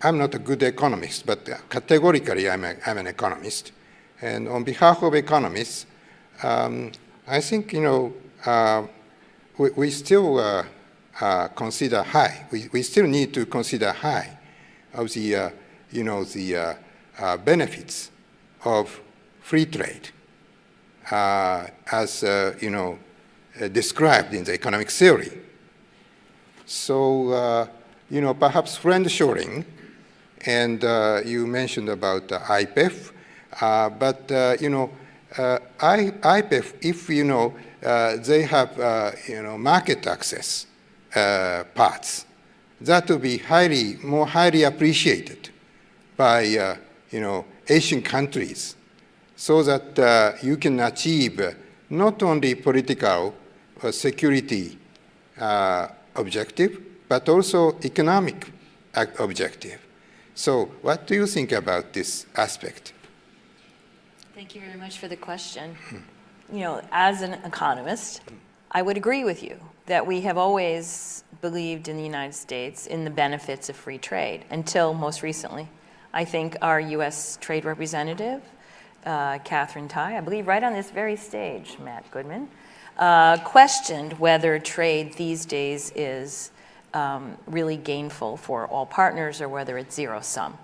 I'm not a good economist, but categorically I'm an economist. And on behalf of economists, I think, we still consider high. We still need to consider high of the, benefits of free trade as, described in the economic theory. So, perhaps friend-shoring, and you mentioned about IPEF, but, IPEF, if, they have, market access parts, that will be more highly appreciated by, Asian countries, so that you can achieve not only political or security objective, but also economic objective. So what do you think about this aspect? Thank you very much for the question. As an economist, I would agree with you that we have always believed in the United States in the benefits of free trade until most recently. I think our U.S. Trade Representative, Catherine Tai, I believe right on this very stage, Matt Goodman, questioned whether trade these days is really gainful for all partners or whether it's zero-sum.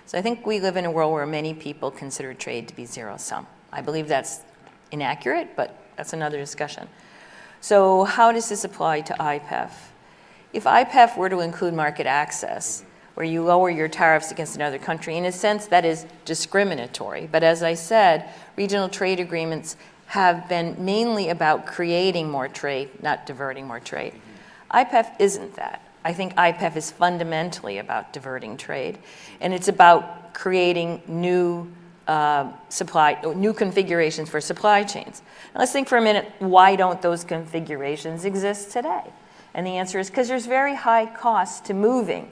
So I think we live in a world where many people consider trade to be zero-sum. I believe that's inaccurate, but that's another discussion. So how does this apply to IPEF? If IPEF were to include market access, where you lower your tariffs against another country, in a sense that is discriminatory. But as I said, regional trade agreements have been mainly about creating more trade, not diverting more trade. IPEF isn't that. I think IPEF is fundamentally about diverting trade, and it's about creating new new configurations for supply chains. Now let's think for a minute, why don't those configurations exist today? And the answer is because there's very high costs to moving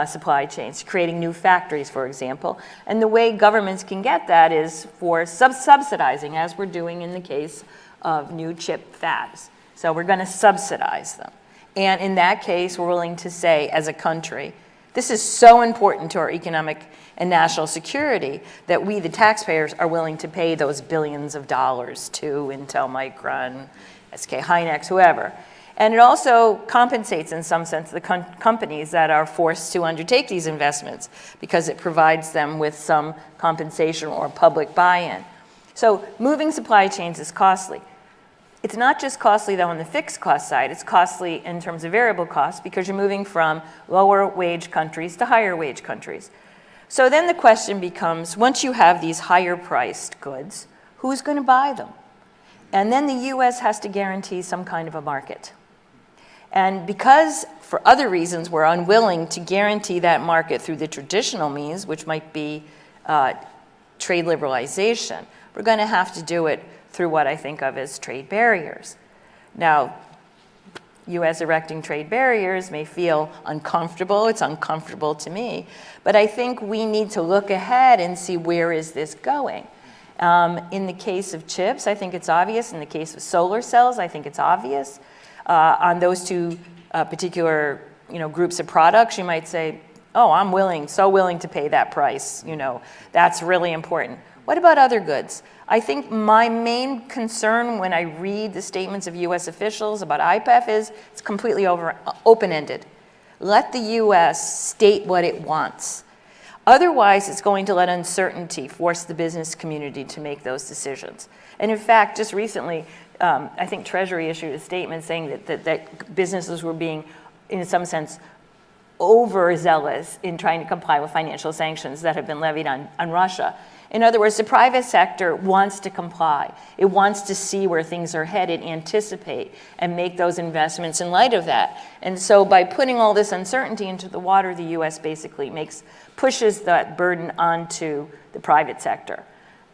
supply chains, creating new factories, for example. And the way governments can get that is for subsidizing, as we're doing in the case of new chip fabs. So we're going to subsidize them. And in that case, we're willing to say, as a country, this is so important to our economic and national security that we, the taxpayers, are willing to pay those billions of dollars to Intel, Micron, SK Hynix, whoever. And it also compensates, in some sense, the companies that are forced to undertake these investments because it provides them with some compensation or public buy-in. So moving supply chains is costly. It's not just costly, though, on the fixed cost side. It's costly in terms of variable costs because you're moving from lower wage countries to higher wage countries. So then the question becomes, once you have these higher priced goods, who's going to buy them? And then the US has to guarantee some kind of a market. And because, for other reasons, we're unwilling to guarantee that market through the traditional means, which might be trade liberalization, we're going to have to do it through what I think of as trade barriers. Now, US erecting trade barriers may feel uncomfortable. It's uncomfortable to me. But I think we need to look ahead and see where is this going. In the case of chips, I think it's obvious. In the case of solar cells, I think it's obvious. On those two particular groups of products, you might say, oh, I'm so willing to pay that price. That's really important. What about other goods? I think my main concern when I read the statements of US officials about IPEF is it's completely open-ended. Let the US state what it wants. Otherwise, it's going to let uncertainty force the business community to make those decisions. And in fact, just recently, I think Treasury issued a statement saying that businesses were being, in some sense, overzealous in trying to comply with financial sanctions that have been levied on Russia. In other words, the private sector wants to comply. It wants to see where things are headed, anticipate, and make those investments in light of that. And so by putting all this uncertainty into the water, the US basically pushes that burden onto the private sector.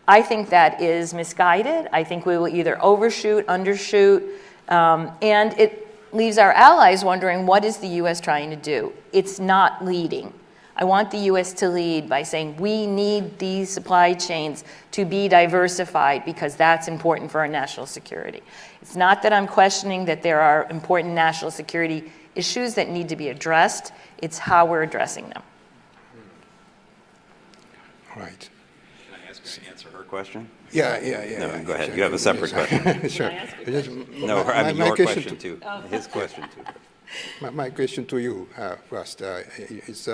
I think that is misguided. I think we will either overshoot, undershoot, and it leaves our allies wondering, what is the US trying to do? It's not leading. I want the US to lead by saying we need these supply chains to be diversified because that's important for our national security. It's not that I'm questioning that there are important national security issues that need to be addressed. It's how we're addressing them. Right. Can I ask her to answer her question? Yeah. No, go ahead. You have a separate question. Sure. No, I mean your question too. His question too. My question to you first is,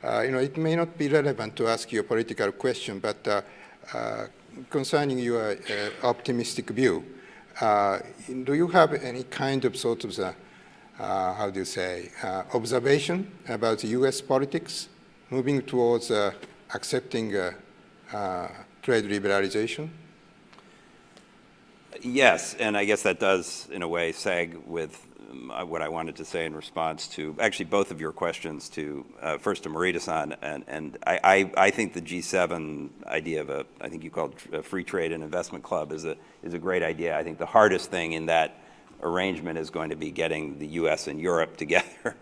it may not be relevant to ask you a political question, but concerning your optimistic view, do you have any kind of sort of observation about U.S. politics moving towards accepting trade liberalization? Yes, and I guess that does, in a way, sag with what I wanted to say in response to actually both of your questions. First to Morita-san, and I think the G7 idea of I think you called a free trade and investment club is a great idea. I think the hardest thing in that arrangement is going to be getting the U.S. and Europe together.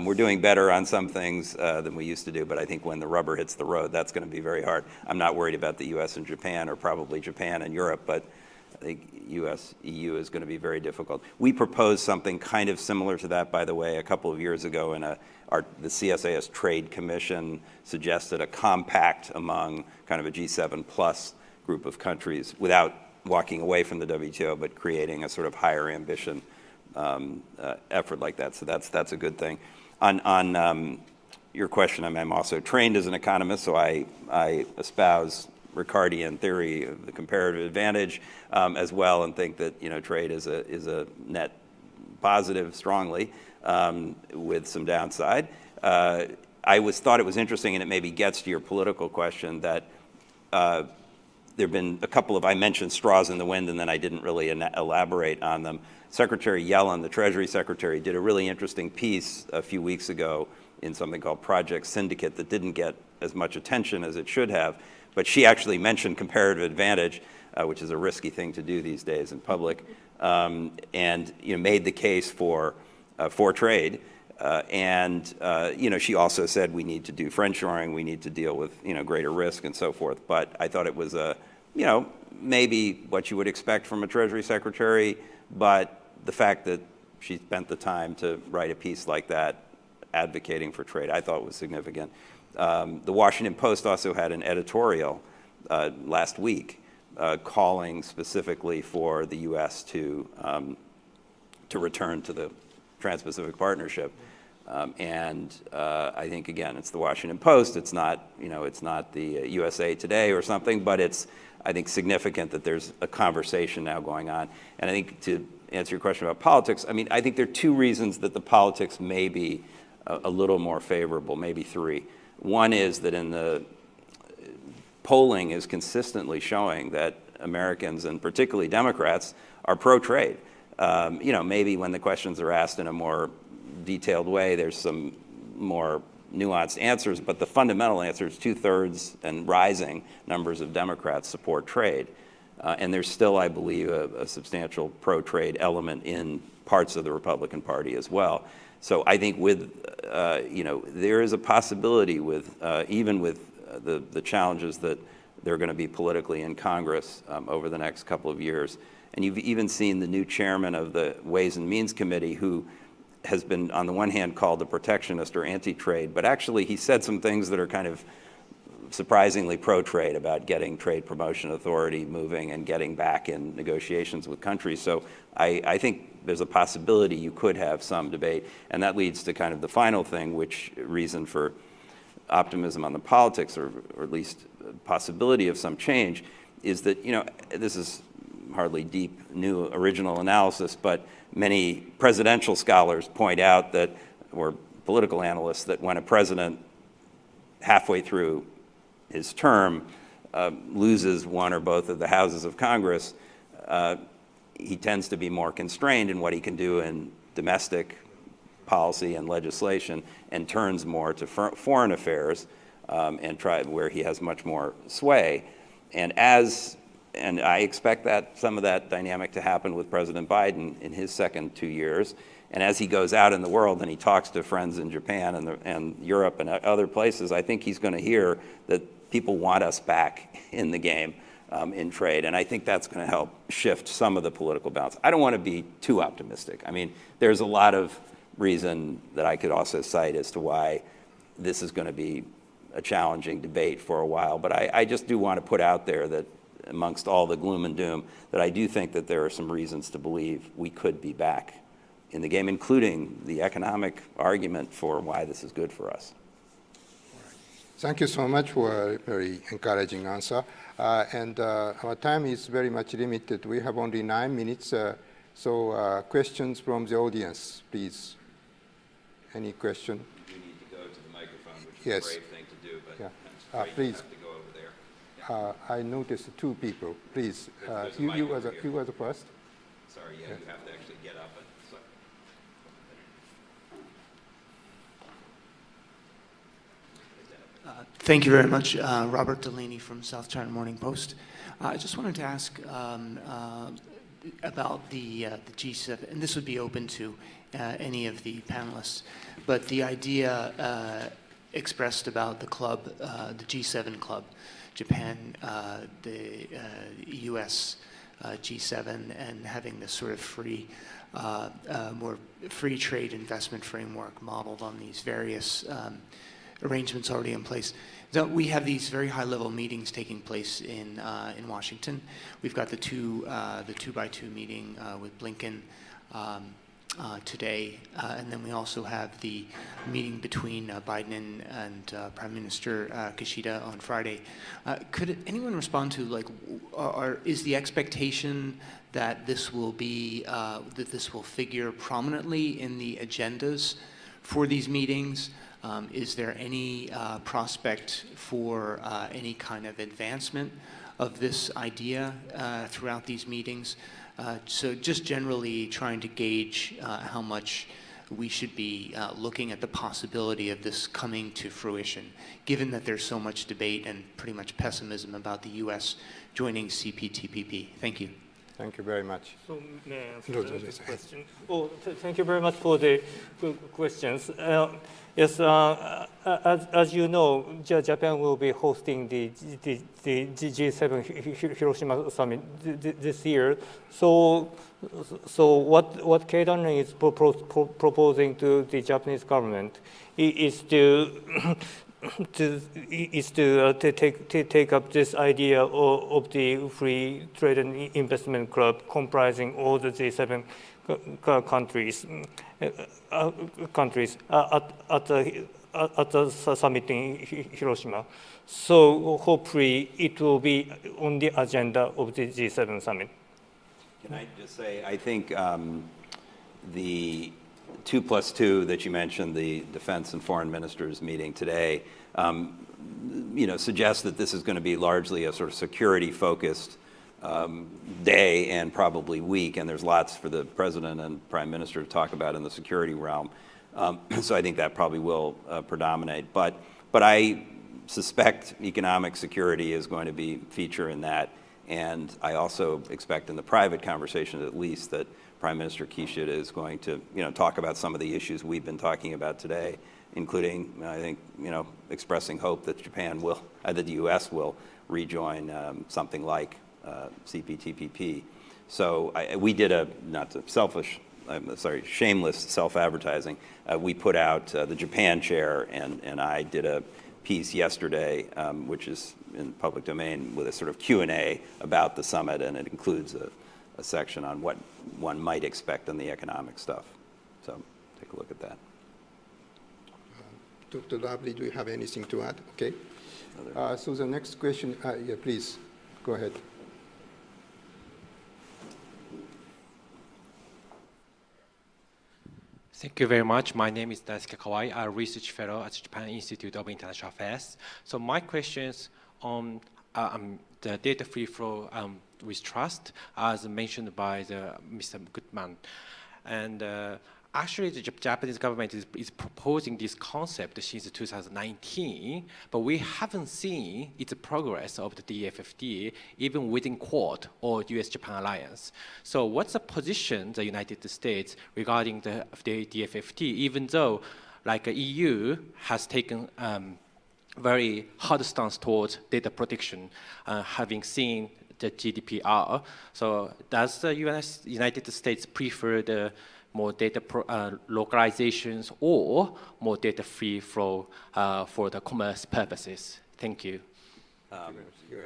We're doing better on some things than we used to do, but I think when the rubber hits the road, that's going to be very hard. I'm not worried about the U.S. and Japan, or probably Japan and Europe, but I think U.S., EU is going to be very difficult. We proposed something kind of similar to that, by the way, a couple of years ago, and the CSIS Trade Commission suggested a compact among kind of a G7 plus group of countries without walking away from the WTO, but creating a sort of higher ambition effort like that. So that's a good thing. On your question, I'm also trained as an economist, so I espouse Ricardian theory of the comparative advantage as well, and think that trade is a net positive strongly with some downside. I thought it was interesting, and it maybe gets to your political question, that there have been a couple of, I mentioned straws in the wind, and then I didn't really elaborate on them. Secretary Yellen, the Treasury Secretary, did a really interesting piece a few weeks ago in something called Project Syndicate that didn't get as much attention as it should have, but she actually mentioned comparative advantage, which is a risky thing to do these days in public, and made the case for trade. She also said we need to do friendshoring, we need to deal with greater risk and so forth. But I thought it was maybe what you would expect from a Treasury Secretary, but the fact that she spent the time to write a piece like that advocating for trade, I thought was significant. The Washington Post also had an editorial last week calling specifically for the U.S. to return to the Trans-Pacific Partnership. I think, again, it's the Washington Post. It's not, it's not the USA Today or something, but it's, I think, significant that there's a conversation now going on. And I think to answer your question about politics, I mean, I think there are two reasons that the politics may be a little more favorable, maybe three. One is that in the polling is consistently showing that Americans, and particularly Democrats, are pro-trade. Maybe when the questions are asked in a more detailed way, there's some more nuanced answers, but the fundamental answer is 2/3 and rising numbers of Democrats support trade. And there's still, I believe, a substantial pro-trade element in parts of the Republican Party as well. So I think with, there is a possibility with, even with the challenges that there are going to be politically in Congress over the next couple of years. And you've even seen the new chairman of the Ways and Means Committee, who has been, on the one hand, called a protectionist or anti-trade, but actually he said some things that are kind of surprisingly pro-trade about getting Trade Promotion Authority moving and getting back in negotiations with countries. So I think there's a possibility you could have some debate. And that leads to kind of the final thing, which reason for optimism on the politics, or at least possibility of some change, is that, this is hardly deep, new, original analysis, but many presidential scholars point out that, or political analysts, that when a president halfway through his term loses one or both of the houses of Congress, he tends to be more constrained in what he can do in domestic policy and legislation, and turns more to foreign affairs and where he has much more sway. And I expect that some of that dynamic to happen with President Biden in his second 2 years. And as he goes out in the world and he talks to friends in Japan and Europe and other places, I think he's going to hear that people want us back in the game in trade. And I think that's going to help shift some of the political balance. I don't want to be too optimistic. I mean, there's a lot of reason that I could also cite as to why this is going to be a challenging debate for a while. But I just do want to put out there that amongst all the gloom and doom, that I do think that there are some reasons to believe we could be back in the game, including the economic argument for why this is good for us. Thank you so much for a very encouraging answer. Our time is very much limited. We have only 9 minutes. So questions from the audience, please. Any question? You need to go to the microphone, which is Yes. a brave thing to do, but Yeah. Please. you have to go over there. I noticed 2 people. Please, There's a you mic were over the, here. you were the first. Sorry, you have to actually get up. Thank you very much. Robert Delaney from South China Morning Post. I just wanted to ask about the G7, and this would be open to any of the panelists, but the idea expressed about the club, the G7 club, Japan, the US, G7, and having this sort of free, more free trade investment framework modeled on these various arrangements already in place. So we have these very high-level meetings taking place in Washington. We've got the 2x2 meeting with Blinken today, and then we also have the meeting between Biden and Prime Minister Kishida on Friday. Could anyone respond to, like, is the expectation that this will be that this will figure prominently in the agendas for these meetings? Is there any prospect for any kind of advancement of this idea throughout these meetings. So just generally trying to gauge how much we should be looking at the possibility of this coming to fruition, given that there's so much debate and pretty much pessimism about the U.S. joining CPTPP. Thank you. Thank you very much. So may I answer the question? Oh, thank you very much for the questions. Yes, as you know, Japan will be hosting the G7 Hiroshima summit this year. So what KEIRIN is proposing to the Japanese government is to take up this idea of the free trade and investment club comprising all the G7 countries at the summit in Hiroshima. So hopefully it will be on the agenda of the G7 summit. Can I just say, I think the 2+2 that you mentioned, the defense and foreign ministers meeting today, suggests that this is going to be largely a sort of security-focused day and probably week, and there's lots for the president and prime minister to talk about in the security realm. So I think that probably will predominate. But I suspect economic security is going to be a feature in that, and I also expect in the private conversation at least that Prime Minister Kishida is going to talk about some of the issues we've been talking about today, including, I think, expressing hope that that the U.S. will rejoin something like CPTPP. So we did shameless self-advertising. We put out the Japan chair, and I did a piece yesterday, which is in public domain, with a sort of Q&A about the summit, and it includes a section on what one might expect on the economic stuff. So take a look at that. Dr. Lovely, do you have anything to add? Okay. So the next question, yeah, please, go ahead. Thank you very much. My name is Daisuke Kawai. I'm a research fellow at Japan Institute of International Affairs. So my questions on the data free flow with trust, as mentioned by Mr. Goodman. And actually, the Japanese government is proposing this concept since 2019, but we haven't seen its progress of the DFFT, even within Quad or US-Japan alliance. So what's the position the United States regarding the DFFT, even though like EU has taken very hard stance towards data protection, having seen the GDPR. So does the United States prefer the more data localizations or more data free flow for the commerce purposes? Thank you. A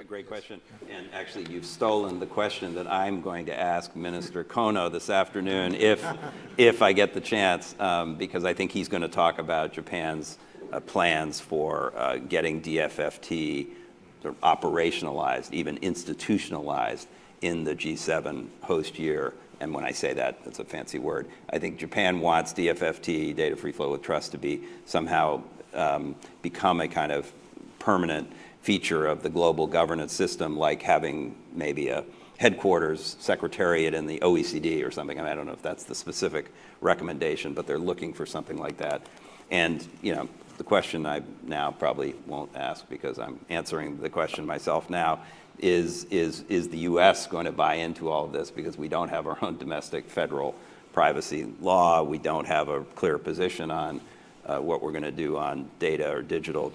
great question. And actually, you've stolen the question that I'm going to ask Minister Kono this afternoon, if I get the chance, because I think he's going to talk about Japan's plans for getting DFFT sort of operationalized, even institutionalized in the G7 host year. And when I say that, it's a fancy word. I think Japan wants DFFT, data free flow with trust, to be somehow become a kind of permanent feature of the global governance system, like having maybe a headquarters secretariat in the OECD or something. I don't know if that's the specific recommendation, but they're looking for something like that. And the question I now probably won't ask, because I'm answering the question myself now, is the U.S. going to buy into all of this? Because we don't have our own domestic federal privacy law. We don't have a clear position on what we're going to do on data or digital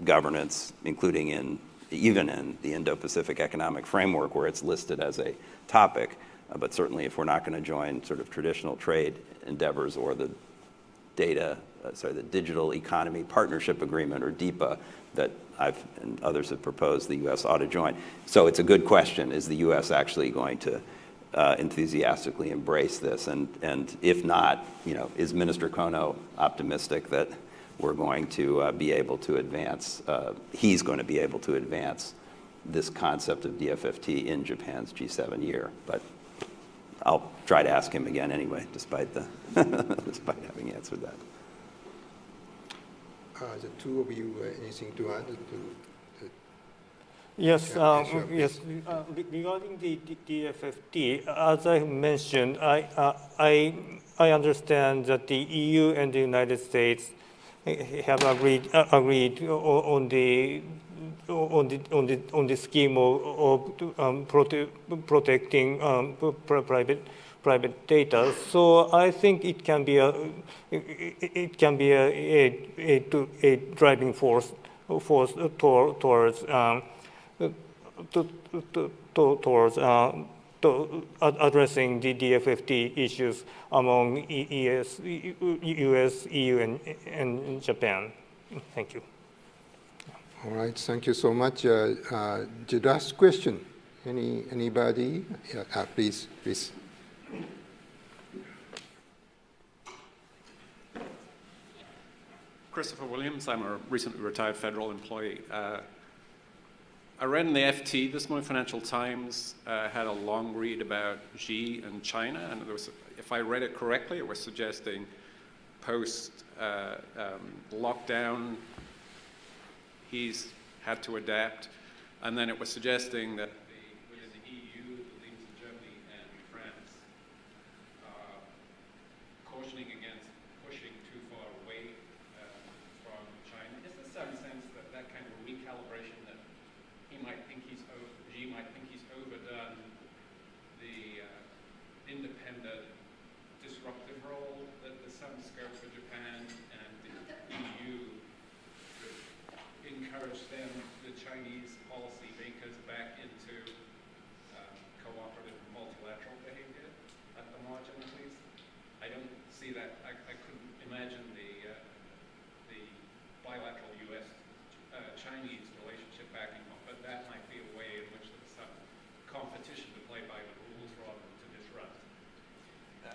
governance, including even in the Indo-Pacific Economic Framework, where it's listed as a topic. But certainly if we're not going to join sort of traditional trade endeavors or the the Digital Economy Partnership Agreement, or DEPA, that I've and others have proposed the U.S. ought to join. So it's a good question. Is the U.S. actually going to enthusiastically embrace this? And if not, is Minister Kono optimistic that we're going to be able to advance, he's going to be able to advance this concept of DFFT in Japan's G7 year? But I'll try to ask him again anyway, despite despite having answered that. The two of you, anything to add? Yes, sure, yes. Regarding the DFFT, as I mentioned, I understand that the EU and the United States have agreed on the scheme of protecting private data. So I think it can be a driving force towards addressing the DFFT issues among US, EU, and Japan. Thank you. All right, thank you so much. The last question, anybody? Please. Christopher Williams, I'm a recently retired federal employee. I read in the FT this morning, Financial Times had a long read about Xi and China, and there was, if I read it correctly, it was suggesting post-lockdown, he's had to adapt, and then it was suggesting that within the EU, the leaders of Germany and France cautioning against pushing too far away from China. Is there some sense that that kind of recalibration that he might think Xi might think he's overdone the independent, disruptive role, that there's some scope for Japan and the EU to encourage them, the Chinese policy makers, back into cooperative and multilateral behavior at the margin, at least? I don't see that. I couldn't imagine the bilateral U.S.-Chinese relationship backing off, but that might be a way in which there's some competition to play by the rules rather than to disrupt.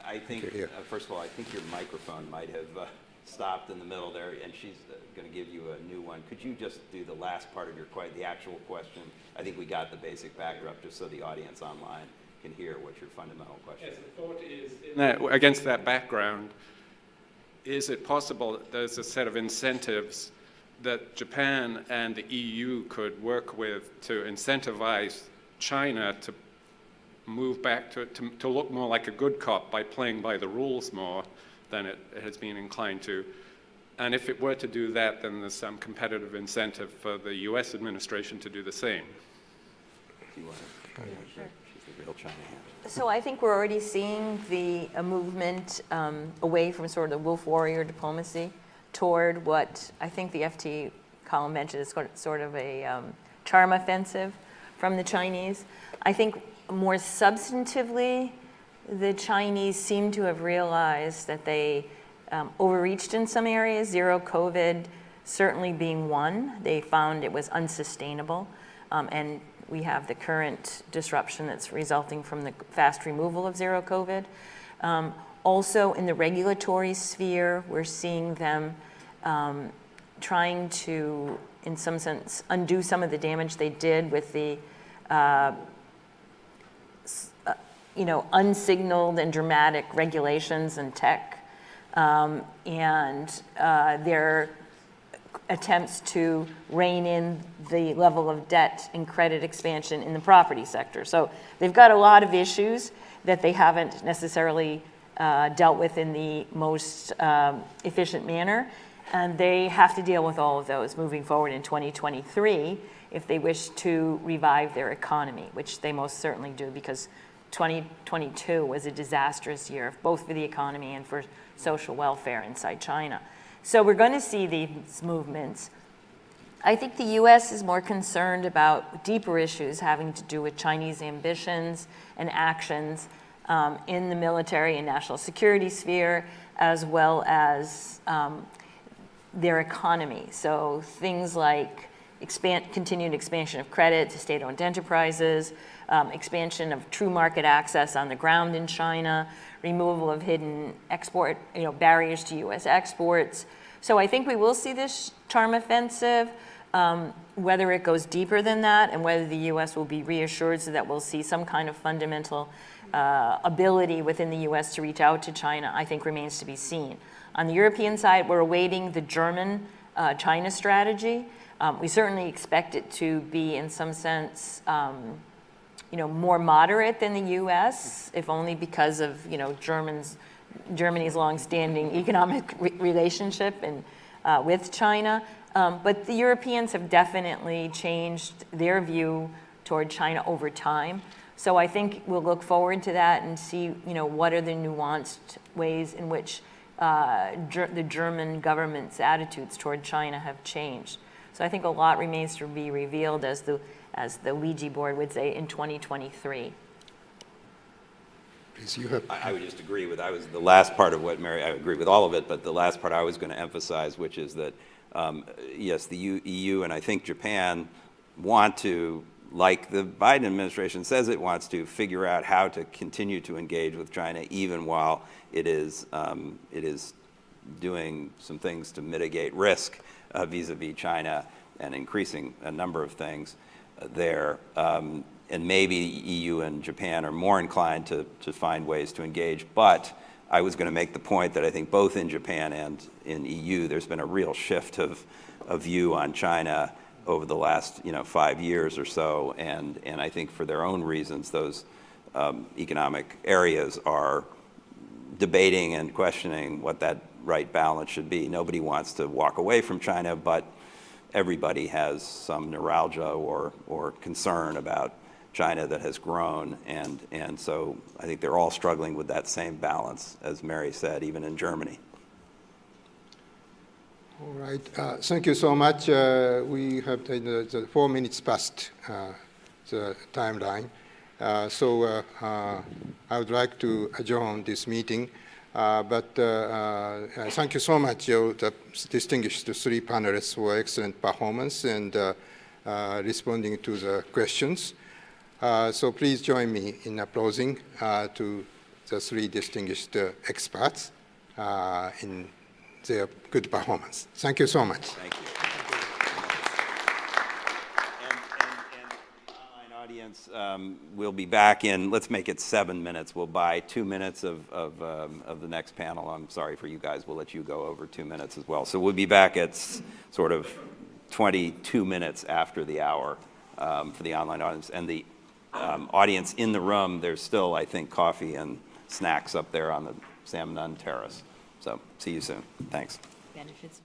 I think, first of all, I think your microphone might have stopped in the middle there, and she's going to give you a new one. Could you just do the last part of your the actual question? I think we got the basic backdrop, just so the audience online can hear what your fundamental question is. Yes, the thought is, against that background, is it possible that there's a set of incentives that Japan and the EU could work with to incentivize China to move back to look more like a good cop by playing by the rules more than it has been inclined to? And if it were to do that, then there's some competitive incentive for the US administration to do the same. Do you want to? Sure. She's the real China hand. So I think we're already seeing a movement away from sort of the wolf warrior diplomacy toward what I think the FT column mentioned is sort of a charm offensive from the Chinese. I think more substantively, the Chinese seem to have realized that they overreached in some areas, zero COVID certainly being one. They found it was unsustainable, and we have the current disruption that's resulting from the fast removal of zero COVID. Also in the regulatory sphere, we're seeing them trying to, in some sense, undo some of the damage they did with the unsignaled and dramatic regulations in tech, and their attempts to rein in the level of debt and credit expansion in the property sector. So they've got a lot of issues that they haven't necessarily dealt with in the most efficient manner, and they have to deal with all of those moving forward in 2023 if they wish to revive their economy, which they most certainly do, because 2022 was a disastrous year, both for the economy and for social welfare inside China. So we're going to see these movements. I think the US is more concerned about deeper issues having to do with Chinese ambitions and actions in the military and national security sphere, as well as their economy. So things like continued expansion of credit to state-owned enterprises, expansion of true market access on the ground in China, removal of hidden export, barriers to US exports. So I think we will see this charm offensive, whether it goes deeper than that and whether the US will be reassured so that we'll see some kind of fundamental ability within the US to reach out to China, I think remains to be seen. On the European side, we're awaiting the German China strategy. We certainly expect it to be, in some sense, more moderate than the U.S., if only because of Germany's longstanding economic relationship with China. But the Europeans have definitely changed their view toward China over time. So I think we'll look forward to that and see, what are the nuanced ways in which the German government's attitudes toward China have changed. So I think a lot remains to be revealed, as the Ouija board would say, in 2023. Please, you have. I would just agree with, the last part of what Mary, I agree with all of it, but the last part I was going to emphasize, which is that, yes, the EU and I think Japan want to, like the Biden administration says it wants to, figure out how to continue to engage with China even while it is doing some things to mitigate risk vis-a-vis China and increasing a number of things there. And maybe EU and Japan are more inclined to find ways to engage. But I was going to make the point that I think both in Japan and in EU, there's been a real shift of view on China over the last 5 years or so. And I think for their own reasons, those economic areas are debating and questioning what that right balance should be. Nobody wants to walk away from China, but everybody has some neuralgia or concern about China that has grown, and so I think they're all struggling with that same balance, as Mary said, even in Germany. All right. Thank you so much. We have the 4 minutes past the timeline. So I would like to adjourn this meeting. But thank you so much, the distinguished 3 panelists, for excellent performance and responding to the questions. So please join me in applauding to the 3 distinguished experts in their good performance. Thank you so much. Thank you. And online audience, we'll be back in, let's make it 7 minutes. We'll buy 2 minutes of the next panel. I'm sorry for you guys. We'll let you go over 2 minutes as well. So we'll be back at sort of 22 minutes after the hour for the online audience. And the audience in the room, there's still, I think, coffee and snacks up there on the Sam Nunn Terrace. So see you soon. Thanks. Benefits.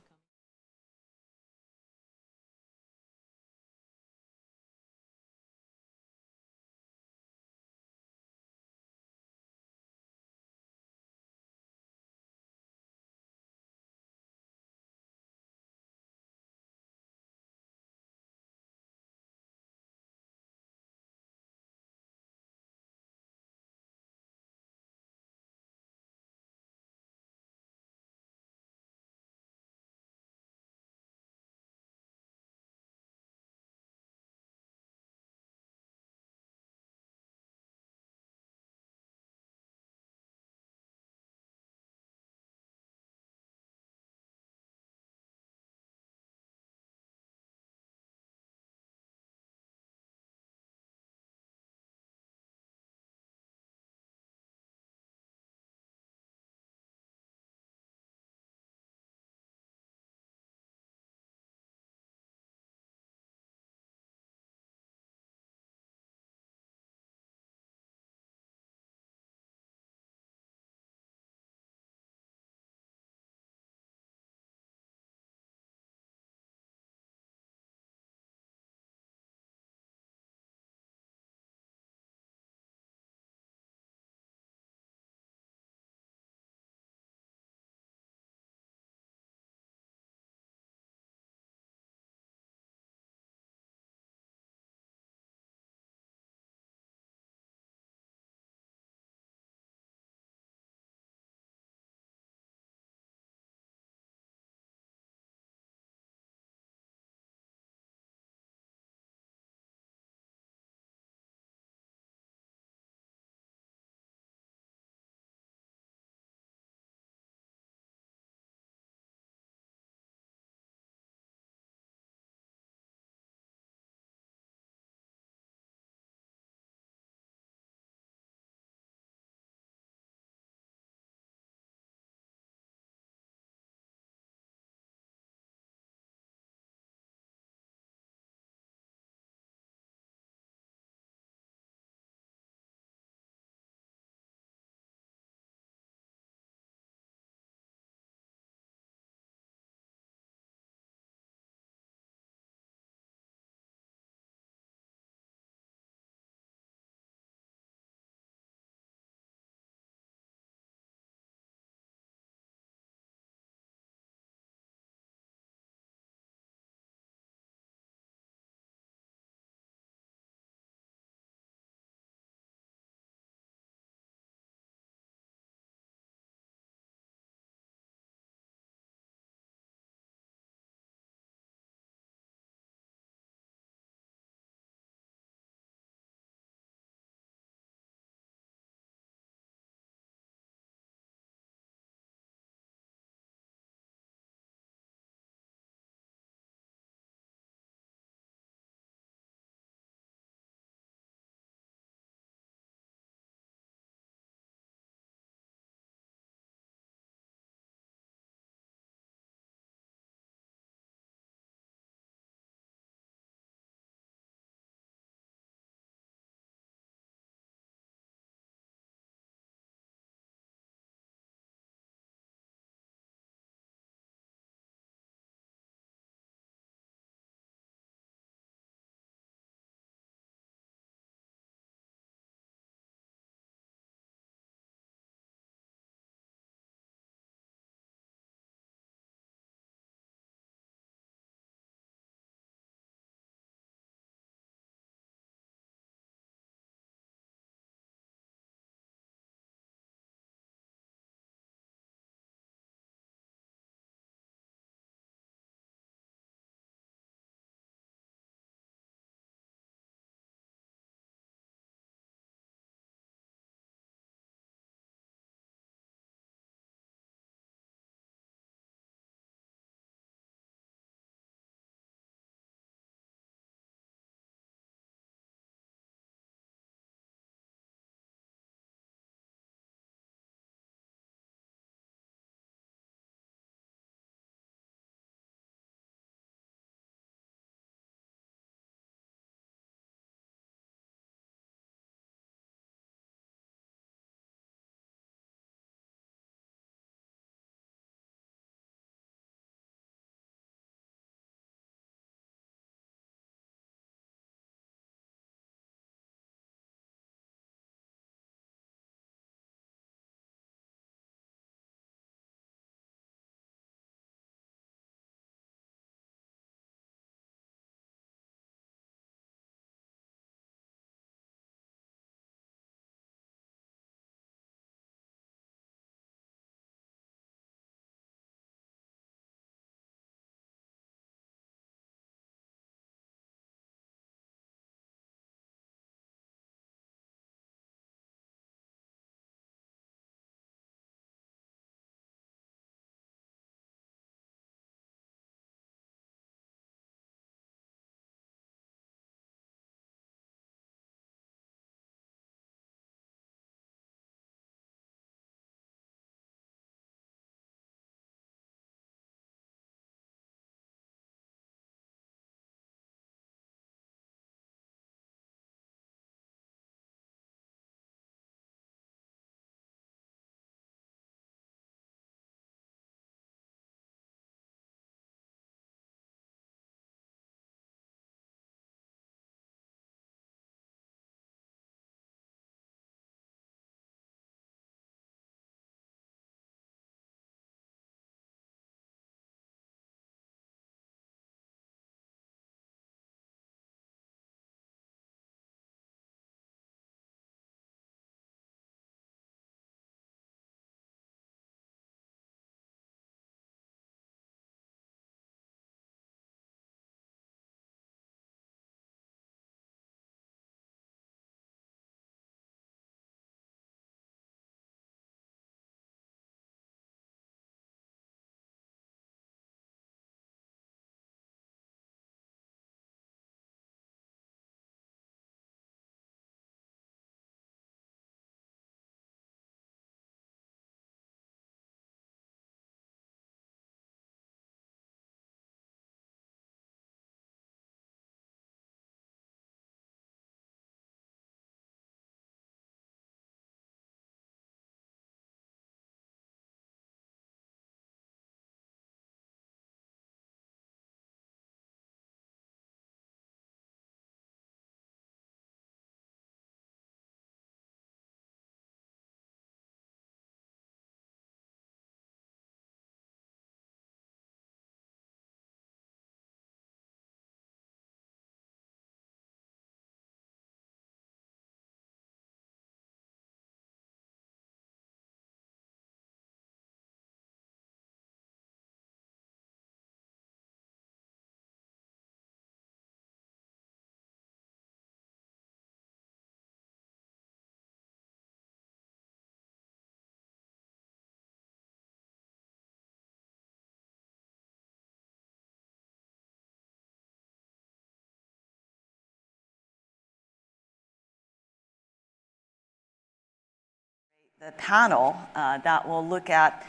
The panel that will look at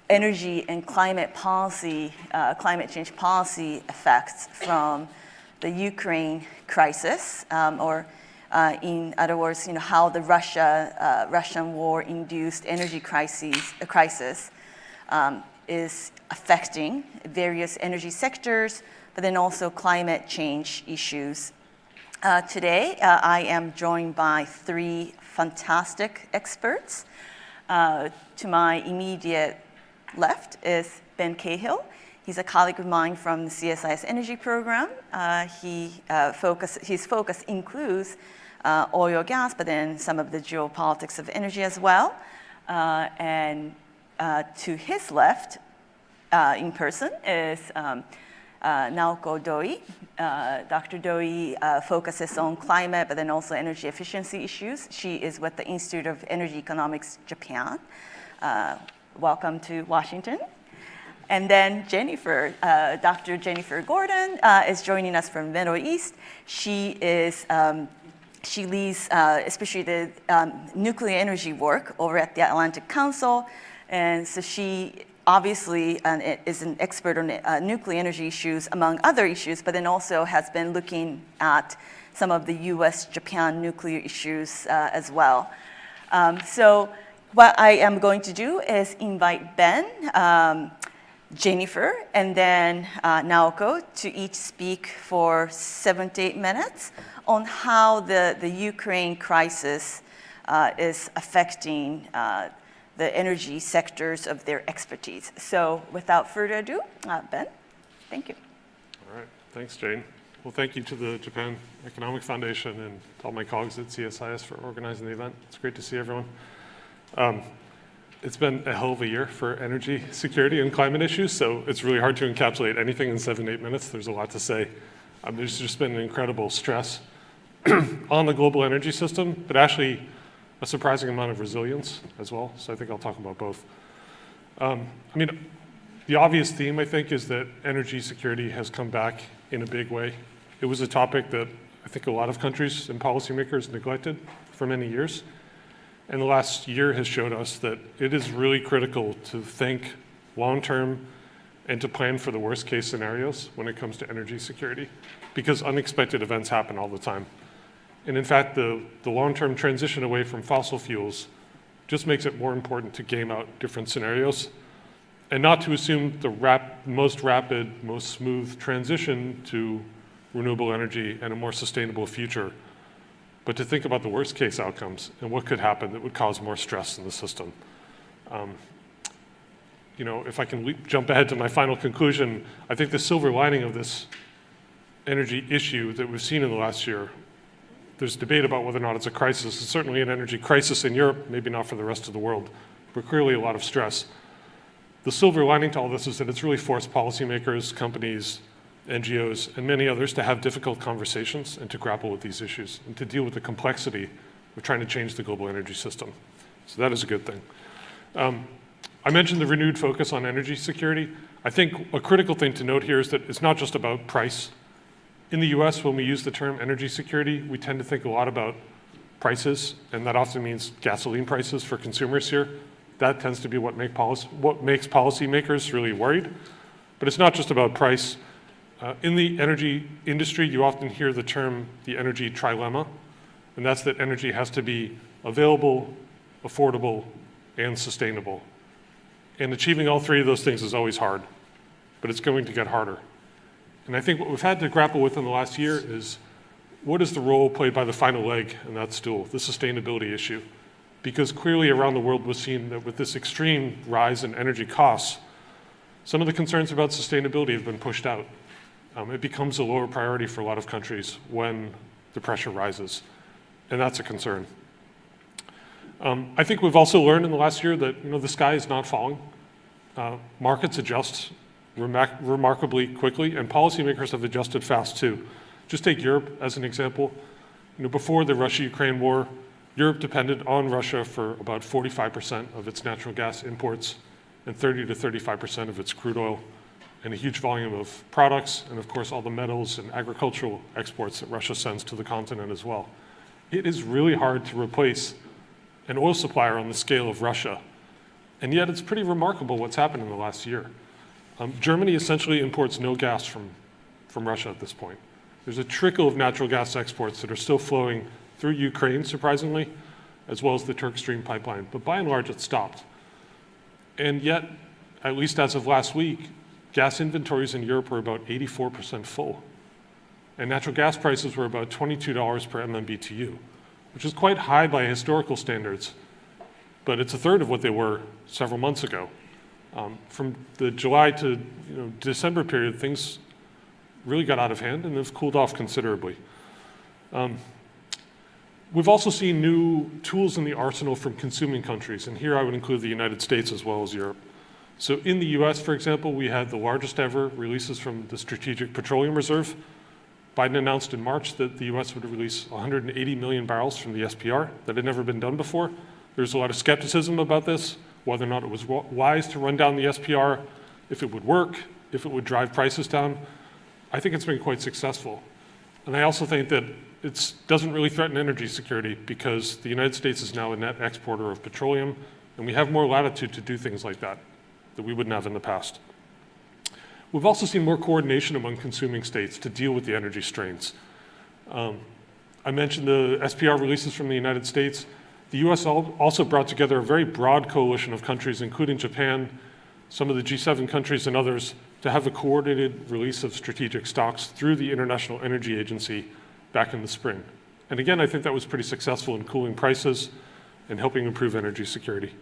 energy and climate policy, climate change policy effects from the Ukraine crisis, or in other words, how the Russian war-induced energy crisis is affecting various energy sectors, but then also climate change issues. Today, I am joined by 3 fantastic experts. To my immediate left is Ben Cahill. He's a colleague of mine from the CSIS energy program. His focus includes oil, gas, but then some of the geopolitics of energy as well. And to his left, in person, is Naoko Doi. Dr. Doi focuses on climate, but then also energy efficiency issues. She is with the Institute of Energy Economics, Japan. Welcome to Washington. And then Jennifer, Dr. Jennifer Gordon is joining us from Middle East. She leads especially the nuclear energy work over at the Atlantic Council. And so she obviously is an expert on nuclear energy issues, among other issues, but then also has been looking at some of the US-Japan nuclear issues as well. So what I am going to do is invite Ben, Jennifer, and then Naoko to each speak for 7 to 8 minutes on how the Ukraine crisis is affecting the energy sectors of their expertise. So without further ado, Ben, thank you. All right, thanks, Jane. Well, thank you to the Japan Economic Foundation and to all my colleagues at CSIS for organizing the event. It's great to see everyone. It's been a hell of a year for energy security and climate issues, so it's really hard to encapsulate anything in 7 to 8 minutes. There's a lot to say. There's just been an incredible stress on the global energy system, but actually a surprising amount of resilience as well, so I think I'll talk about both. The obvious theme, I think, is that energy security has come back in a big way. It was a topic that I think a lot of countries and policymakers neglected for many years. And the last year has showed us that it is really critical to think long-term and to plan for the worst-case scenarios when it comes to energy security, because unexpected events happen all the time. And in fact, the long-term transition away from fossil fuels just makes it more important to game out different scenarios and not to assume the most rapid, most smooth transition to renewable energy and a more sustainable future, but to think about the worst case outcomes and what could happen that would cause more stress in the system. If I can jump ahead to my final conclusion, I think the silver lining of this energy issue that we've seen in the last year, there's debate about whether or not it's a crisis. It's certainly an energy crisis in Europe, maybe not for the rest of the world, but clearly a lot of stress. The silver lining to all this is that it's really forced policymakers, companies, NGOs, and many others to have difficult conversations and to grapple with these issues and to deal with the complexity of trying to change the global energy system. So that is a good thing. I mentioned the renewed focus on energy security. I think a critical thing to note here is that it's not just about price. In the US, when we use the term energy security, we tend to think a lot about prices, and that often means gasoline prices for consumers here. That tends to be what makes policymakers really worried. But it's not just about price. In the energy industry, you often hear the term the energy trilemma, and that's that energy has to be available, affordable, and sustainable. And achieving all 3 of those things is always hard, but it's going to get harder. And I think what we've had to grapple with in the last year is what is the role played by the final leg in that stool, the sustainability issue? Because clearly around the world we've seen that with this extreme rise in energy costs, some of the concerns about sustainability have been pushed out. It becomes a lower priority for a lot of countries when the pressure rises, and that's a concern. I think we've also learned in the last year that the sky is not falling. Markets adjust remarkably quickly, and policymakers have adjusted fast too. Just take Europe as an example. Before the Russia-Ukraine war, Europe depended on Russia for about 45% of its natural gas imports and 30 to 35% of its crude oil, and a huge volume of products, and of course all the metals and agricultural exports that Russia sends to the continent as well. It is really hard to replace an oil supplier on the scale of Russia. And yet it's pretty remarkable what's happened in the last year. Germany essentially imports no gas from Russia at this point. There's a trickle of natural gas exports that are still flowing through Ukraine, surprisingly, as well as the Turk Stream pipeline. But by and large, it's stopped. And yet, at least as of last week, gas inventories in Europe were about 84% full. And natural gas prices were about $22 per MMBTU, which is quite high by historical standards, but it's a third of what they were several months ago. From the July to December period, things really got out of hand and have cooled off considerably. We've also seen new tools in the arsenal from consuming countries, and here I would include the United States as well as Europe. So in the US, for example, we had the largest ever releases from the Strategic Petroleum Reserve. Biden announced in March that the US would release 180 million barrels from the SPR. That had never been done before. There's a lot of skepticism about this, whether or not it was wise to run down the SPR, if it would work, if it would drive prices down. I think it's been quite successful. And I also think that it doesn't really threaten energy security because the United States is now a net exporter of petroleum, and we have more latitude to do things like that we wouldn't have in the past. We've also seen more coordination among consuming states to deal with the energy strains. I mentioned the SPR releases from the United States. The US also brought together a very broad coalition of countries, including Japan, some of the G7 countries and others, to have a coordinated release of strategic stocks through the International Energy Agency back in the spring. And again, I think that was pretty successful in cooling prices and helping improve energy security.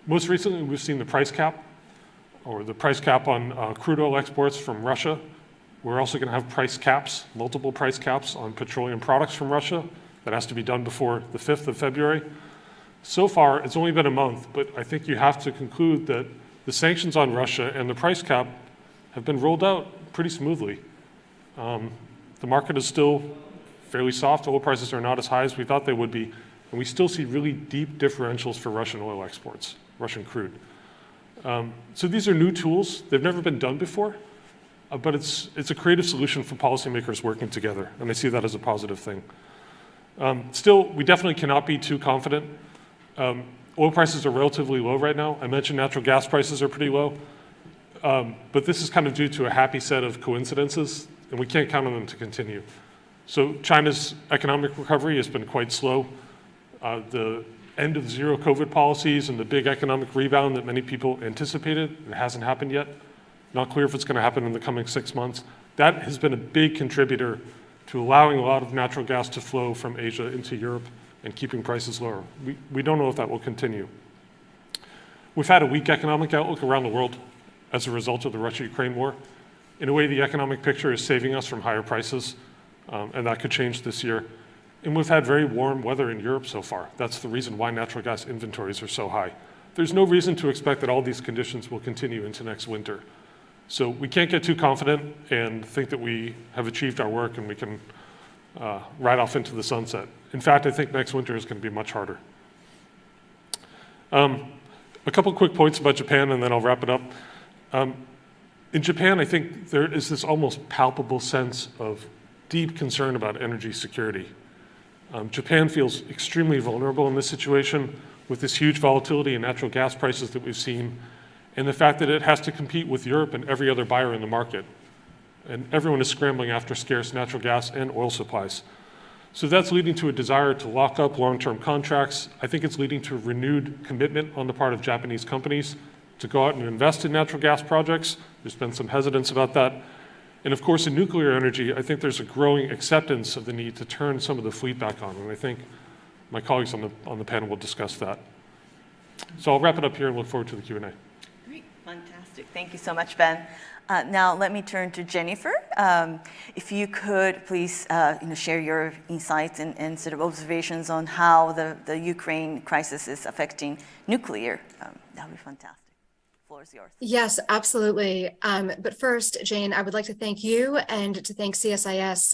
Most recently, we've seen the price cap, or the price cap on crude oil exports from Russia. We're also going to have price caps, multiple price caps on petroleum products from Russia. That has to be done before the 5th of February. So far, it's only been a month, but I think you have to conclude that the sanctions on Russia and the price cap have been rolled out pretty smoothly. The market is still fairly soft. Oil prices are not as high as we thought they would be, and we still see really deep differentials for Russian oil exports, Russian crude. So these are new tools. They've never been done before, but it's a creative solution for policymakers working together, and I see that as a positive thing. Still, we definitely cannot be too confident. Oil prices are relatively low right now. I mentioned natural gas prices are pretty low, but this is kind of due to a happy set of coincidences, and we can't count on them to continue. So China's economic recovery has been quite slow. The end of zero COVID policies and the big economic rebound that many people anticipated, it hasn't happened yet. Not clear if it's going to happen in the coming 6 months. That has been a big contributor to allowing a lot of natural gas to flow from Asia into Europe and keeping prices lower. We don't know if that will continue. We've had a weak economic outlook around the world as a result of the Russia-Ukraine war. In a way, the economic picture is saving us from higher prices, and that could change this year. And we've had very warm weather in Europe so far. That's the reason why natural gas inventories are so high. There's no reason to expect that all these conditions will continue into next winter. So we can't get too confident and think that we have achieved our work and we can ride off into the sunset. In fact, I think next winter is going to be much harder. A couple quick points about Japan, and then I'll wrap it up. In Japan, I think there is this almost palpable sense of deep concern about energy security. Japan feels extremely vulnerable in this situation with this huge volatility in natural gas prices that we've seen, and the fact that it has to compete with Europe and every other buyer in the market. And everyone is scrambling after scarce natural gas and oil supplies. So that's leading to a desire to lock up long-term contracts. I think it's leading to a renewed commitment on the part of Japanese companies to go out and invest in natural gas projects. There's been some hesitance about that. And of course, in nuclear energy, I think there's a growing acceptance of the need to turn some of the fleet back on. And I think my colleagues on the panel will discuss that. So I'll wrap it up here and look forward to the Q&A. Great, fantastic. Thank you so much, Ben. Now let me turn to Jennifer. If you could please share your insights and sort of observations on how the Ukraine crisis is affecting nuclear. That would be fantastic. The floor is yours. Yes, absolutely. But first, Jane, I would like to thank you and to thank CSIS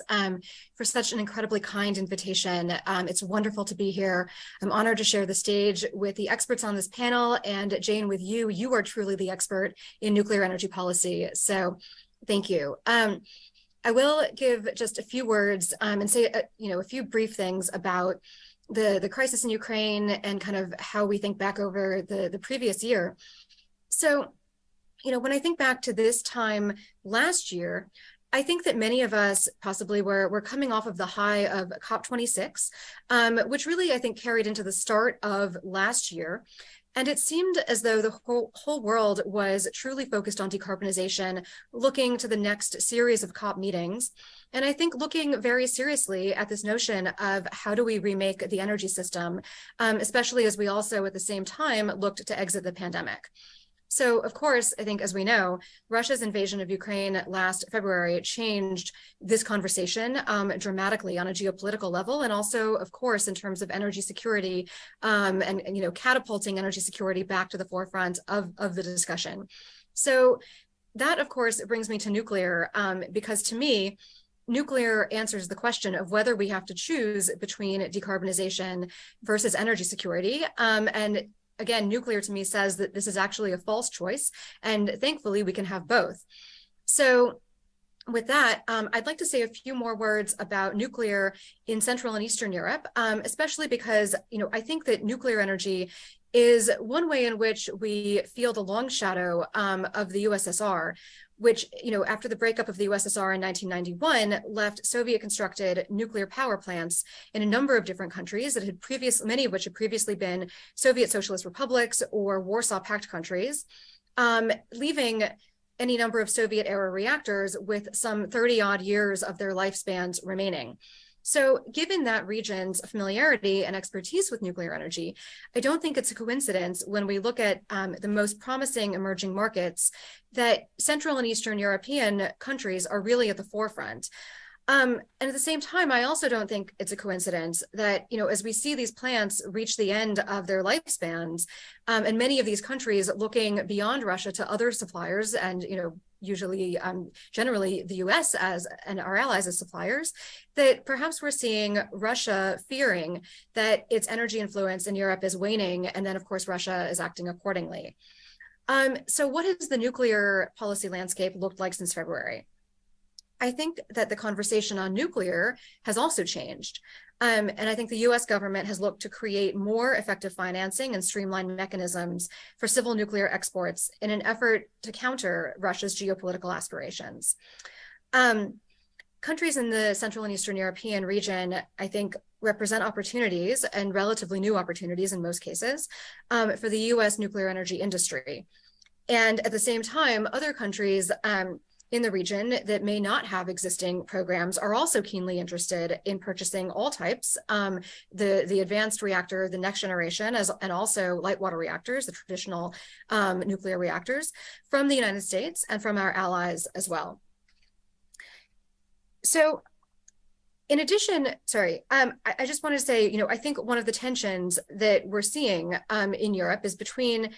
for such an incredibly kind invitation. It's wonderful to be here. I'm honored to share the stage with the experts on this panel, and Jane, with you, you are truly the expert in nuclear energy policy. So thank you. I will give just a few words and say a few brief things about the crisis in Ukraine and kind of how we think back over the previous year. So, when I think back to this time last year, I think that many of us possibly were coming off of the high of COP26, which really, I think, carried into the start of last year. And it seemed as though the whole world was truly focused on decarbonization, looking to the next series of COP meetings. And I think looking very seriously at this notion of how do we remake the energy system, especially as we also at the same time looked to exit the pandemic. So, of course, I think, as we know, Russia's invasion of Ukraine last February changed this conversation dramatically on a geopolitical level, and also, of course, in terms of energy security and catapulting energy security back to the forefront of the discussion. So that, of course, brings me to nuclear, because to me, nuclear answers the question of whether we have to choose between decarbonization versus energy security. And again, nuclear to me says that this is actually a false choice, and thankfully we can have both. So with that, I'd like to say a few more words about nuclear in Central and Eastern Europe, especially because, I think that nuclear energy is one way in which we feel the long shadow of the USSR, which, after the breakup of the USSR in 1991, left Soviet-constructed nuclear power plants in a number of different countries that had many of which had previously been Soviet socialist republics or Warsaw Pact countries, leaving any number of Soviet-era reactors with some 30-odd years of their lifespans remaining. So given that region's familiarity and expertise with nuclear energy, I don't think it's a coincidence when we look at the most promising emerging markets that Central and Eastern European countries are really at the forefront. And at the same time, I also don't think it's a coincidence that, as we see these plants reach the end of their lifespans, and many of these countries looking beyond Russia to other suppliers and, usually generally the US and our allies as suppliers, that perhaps we're seeing Russia fearing that its energy influence in Europe is waning, and then of course Russia is acting accordingly. So what has the nuclear policy landscape looked like since February? I think that the conversation on nuclear has also changed. And I think the US government has looked to create more effective financing and streamlined mechanisms for civil nuclear exports in an effort to counter Russia's geopolitical aspirations. Countries in the Central and Eastern European region, I think, represent opportunities, and relatively new opportunities in most cases, for the US nuclear energy industry. And at the same time, other countries in the region that may not have existing programs are also keenly interested in purchasing all types, the advanced reactor, the next generation, and also light water reactors, the traditional nuclear reactors, from the United States and from our allies as well. So in addition, I just want to say, I think one of the tensions that we're seeing in Europe is between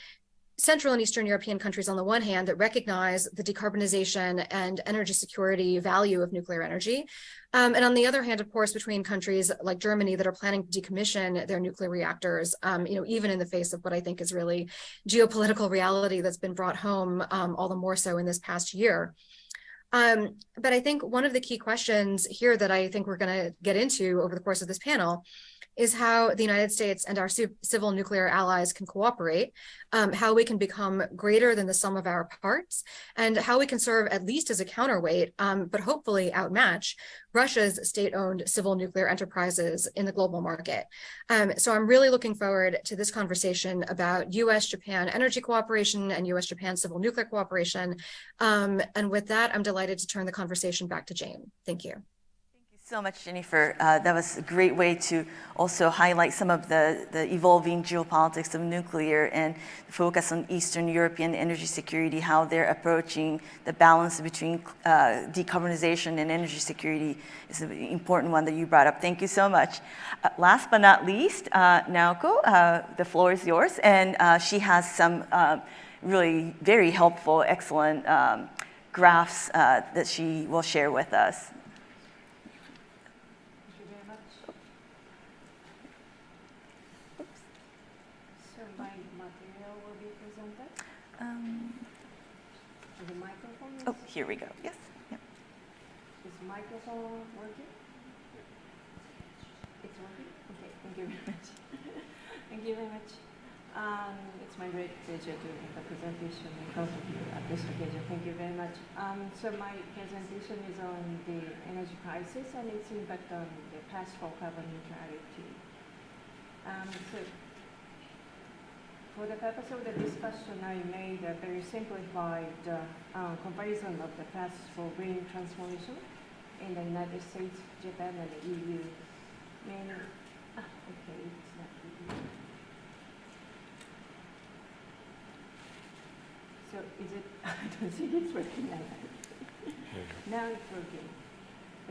Central and Eastern European countries on the one hand that recognize the decarbonization and energy security value of nuclear energy. And on the other hand, of course, between countries like Germany that are planning to decommission their nuclear reactors, even in the face of what I think is really geopolitical reality that's been brought home all the more so in this past year. But I think one of the key questions here that I think we're going to get into over the course of this panel is how the United States and our civil nuclear allies can cooperate, how we can become greater than the sum of our parts, and how we can serve at least as a counterweight, but hopefully outmatch Russia's state-owned civil nuclear enterprises in the global market. So I'm really looking forward to this conversation about US-Japan energy cooperation and US-Japan civil nuclear cooperation. And with that, I'm delighted to turn the conversation back to Jane. Thank you. So much, Jennifer. That was a great way to also highlight some of the evolving geopolitics of nuclear and focus on Eastern European energy security, how they're approaching the balance between decarbonization and energy security is an important one that you brought up. Thank you so much. Last but not least, Naoko, the floor is yours. And she has some really very helpful, excellent graphs that she will share with us. Oh, here we go. Yes. Yep. Is the microphone working? It's working? Okay, thank you very much. Thank you very much. It's my great pleasure to make a presentation in front of you at this occasion. Thank you very much. So my presentation is on the energy crisis and its impact on the path for carbon neutrality. So for the purpose of the discussion, I made a very simplified comparison of the paths for green transformation in the United States, Japan, and the EU. Okay, it's not EU. So is it, I don't think it's working now. Now it's working.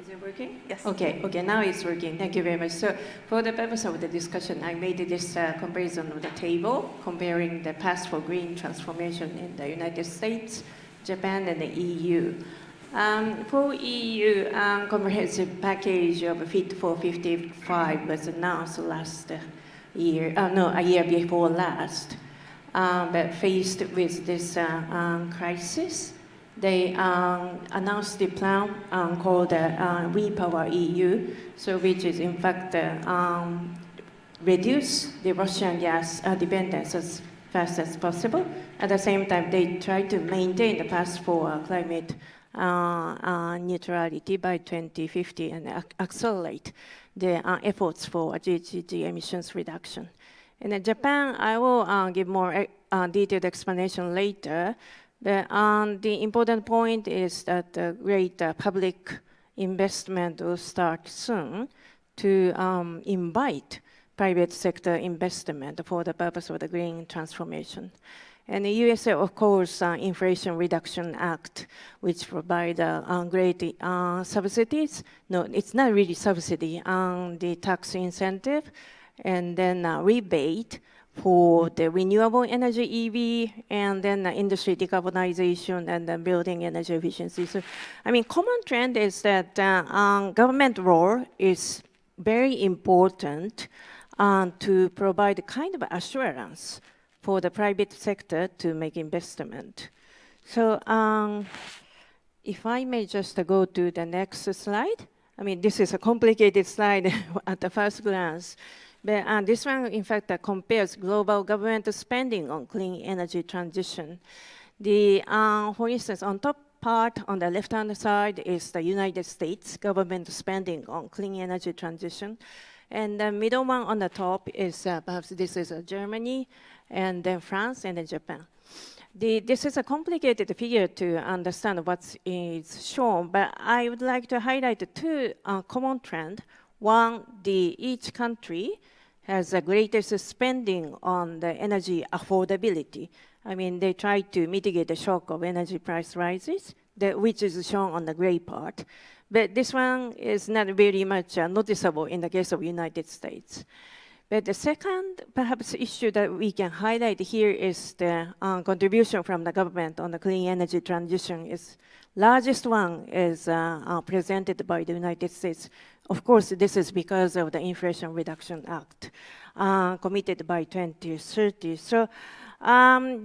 Is it working? Yes. Okay, now it's working. Thank you very much. So for the purpose of the discussion, I made this comparison of the table, comparing the path for green transformation in the United States, Japan, and the EU. For EU, comprehensive package of Fit for 55 was announced last year, a year before last. But faced with this crisis, they announced the plan called Repower EU, so which is in fact reduce the Russian gas dependence as fast as possible. At the same time, they try to maintain the path for climate neutrality by 2050 and accelerate the efforts for GHG emissions reduction. And in Japan, I will give more detailed explanation later. But the important point is that great public investment will start soon to invite private sector investment for the purpose of the green transformation. And the USA, of course, Inflation Reduction Act, which provide great subsidies. No, it's not really subsidy, the tax incentive, and then rebate for the renewable energy EV, and then industry decarbonization and then building energy efficiency. So, I mean, common trend is that government role is very important to provide kind of assurance for the private sector to make investment. So, if I may just go to the next slide. I mean, this is a complicated slide at the first glance. But this one, in fact, compares global government spending on clean energy transition. For instance, on top part on the left-hand side is the United States government spending on clean energy transition. And the middle one on the top is perhaps this is Germany, and then France, and then Japan. This is a complicated figure to understand what is shown, but I would like to highlight two common trends. One, each country has the greatest spending on the energy affordability. I mean, they try to mitigate the shock of energy price rises, which is shown on the gray part. But this one is not very much noticeable in the case of United States. But the second, perhaps, issue that we can highlight here is the contribution from the government on the clean energy transition. Largest one is presented by the United States. Of course, this is because of the Inflation Reduction Act committed by 2030. So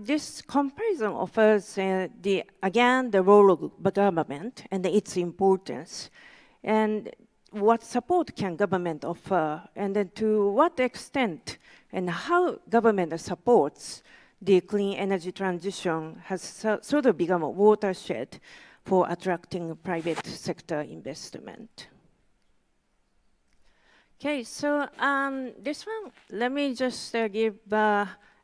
this comparison offers, again, the role of the government and its importance, and what support can government offer, and then to what extent and how government supports the clean energy transition has sort of become a watershed for attracting private sector investment. Okay, so this one, let me just give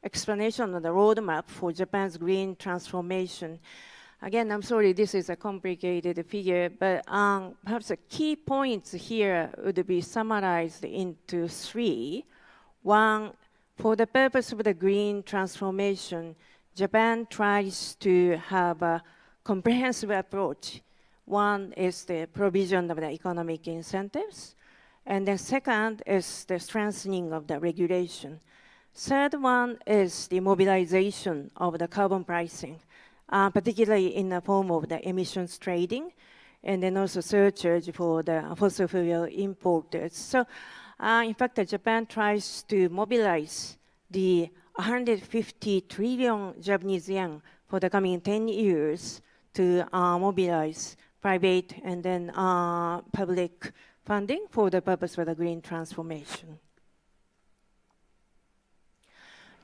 explanation on the roadmap for Japan's green transformation. Again, I'm sorry, this is a complicated figure, but perhaps the key points here would be summarized into three. One, for the purpose of the green transformation, Japan tries to have a comprehensive approach. One is the provision of the economic incentives, and then second is the strengthening of the regulation. Third one is the mobilization of the carbon pricing, particularly in the form of the emissions trading, and then also surcharge for the fossil fuel importers. So, in fact, Japan tries to mobilize the 150 trillion Japanese yen for the coming 10 years to mobilize private and then public funding for the purpose of the green transformation.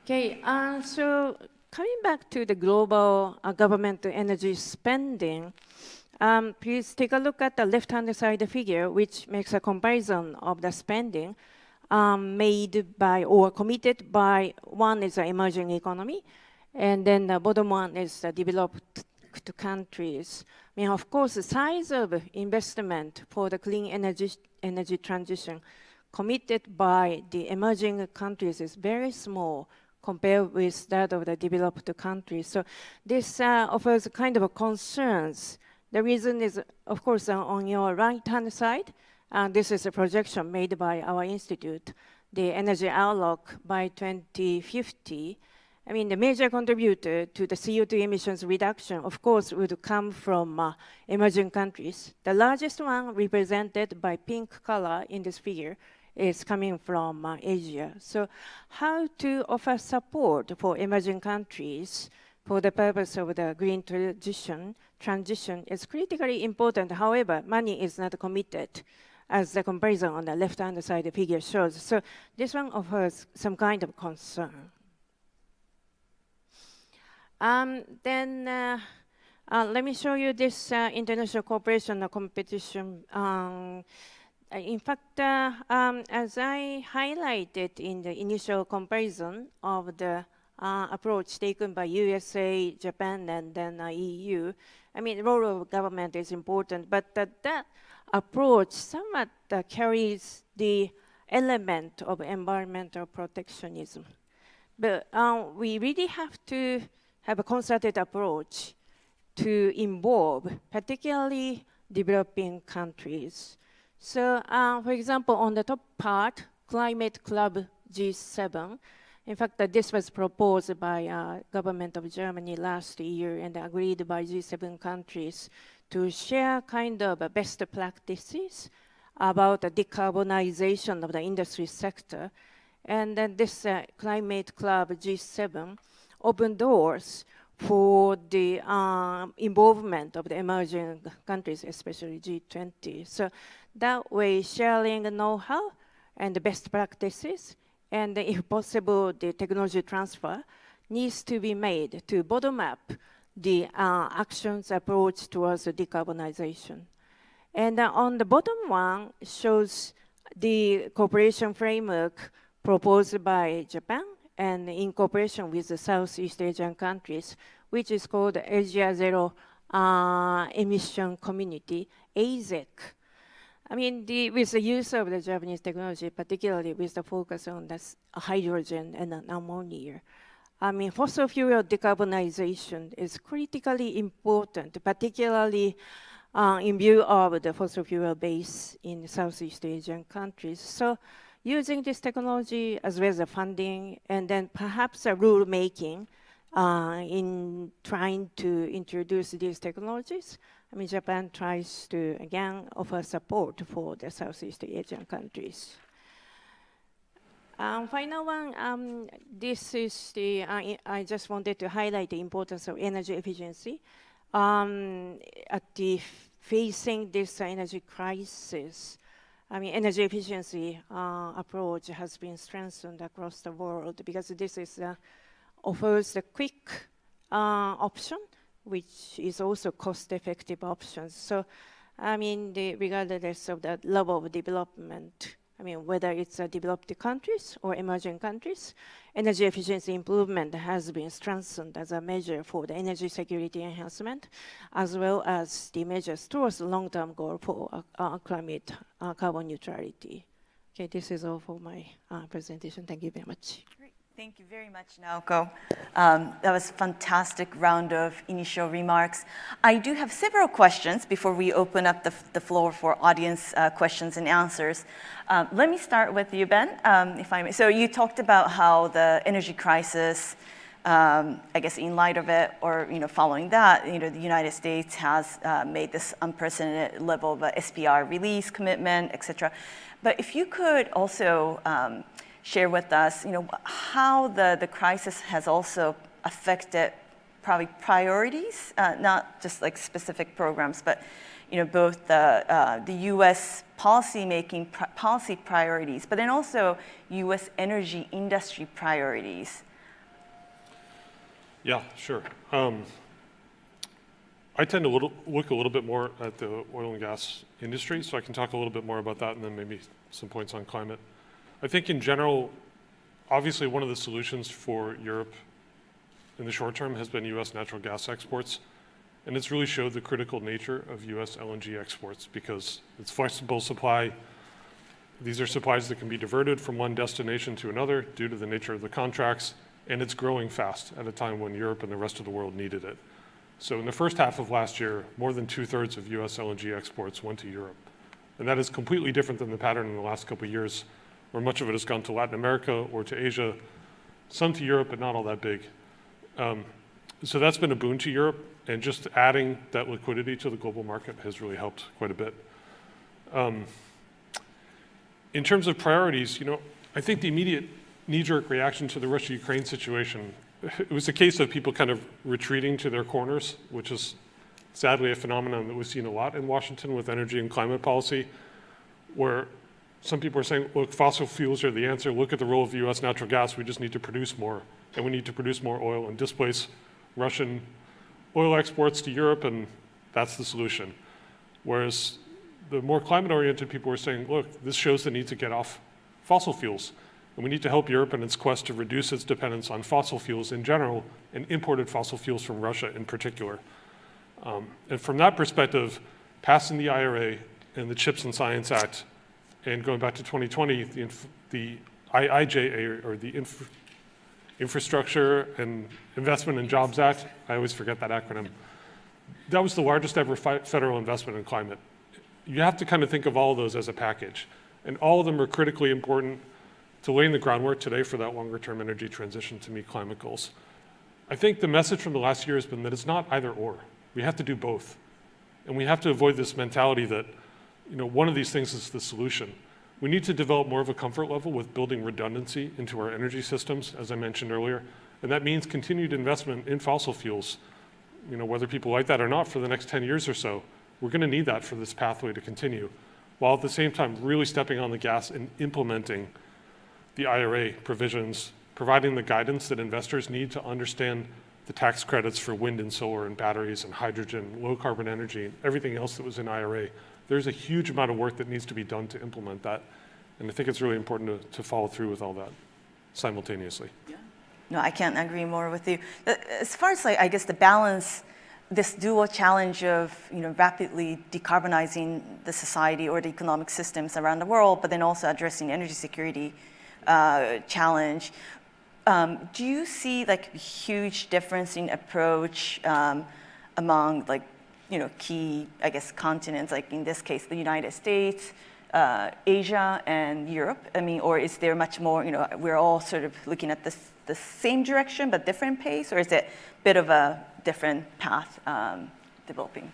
Okay, so coming back to the global government energy spending, please take a look at the left-hand side figure, which makes a comparison of the spending made by or committed by, one is the emerging economy, and then the bottom one is the developed countries. I mean, of course, the size of investment for the clean energy transition committed by the emerging countries is very small compared with that of the developed countries. So this offers kind of concerns. The reason is, of course, on your right-hand side, this is a projection made by our institute, the energy outlook by 2050. I mean, the major contributor to the CO2 emissions reduction, of course, would come from emerging countries. The largest one, represented by pink color in this figure, is coming from Asia. So how to offer support for emerging countries for the purpose of the green transition is critically important. However, money is not committed, as the comparison on the left-hand side figure shows. So this one offers some kind of concern. Then let me show you this international cooperation competition. In fact, as I highlighted in the initial comparison of the approach taken by USA, Japan, and then EU, I mean, the role of government is important, but that approach somewhat carries the element of environmental protectionism. But we really have to have a concerted approach to involve particularly developing countries. So, for example, on the top part, Climate Club G7, in fact, this was proposed by government of Germany last year and agreed by G7 countries to share kind of best practices about the decarbonization of the industry sector. And then this Climate Club G7 opened doors for the involvement of the emerging countries, especially G20. So that way, sharing know-how and the best practices, and if possible, the technology transfer needs to be made to bottom up the actions approach towards the decarbonization. And on the bottom one shows the cooperation framework proposed by Japan and in cooperation with the Southeast Asian countries, which is called Asia Zero Emission Community, AZEC. I mean, with the use of the Japanese technology, particularly with the focus on the hydrogen and ammonia, I mean, fossil fuel decarbonization is critically important, particularly in view of the fossil fuel base in Southeast Asian countries. So using this technology as well as the funding and then perhaps a rule making in trying to introduce these technologies, I mean, Japan tries to, again, offer support for the Southeast Asian countries. Final one, this is the, I just wanted to highlight the importance of energy efficiency. Facing this energy crisis, I mean, energy efficiency approach has been strengthened across the world because this is offers a quick option, which is also cost-effective options. So, I mean, regardless of the level of development, I mean, whether it's developed countries or emerging countries, energy efficiency improvement has been strengthened as a measure for the energy security enhancement, as well as the measures towards the long-term goal for climate carbon neutrality. Okay, this is all for my presentation. Thank you very much. Thank you very much, Naoko. That was a fantastic round of initial remarks. I do have several questions before we open up the floor for audience questions and answers. Let me start with you, Ben, if I may. So you talked about how the energy crisis, I guess in light of it, or following that, the United States has made this unprecedented level of SPR release commitment, et cetera. But if you could also share with us, how the crisis has also affected probably priorities, not just like specific programs, but both the U.S. policy priorities, but then also U.S. energy industry priorities. Yeah, sure. I tend to look a little bit more at the oil and gas industry, so I can talk a little bit more about that and then maybe some points on climate. I think in general, obviously one of the solutions for Europe in the short term has been US natural gas exports. And it's really showed the critical nature of US LNG exports because it's flexible supply. These are supplies that can be diverted from one destination to another due to the nature of the contracts, and it's growing fast at a time when Europe and the rest of the world needed it. So in the first half of last year, more than 2/3 of US LNG exports went to Europe. And that is completely different than the pattern in the last couple of years, where much of it has gone to Latin America or to Asia, some to Europe, but not all that big. So that's been a boon to Europe, and just adding that liquidity to the global market has really helped quite a bit. In terms of priorities, I think the immediate knee-jerk reaction to the Russia-Ukraine situation, it was a case of people kind of retreating to their corners, which is sadly a phenomenon that we've seen a lot in Washington with energy and climate policy, where some people are saying, look, fossil fuels are the answer. Look at the role of US natural gas. We just need to produce more, and we need to produce more oil and displace Russian oil exports to Europe, and that's the solution. Whereas the more climate-oriented people were saying, look, this shows the need to get off fossil fuels, and we need to help Europe in its quest to reduce its dependence on fossil fuels in general and imported fossil fuels from Russia in particular. And from that perspective, passing the IRA and the CHIPS and Science Act, and going back to 2020, the IIJA, or the Infrastructure and Investment and Jobs Act, I always forget that acronym, that was the largest ever federal investment in climate. You have to kind of think of all of those as a package, and all of them are critically important to laying the groundwork today for that longer term energy transition to meet climate goals. I think the message from the last year has been that it's not either or. We have to do both. And we have to avoid this mentality that one of these things is the solution. We need to develop more of a comfort level with building redundancy into our energy systems, as I mentioned earlier. And that means continued investment in fossil fuels, whether people like that or not, for the next 10 years or so. We're going to need that for this pathway to continue, while at the same time really stepping on the gas and implementing the IRA provisions, providing the guidance that investors need to understand the tax credits for wind and solar and batteries and hydrogen, low carbon energy, and everything else that was in IRA. There's a huge amount of work that needs to be done to implement that. And I think it's really important to follow through with all that simultaneously. Yeah. No, I can't agree more with you. As far as I guess the balance, this dual challenge of rapidly decarbonizing the society or the economic systems around the world, but then also addressing energy security challenge. Do you see a huge difference in approach among key, I guess, continents, in this case, the United States, Asia, and Europe? I mean, or is there much more, we're all sort of looking at the same direction but different pace, or is it a bit of a different path developing?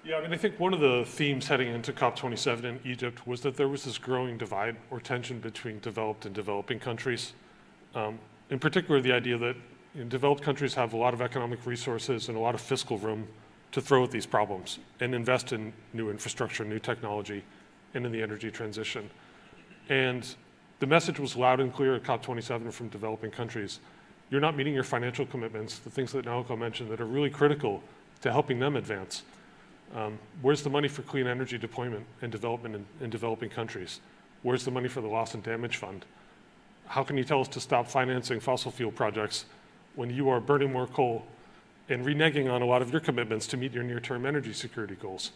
Yeah, I mean, I think one of the themes heading into COP27 in Egypt was that there was this growing divide or tension between developed and developing countries. In particular, the idea that developed countries have a lot of economic resources and a lot of fiscal room to throw at these problems and invest in new infrastructure, new technology, and in the energy transition. And the message was loud and clear at COP27 from developing countries. You're not meeting your financial commitments, the things that Naoko mentioned that are really critical to helping them advance. Where's the money for clean energy deployment and development in developing countries? Where's the money for the loss and damage fund? How can you tell us to stop financing fossil fuel projects when you are burning more coal and reneging on a lot of your commitments to meet your near-term energy security goals?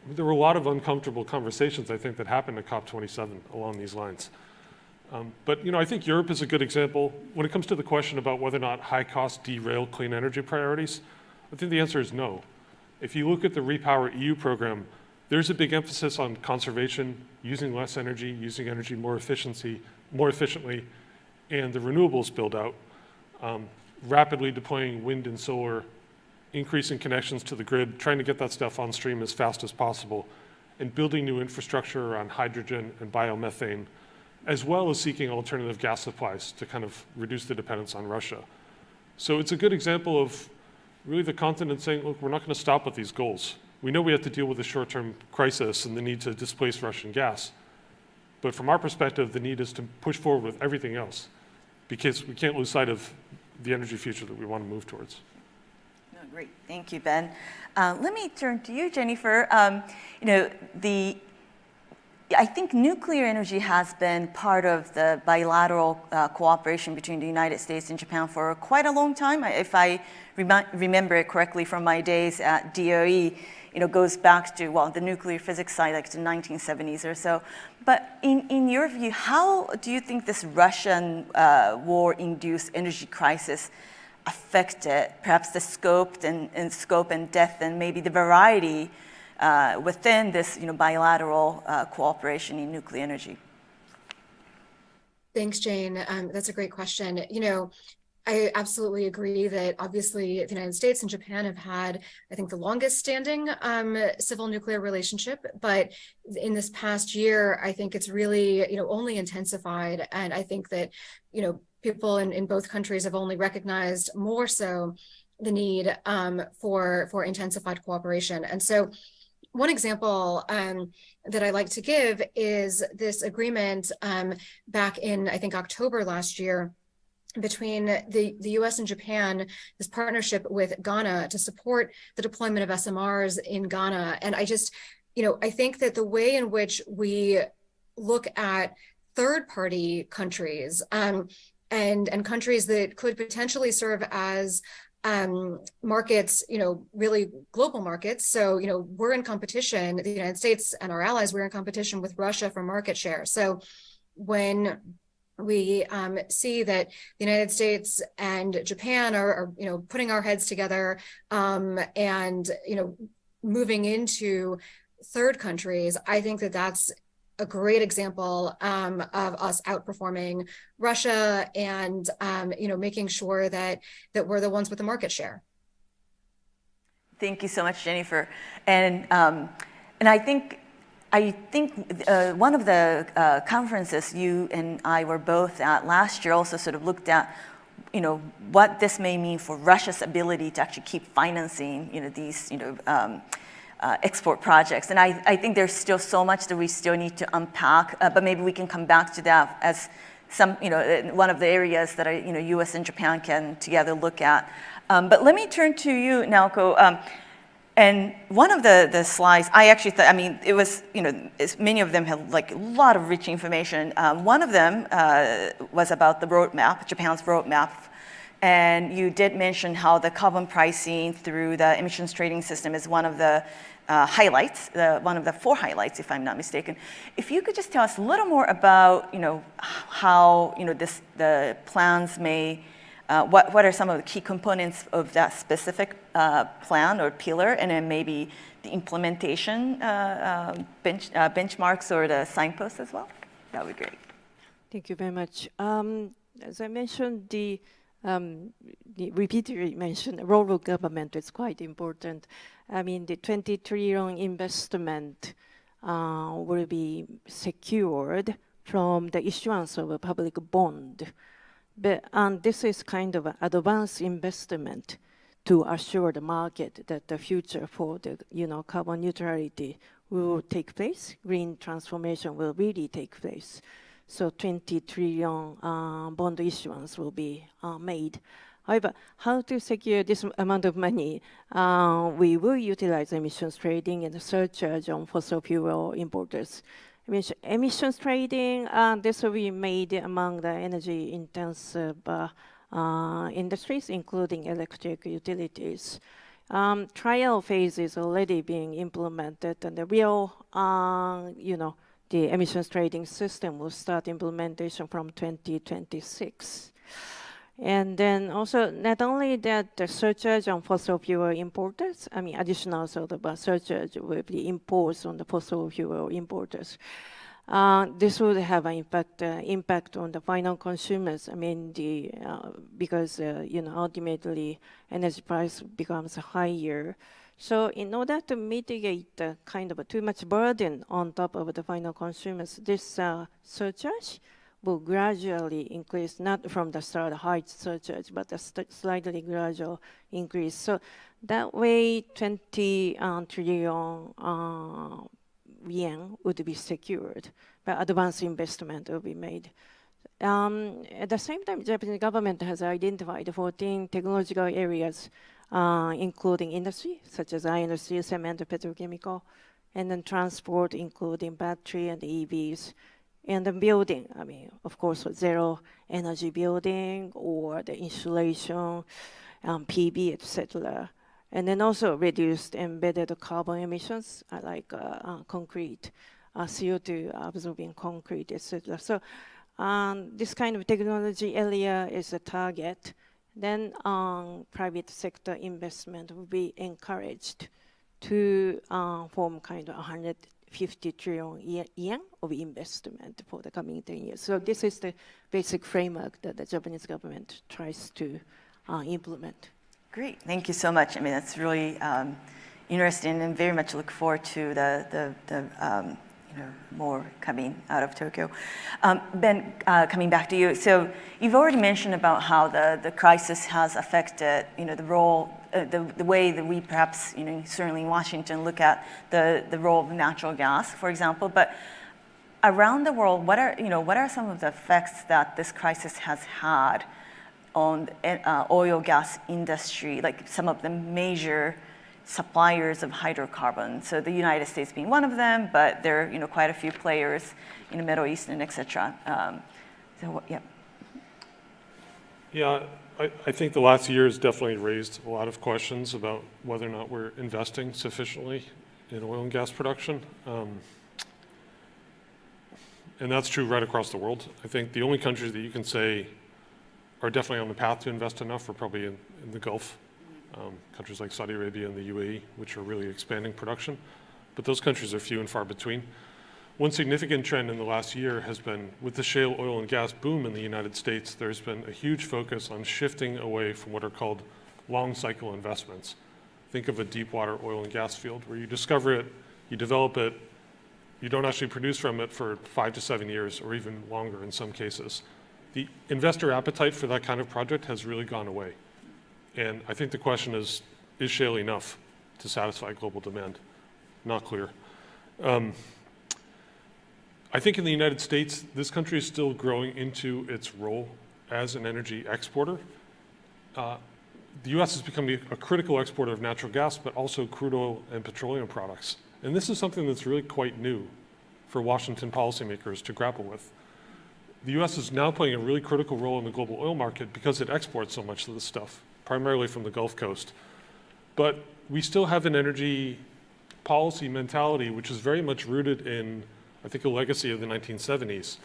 I mean, there were a lot of uncomfortable conversations, I think, that happened at COP27 along these lines. But I think Europe is a good example. When it comes to the question about whether or not high costs derail clean energy priorities, I think the answer is no. If you look at the Repower EU program, there's a big emphasis on conservation, using less energy, using energy more efficiently, and the renewables build out, rapidly deploying wind and solar, increasing connections to the grid, trying to get that stuff on stream as fast as possible, and building new infrastructure around hydrogen and biomethane, as well as seeking alternative gas supplies to kind of reduce the dependence on Russia. So it's a good example of really the continent saying, look, we're not going to stop at these goals. We know we have to deal with the short-term crisis and the need to displace Russian gas. But from our perspective, the need is to push forward with everything else, because we can't lose sight of the energy future that we want to move towards. No, great, thank you, Ben. Let me turn to you, Jennifer. I think nuclear energy has been part of the bilateral cooperation between the United States and Japan for quite a long time. If I remember it correctly from my days at DOE, goes back to, well, the nuclear physics side, like the 1970s or so. But in your view, how do you think this Russian war-induced energy crisis affected perhaps the scope and depth and maybe the variety within this bilateral cooperation in nuclear energy? Thanks, Jane. That's a great question. I absolutely agree that obviously the United States and Japan have had, I think, the longest standing civil nuclear relationship, but in this past year, I think it's really, only intensified. And I think that, people in both countries have only recognized more so the need for intensified cooperation. And so one example that I like to give is this agreement back in, I think, October last year between the US and Japan, this partnership with Ghana to support the deployment of SMRs in Ghana. And I just, I think that the way in which we look at third-party countries and countries that could potentially serve as markets, really global markets. So, we're in competition, the United States and our allies, we're in competition with Russia for market share. So when we see that the United States and Japan are putting our heads together and, moving into third countries, I think that that's a great example of us outperforming Russia and, making sure that we're the ones with the market share. Thank you so much, Jennifer. And I think one of the conferences you and I were both at last year also sort of looked at, what this may mean for Russia's ability to actually keep financing, these, export projects. And I think there's still so much that we still need to unpack, but maybe we can come back to that as some, one of the areas that US and Japan can together look at. But let me turn to you, Naoko. And one of the slides, I actually thought, it was, many of them had like a lot of rich information. One of them was about the roadmap, Japan's roadmap. And you did mention how the carbon pricing through the emissions trading system is one of the highlights, one of the 4 highlights, if I'm not mistaken. If you could just tell us a little more about, how, the plans may, what are some of the key components of that specific plan or pillar, and then maybe the implementation benchmarks or the signposts as well? That would be great. Thank you very much. As I mentioned, the repeatedly mentioned role of government is quite important. The 20 trillion investment will be secured from the issuance of a public bond. But this is kind of an advanced investment to assure the market that the future for the carbon neutrality will take place, green transformation will really take place. So 20 trillion bond issuance will be made. However, how to secure this amount of money? We will utilize emissions trading and the surcharge on fossil fuel importers. Emissions trading, this will be made among the energy intensive industries, including electric utilities. Trial phase is already being implemented, and the real, the emissions trading system will start implementation from 2026. And then also, not only that, the surcharge on fossil fuel importers, additional sort of surcharge will be imposed on the fossil fuel importers. This will have an impact on the final consumers. Because ultimately energy price becomes higher. So in order to mitigate the kind of too much burden on top of the final consumers, this surcharge will gradually increase, not from the start high surcharge, but a slightly gradual increase. So that way, 20 trillion yen would be secured, but advanced investment will be made. At the same time, Japanese government has identified 14 technological areas, including industry, such as iron industry, cement, petrochemical, and then transport, including battery and EVs, and then building. I mean, of course, zero energy building or the insulation, PV, etc. And then also reduced embedded carbon emissions, like concrete, CO2 absorbing concrete, etc. So this kind of technology area is a target. Then private sector investment will be encouraged to form kind of 150 trillion yen of investment for the coming 10 years. So this is the basic framework that the Japanese government tries to implement. Great, thank you so much. I mean, that's really interesting, and very much look forward to the more coming out of Tokyo. Ben, coming back to you. So you've already mentioned about how the crisis has affected, the role, the way that we perhaps, certainly in Washington, look at the role of natural gas, for example. But around the world, what are some of the effects that this crisis has had on oil gas industry, like some of the major suppliers of hydrocarbons? So the United States being one of them, but there are quite a few players in the Middle East and etc. Yeah, I think the last year has definitely raised a lot of questions about whether or not we're investing sufficiently in oil and gas production. And that's true right across the world. I think the only countries that you can say are definitely on the path to invest enough are probably in the Gulf. Countries like Saudi Arabia and the UAE, which are really expanding production. But those countries are few and far between. One significant trend in the last year has been, with the shale oil and gas boom in the United States, there's been a huge focus on shifting away from what are called long cycle investments. Think of a deep water oil and gas field where you discover it, you develop it, you don't actually produce from it for 5 to 7 years or even longer in some cases. The investor appetite for that kind of project has really gone away. And I think the question is shale enough to satisfy global demand? Not clear. I think in the United States, this country is still growing into its role as an energy exporter. The US is becoming a critical exporter of natural gas, but also crude oil and petroleum products. And this is something that's really quite new for Washington policymakers to grapple with. The US is now playing a really critical role in the global oil market because it exports so much of this stuff, primarily from the Gulf Coast. But we still have an energy policy mentality which is very much rooted in, I think, a legacy of the 1970s,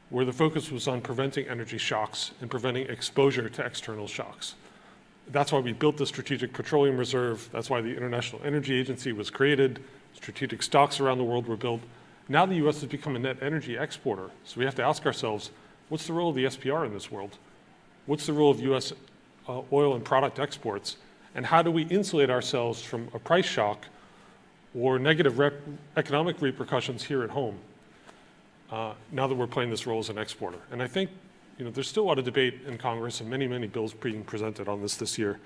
where the focus was on preventing energy shocks and preventing exposure to external shocks. That's why we built the Strategic Petroleum Reserve. That's why the International Energy Agency was created. Strategic stocks around the world were built. Now the US has become a net energy exporter. So we have to ask ourselves, what's the role of the SPR in this world? What's the role of US oil and product exports? And how do we insulate ourselves from a price shock or negative economic repercussions here at home now that we're playing this role as an exporter? And I think there's still a lot of debate in Congress and many, many bills being presented on this year.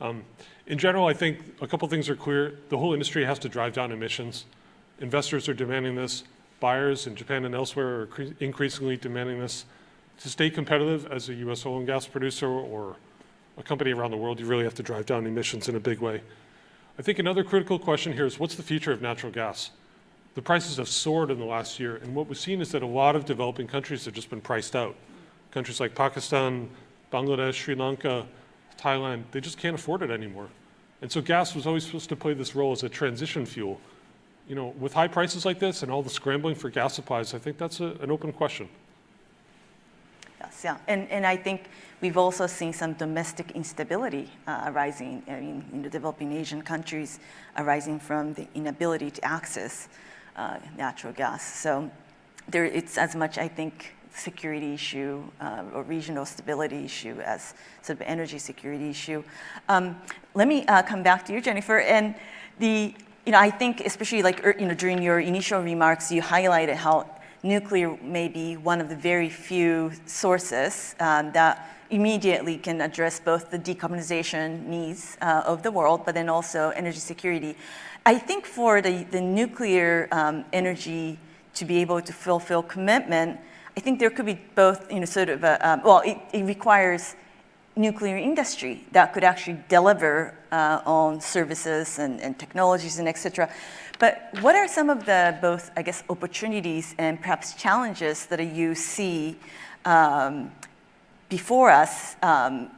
In general, I think a couple things are clear. The whole industry has to drive down emissions. Investors are demanding this. Buyers in Japan and elsewhere are increasingly demanding this. To stay competitive as a US oil and gas producer or a company around the world, you really have to drive down emissions in a big way. I think another critical question here is, what's the future of natural gas? The prices have soared in the last year, and what we've seen is that a lot of developing countries have just been priced out. Countries like Pakistan, Bangladesh, Sri Lanka, Thailand, they just can't afford it anymore. And so gas was always supposed to play this role as a transition fuel. With high prices like this and all the scrambling for gas supplies, I think that's an open question. Yes, yeah. And I think we've also seen some domestic instability arising in the developing Asian countries arising from the inability to access natural gas. So it's as much, I think, security issue or regional stability issue as sort of energy security issue. Let me come back to you, Jennifer. And I think especially during your initial remarks, you highlighted how nuclear may be one of the very few sources that immediately can address both the decarbonization needs of the world, but then also energy security. I think for the nuclear energy to be able to fulfill commitment, I think there could be both, sort of well, it requires nuclear industry that could actually deliver on services and technologies and et cetera. But what are some of the both, I guess, opportunities and perhaps challenges that you see before us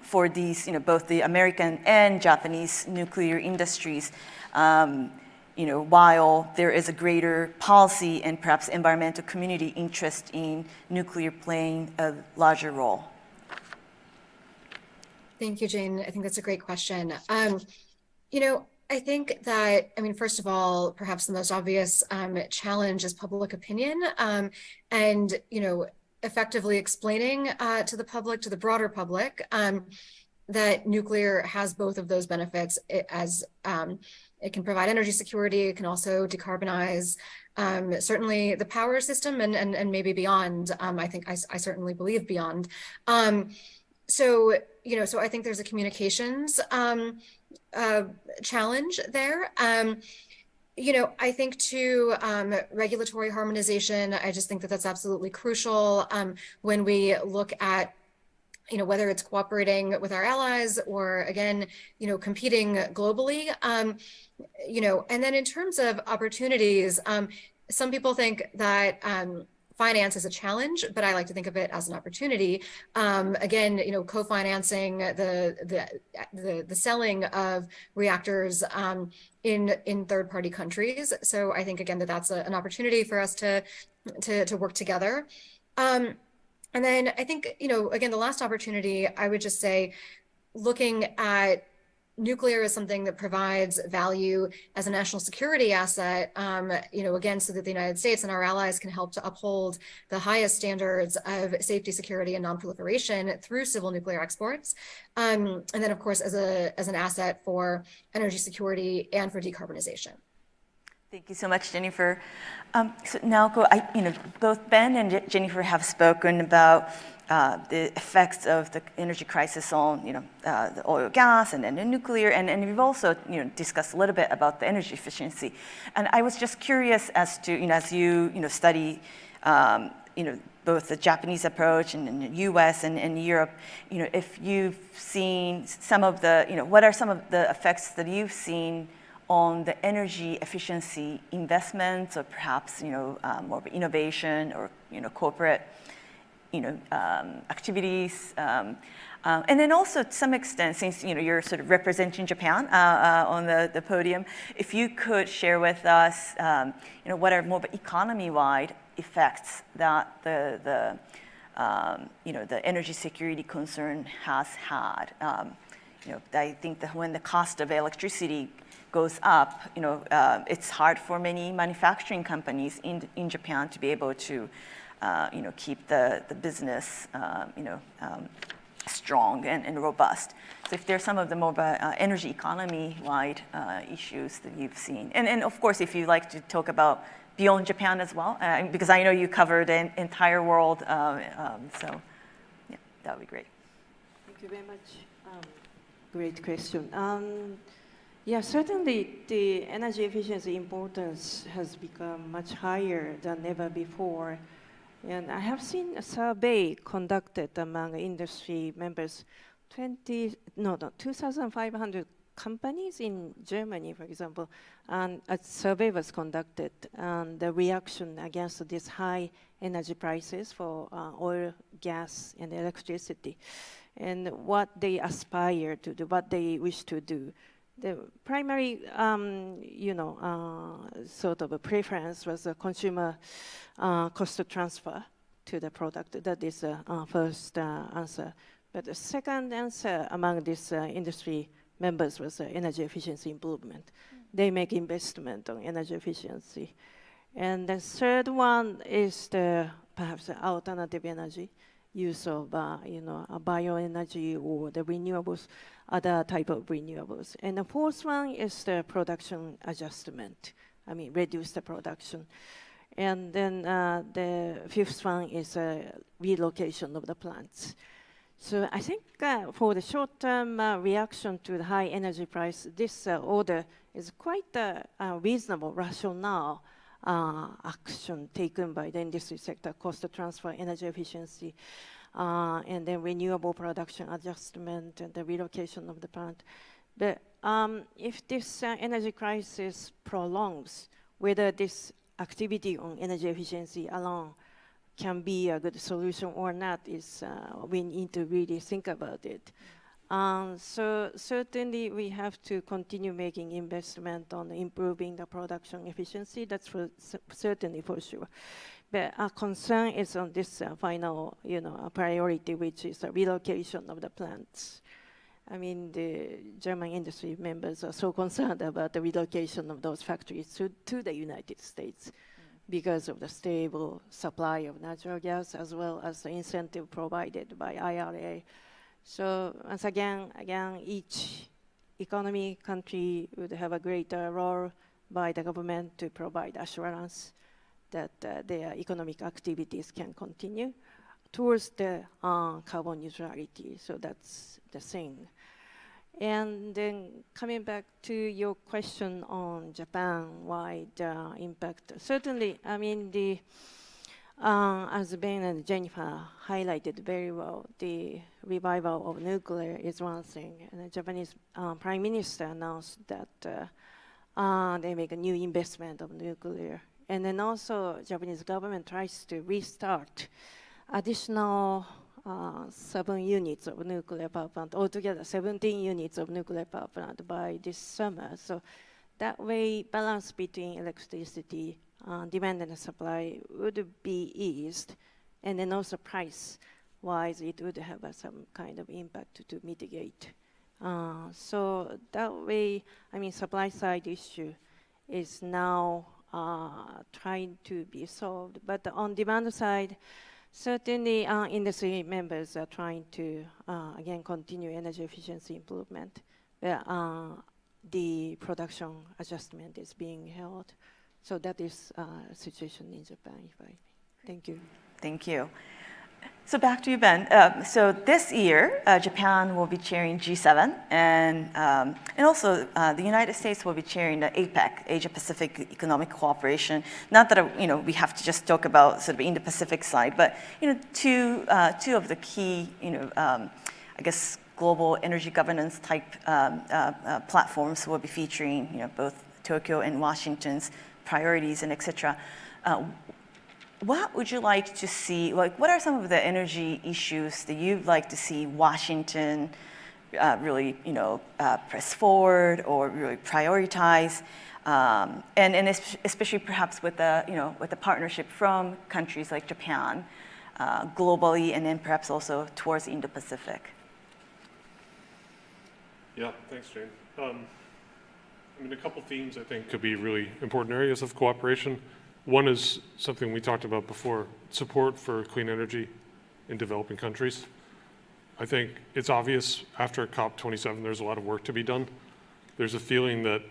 for these, both the American and Japanese nuclear industries, while there is a greater policy and perhaps environmental community interest in nuclear playing a larger role? Thank you, Jane. I think that's a great question. I think that, first of all, perhaps the most obvious challenge is public opinion, and effectively explaining to the public, to the broader public, that nuclear has both of those benefits. It can provide energy security. It can also decarbonize certainly the power system and maybe beyond. I certainly believe beyond. So I think there's a communications challenge there. I think too, regulatory harmonization, I just think that that's absolutely crucial when we look at, whether it's cooperating with our allies or again, competing globally. And then in terms of opportunities, some people think that finance is a challenge, but I like to think of it as an opportunity. Again, co-financing the selling of reactors in third-party countries. So I think again that's an opportunity for us to work together. And then I think again the last opportunity, I would just say, looking at nuclear is something that provides value as a national security asset, again, so that the United States and our allies can help to uphold the highest standards of safety, security, and non-proliferation through civil nuclear exports. And then, of course, as an asset for energy security and for decarbonization. Thank you so much, Jennifer. So Naoko, both Ben and Jennifer have spoken about the effects of the energy crisis on, the oil, gas, and the nuclear, and we've also, discussed a little bit about the energy efficiency. And I was just curious as to, as you, study, both the Japanese approach and the U.S. and Europe, if you've seen some of the, what are some of the effects that you've seen on the energy efficiency investments, or perhaps, more of innovation or, corporate activities, and then also to some extent, since you're sort of representing Japan on the podium, if you could share with us, what are more economy-wide effects that the energy security concern has had. I think that when the cost of electricity goes up, it's hard for many manufacturing companies in Japan to be able to keep the business, strong and robust. So if there's some of the more energy economy-wide issues that you've seen. And of course, if you'd like to talk about beyond Japan as well, because I know you cover the entire world, so yeah, that would be great. Thank you very much. Great question. Yeah, certainly the energy efficiency importance has become much higher than ever before. And I have seen a survey conducted among industry members, 2,500 companies in Germany, for example, and a survey was conducted, and the reaction against this high energy prices for oil, gas, and electricity, and what they aspire to do, what they wish to do. The primary, sort of a preference was a consumer cost transfer to the product. That is the first answer. But the second answer among these industry members was energy efficiency improvement. They make investment on energy efficiency. And the third one is perhaps the alternative energy, use of bioenergy or the renewables, other type of renewables. And the fourth one is the production adjustment. Reduce the production. And then the fifth one is relocation of the plants. So I think for the short-term reaction to the high energy price, this order is quite a reasonable rationale action taken by the industry sector, cost transfer, energy efficiency, and then renewable production adjustment and the relocation of the plant. But if this energy crisis prolongs, whether this activity on energy efficiency alone can be a good solution or not is we need to really think about it. So certainly we have to continue making investment on improving the production efficiency. That's certainly for sure. But our concern is on this final, priority, which is the relocation of the plants. I mean, the German industry members are so concerned about the relocation of those factories to the United States because of the stable supply of natural gas as well as the incentive provided by IRA. So once again, each economy country would have a greater role by the government to provide assurance that their economic activities can continue towards the carbon neutrality. So that's the thing. And then coming back to your question on Japan-wide impact, certainly, I mean, as Ben and Jennifer highlighted very well, the revival of nuclear is one thing. And the Japanese Prime Minister announced that they make a new investment of nuclear. And then also, Japanese government tries to restart additional 7 units of nuclear power plant, altogether 17 units of nuclear power plant by this summer. So that way, balance between electricity demand and supply would be eased, and then also price-wise, it would have some kind of impact to mitigate. So that way, I mean, supply side issue is now trying to be solved, but on demand side, certainly industry members are trying to, again, continue energy efficiency improvement. The production adjustment is being held. So that is a situation in Japan, if I may. Thank you. Thank you. So back to you, Ben. So this year, Japan will be chairing G7, and also the United States will be chairing the APEC, Asia-Pacific Economic Cooperation. Not that we have to just talk about sort of in the Pacific side, but two of the key, I guess, global energy governance type platforms will be featuring, both Tokyo and Washington's priorities and etc. What would you like to see, what are some of the energy issues that you'd like to see Washington really, press forward or really prioritize, and especially perhaps with the, with the partnership from countries like Japan, globally, and then perhaps also towards the Indo-Pacific? Yeah, thanks, Jane. I mean, a couple themes I think could be really important areas of cooperation. One is something we talked about before, support for clean energy in developing countries. I think it's obvious after COP27 there's a lot of work to be done. There's a feeling that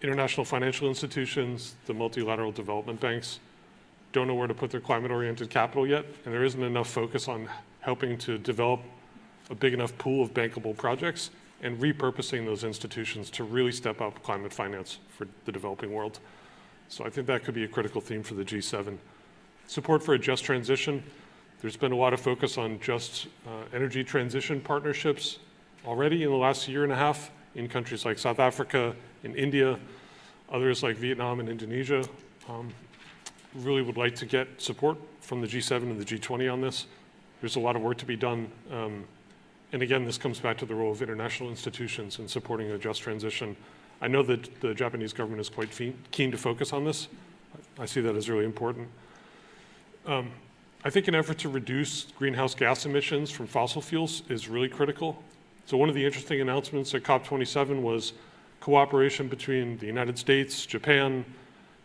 international financial institutions, the multilateral development banks, don't know where to put their climate-oriented capital yet, and there isn't enough focus on helping to develop a big enough pool of bankable projects and repurposing those institutions to really step up climate finance for the developing world. So I think that could be a critical theme for the G7. Support for a just transition. There's been a lot of focus on just energy transition partnerships already in the last year and a half in countries like South Africa and India, others like Vietnam and Indonesia. Really would like to get support from the G7 and the G20 on this. There's a lot of work to be done. And again, this comes back to the role of international institutions in supporting a just transition. I know that the Japanese government is quite keen to focus on this. I see that as really important. I think an effort to reduce greenhouse gas emissions from fossil fuels is really critical. So one of the interesting announcements at COP27 was cooperation between the United States, Japan,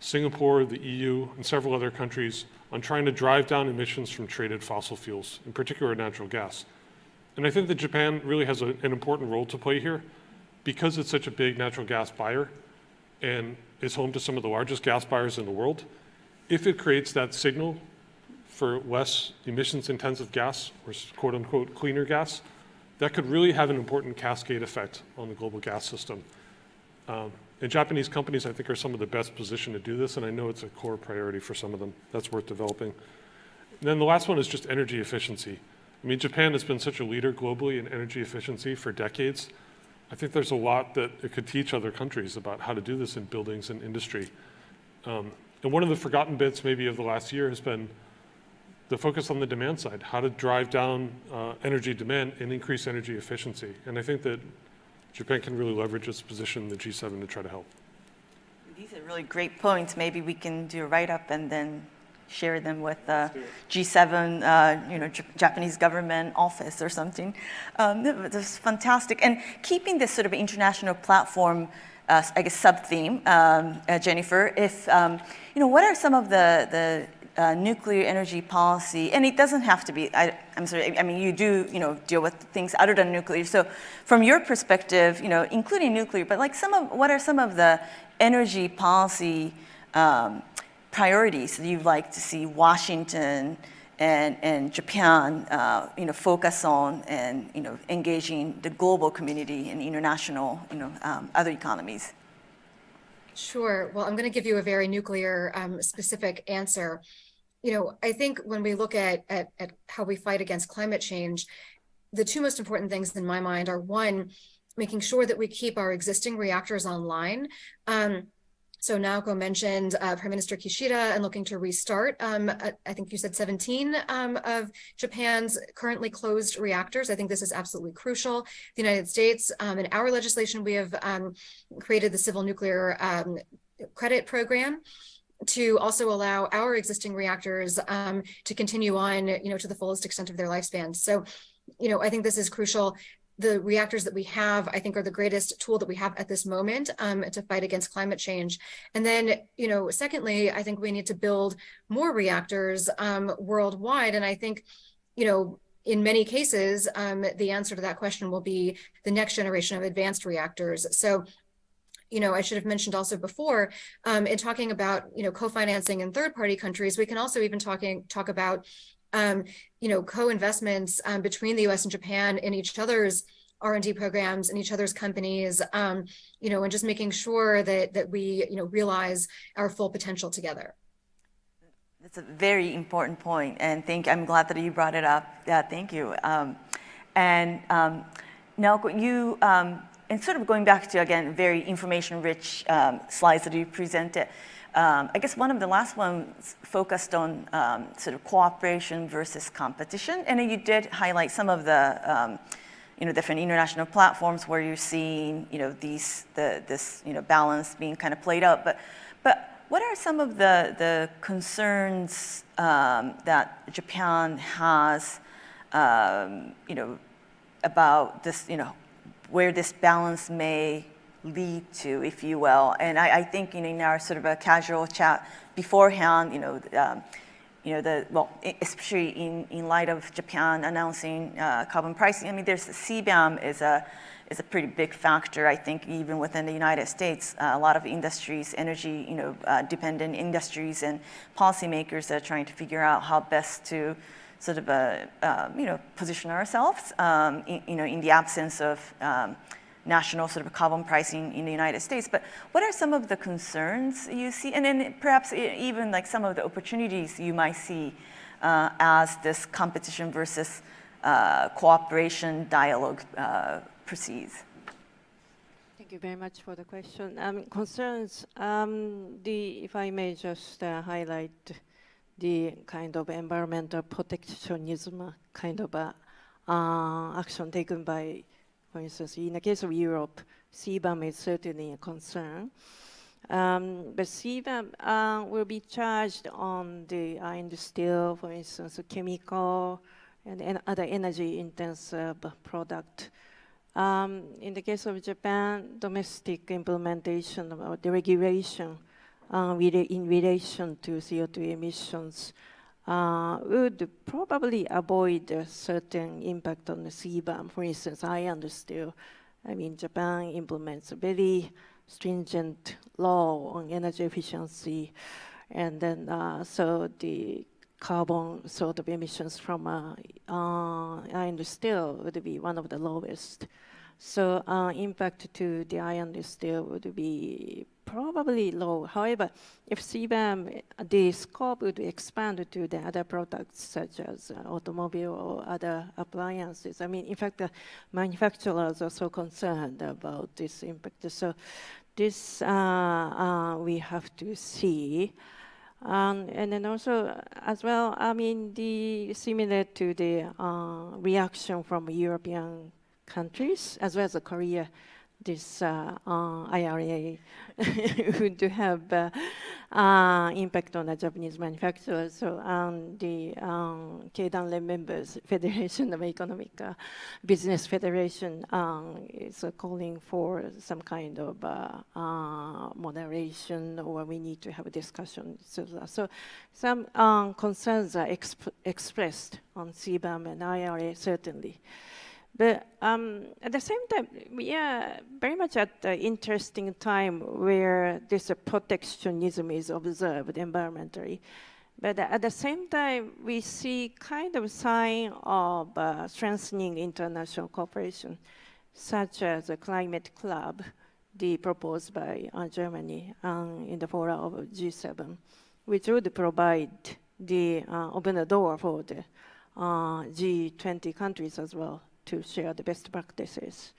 Singapore, the EU, and several other countries on trying to drive down emissions from traded fossil fuels, in particular natural gas. And I think that Japan really has an important role to play here because it's such a big natural gas buyer and is home to some of the largest gas buyers in the world. If it creates that signal for less emissions-intensive gas, or quote-unquote cleaner gas, that could really have an important cascade effect on the global gas system. And Japanese companies, I think, are some of the best positioned to do this, and I know it's a core priority for some of them. That's worth developing. And then the last one is just energy efficiency. I mean, Japan has been such a leader globally in energy efficiency for decades. I think there's a lot that it could teach other countries about how to do this in buildings and industry. And one of the forgotten bits maybe of the last year has been the focus on the demand side, how to drive down energy demand and increase energy efficiency. And I think that Japan can really leverage its position in the G7 to try to help. These are really great points. Maybe we can do a write-up and then share them with the G7, Japanese government office or something. That's fantastic. And keeping this sort of international platform, I guess, sub-theme, Jennifer, if, what are some of the nuclear energy policy, and it doesn't have to be, I'm sorry, I mean, you do, deal with things other than nuclear. So from your perspective, including nuclear, but like what are some of the energy policy priorities that you'd like to see Washington and Japan, focus on and, engaging the global community and international, other economies? Sure. Well, I'm going to give you a very nuclear specific answer. I think when we look at how we fight against climate change, the two most important things in my mind are, one, making sure that we keep our existing reactors online. So Naoko mentioned Prime Minister Kishida and looking to restart, I think you said 17 of Japan's currently closed reactors. I think this is absolutely crucial. The United States, in our legislation, we have created the Civil Nuclear Credit Program to also allow our existing reactors to continue on, to the fullest extent of their lifespan. So, I think this is crucial. The reactors that we have, I think, are the greatest tool that we have at this moment to fight against climate change. And then, secondly, I think we need to build more reactors worldwide. And I think, in many cases, the answer to that question will be the next generation of advanced reactors. So, I should have mentioned also before, in talking about, co-financing in third-party countries, we can also even talk about co-investments between the U.S. and Japan in each other's R&D programs and each other's companies, and just making sure that we, realize our full potential together. That's a very important point, and I'm glad that you brought it up. Yeah, thank you. Now, you, and sort of going back to, again, very information-rich slides that you presented, I guess one of the last ones focused on sort of cooperation versus competition, and you did highlight some of the different international platforms where you're seeing this balance being kind of played out. But what are some of the concerns that Japan has about this where this balance may lead to, if you will? And I think in our sort of a casual chat beforehand, especially in light of Japan announcing carbon pricing, I mean, there's CBAM is a pretty big factor. I think even within the United States, a lot of industries, energy, dependent industries and policymakers are trying to figure out how best to sort of position ourselves, in the absence of national sort of carbon pricing in the United States. But what are some of the concerns you see, and then perhaps even like some of the opportunities you might see as this competition versus cooperation dialogue proceeds? Thank you very much for the question. Concerns, if I may just highlight the kind of environmental protectionism kind of action taken by, for instance, in the case of Europe, CBAM is certainly a concern. But CBAM will be charged on the iron steel, for instance, chemical and other energy-intensive product. In the case of Japan, domestic implementation of the regulation in relation to CO2 emissions would probably avoid a certain impact on the CBAM. For instance, iron steel. I mean, Japan implements a very stringent law on energy efficiency, and then so the carbon sort of emissions from iron steel would be one of the lowest. So impact to the iron steel would be probably low. However, if CBAM, the scope would expand to the other products such as automobile or other appliances. I mean, in fact, the manufacturers are so concerned about this impact. So this we have to see. And then also, as well, I mean, similar to the reaction from European countries, as well as Korea, this IRA would have impact on the Japanese manufacturers. So the KEIRIN members, Federation of Economic Business Federation, is calling for some kind of moderation, or we need to have a discussion. So some concerns are expressed on CBAM and IRA, certainly. But at the same time, we are very much at the interesting time where this protectionism is observed environmentally. But at the same time, we see kind of sign of strengthening international cooperation, such as a climate club, proposed by Germany in the forum of G7, which would provide open the door for the G20 countries as well to share the best practices.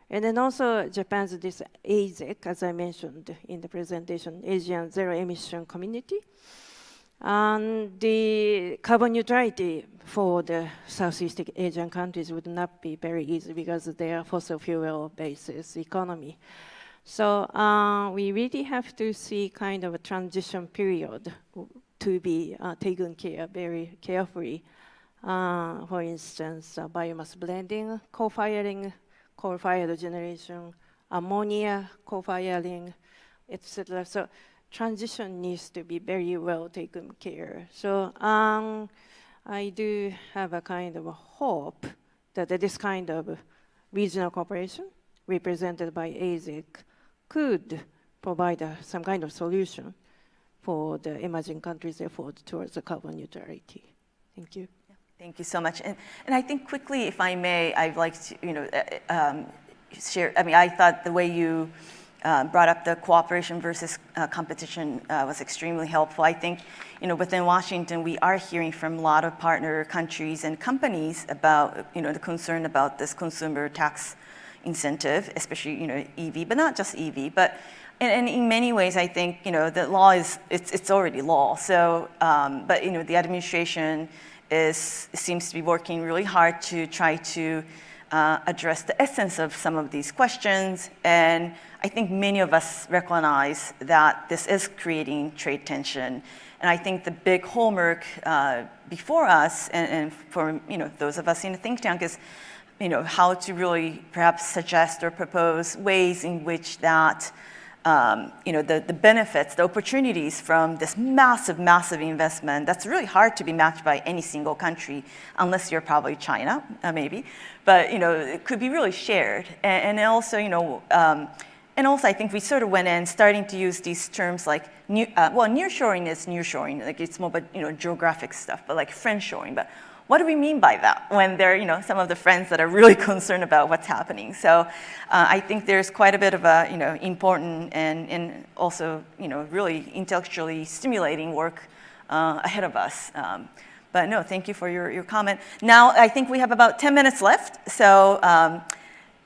And then also Japan's this AZEC, as I mentioned in the presentation, Asian Zero Emission Community. And the carbon neutrality for the Southeast Asian countries would not be very easy because they are fossil fuel basis economy. So we really have to see kind of a transition period to be taken care very carefully. For instance, biomass blending, coal-fired generation, ammonia, co-firing, etc. So transition needs to be very well taken care. So I do have a kind of a hope that this kind of regional cooperation represented by AZEC could provide some kind of solution for the emerging countries' effort towards the carbon neutrality. Thank you. Thank you so much. And I think quickly, if I may, I'd like to, share, I mean, I thought the way you brought up the cooperation versus competition was extremely helpful. I think, within Washington, we are hearing from a lot of partner countries and companies about, the concern about this consumer tax incentive, especially, EV, but not just EV, but and in many ways, I think, the law it's already law. So, but, the administration seems to be working really hard to try to address the essence of some of these questions. And I think many of us recognize that this is creating trade tension. And I think the big homework before us and for those of us in the think tank is how to really perhaps suggest or propose ways in which that the benefits, the opportunities from this massive, massive investment that's really hard to be matched by any single country, unless you're probably China, maybe. But it could be really shared, and also and also I think we sort of went in starting to use these terms like nearshoring is nearshoring, like it's more but geographic stuff, but like friendshoring, but. What do we mean by that when there are, some of the friends that are really concerned about what's happening? So I think there's quite a bit of a, important and also, really intellectually stimulating work ahead of us. But no, thank you for your comment. Now, I think we have about 10 minutes left. So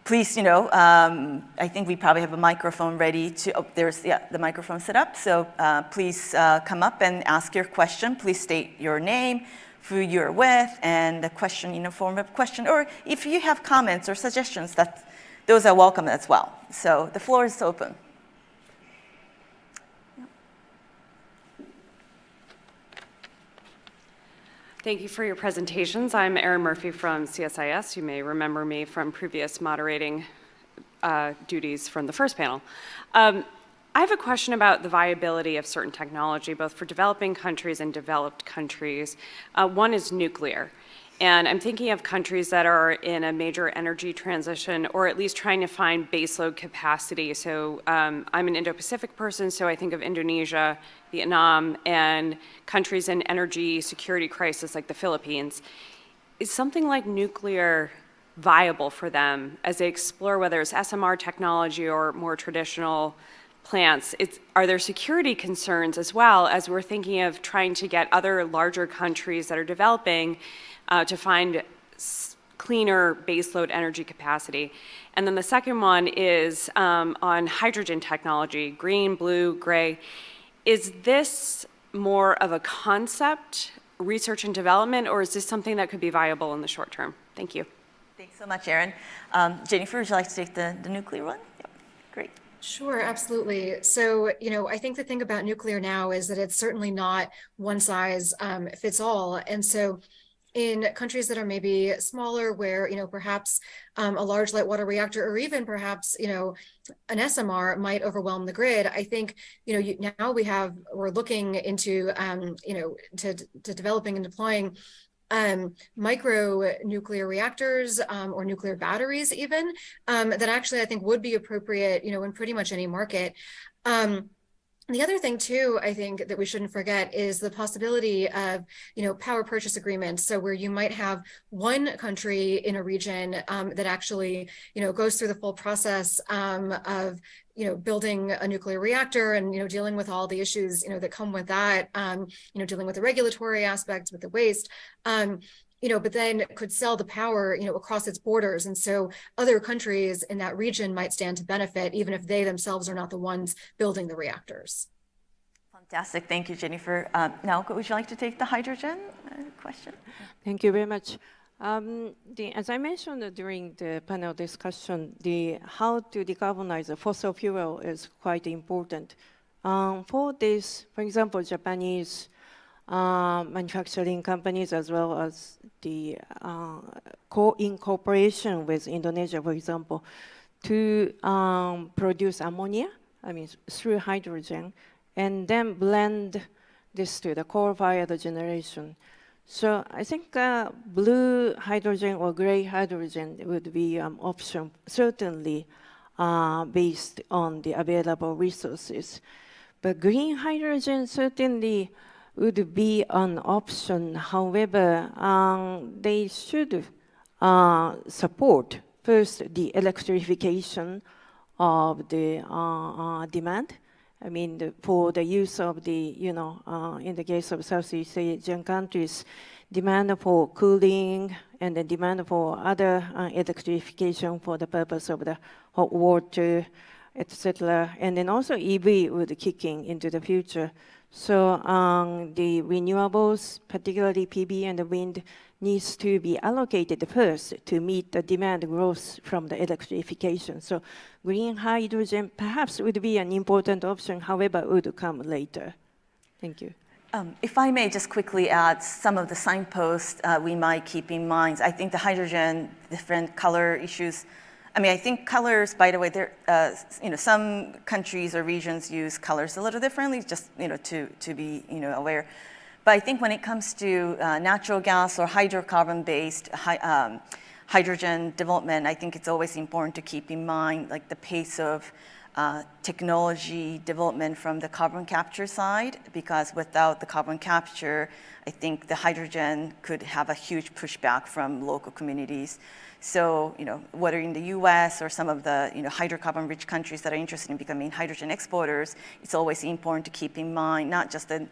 please, I think we probably have a microphone ready to, there's, the microphone set up. So please come up and ask your question. Please state your name, who you're with, and the question in the form of question. Or if you have comments or suggestions, those are welcome as well. So the floor is open. Thank you for your presentations. I'm Erin Murphy from CSIS. You may remember me from previous moderating duties from the first panel. I have a question about the viability of certain technology, both for developing countries and developed countries. One is nuclear. And I'm thinking of countries that are in a major energy transition, or at least trying to find baseload capacity. So I'm an Indo-Pacific person, so I think of Indonesia, Vietnam, and countries in energy security crisis like the Philippines. Is something like nuclear viable for them as they explore whether it's SMR technology or more traditional plants? Are there security concerns as well as we're thinking of trying to get other larger countries that are developing to find cleaner baseload energy capacity? And then the second one is on hydrogen technology, green, blue, gray. Is this more of a concept, research and development, or is this something that could be viable in the short term? Thank you. Thanks so much, Erin. Jennifer, would you like to take the nuclear one? Yep. Great. Sure, absolutely. So, I think the thing about nuclear now is that it's certainly not one size fits all. And so in countries that are maybe smaller, where, perhaps a large light water reactor, or even perhaps, an SMR might overwhelm the grid, I think, now we're looking into, to developing and deploying micro nuclear reactors or nuclear batteries even, that actually I think would be appropriate, in pretty much any market. The other thing too, I think that we shouldn't forget is the possibility of, power purchase agreements. So where you might have one country in a region that actually, goes through the full process of, building a nuclear reactor and, dealing with all the issues, that come with that, dealing with the regulatory aspects, with the waste, but then could sell the power, across its borders. And so other countries in that region might stand to benefit, even if they themselves are not the ones building the reactors. Fantastic. Thank you, Jennifer. Naoko, would you like to take the hydrogen question? Thank you very much. As I mentioned during the panel discussion, how to decarbonize the fossil fuel is quite important. For this, for example, Japanese manufacturing companies, as well as the in cooperation with Indonesia, for example, to produce ammonia, through hydrogen, and then blend this to the coal-fired generation. So I think blue hydrogen or gray hydrogen would be an option, certainly based on the available resources. But green hydrogen certainly would be an option. However, they should support first the electrification of the demand. For the use of the, in the case of Southeast Asian countries, demand for cooling and the demand for other electrification for the purpose of the hot water, etc. And then also EV would kick in into the future. So the renewables, particularly PV and the wind, needs to be allocated first to meet the demand growth from the electrification. So green hydrogen perhaps would be an important option, however, would come later. Thank you. If I may just quickly add some of the signposts we might keep in mind. I think the hydrogen, different color issues. I think colors, by the way, some countries or regions use colors a little differently, just to be aware. But I think when it comes to natural gas or hydrocarbon-based hydrogen development, I think it's always important to keep in mind like the pace of technology development from the carbon capture side, because without the carbon capture, I think the hydrogen could have a huge pushback from local communities. So, whether in the US or some of the, hydrocarbon-rich countries that are interested in becoming hydrogen exporters, it's always important to keep in mind not just the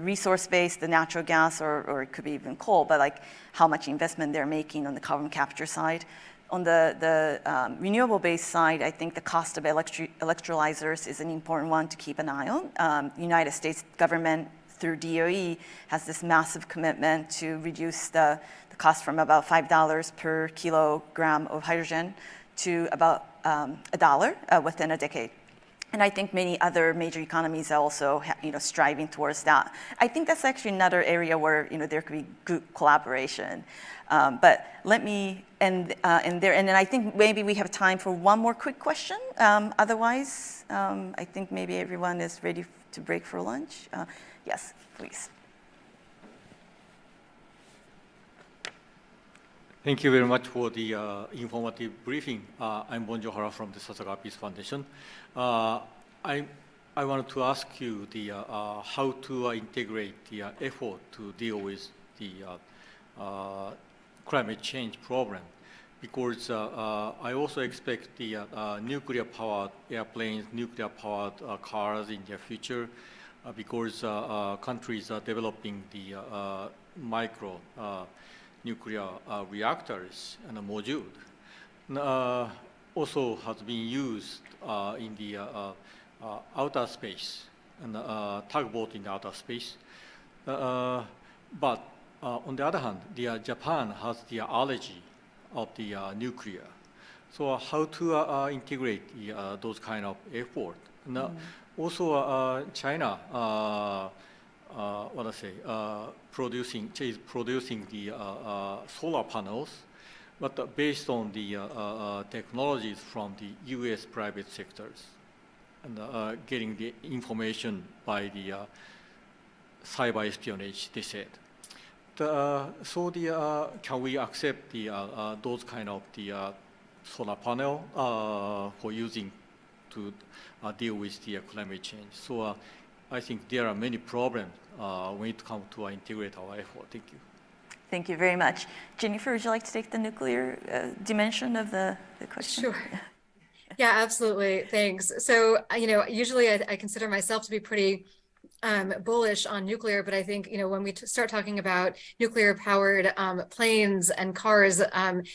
resource base, the natural gas, or it could be even coal, but like how much investment they're making on the carbon capture side. On the renewable-based side, I think the cost of electrolyzers is an important one to keep an eye on. United States government, through DOE, has this massive commitment to reduce the cost from about $5 per kilogram of hydrogen to about $1 within a decade. And I think many other major economies are also, striving towards that. I think that's actually another area where, there could be good collaboration. But let me end there. And then I think maybe we have time for one more quick question. Otherwise, I think maybe everyone is ready to break for lunch. Yes, please. Thank you very much for the informative briefing. I'm Bonjo Hara from the Sasaga Peace Foundation. I wanted to ask you how to integrate the effort to deal with the climate change problem. because I also expect the nuclear-powered airplanes, nuclear-powered cars in the future, because countries are developing the micro nuclear reactors and a module. Also has been used in the outer space, and tugboat in the outer space. But on the other hand, Japan has the allergy of the nuclear. So how to integrate those kind of effort? And also China, is producing the solar panels, but based on the technologies from the US private sectors, and getting the information by the cyber espionage, they said. So can we accept those kind of the solar panel for using to deal with the climate change? So I think there are many problems when it comes to integrate our effort. Thank you. Thank you very much. Jennifer, would you like to take the nuclear dimension of the question? Sure. Yeah, absolutely. Thanks. So, usually I consider myself to be pretty bullish on nuclear, but I think, when we start talking about nuclear-powered planes and cars,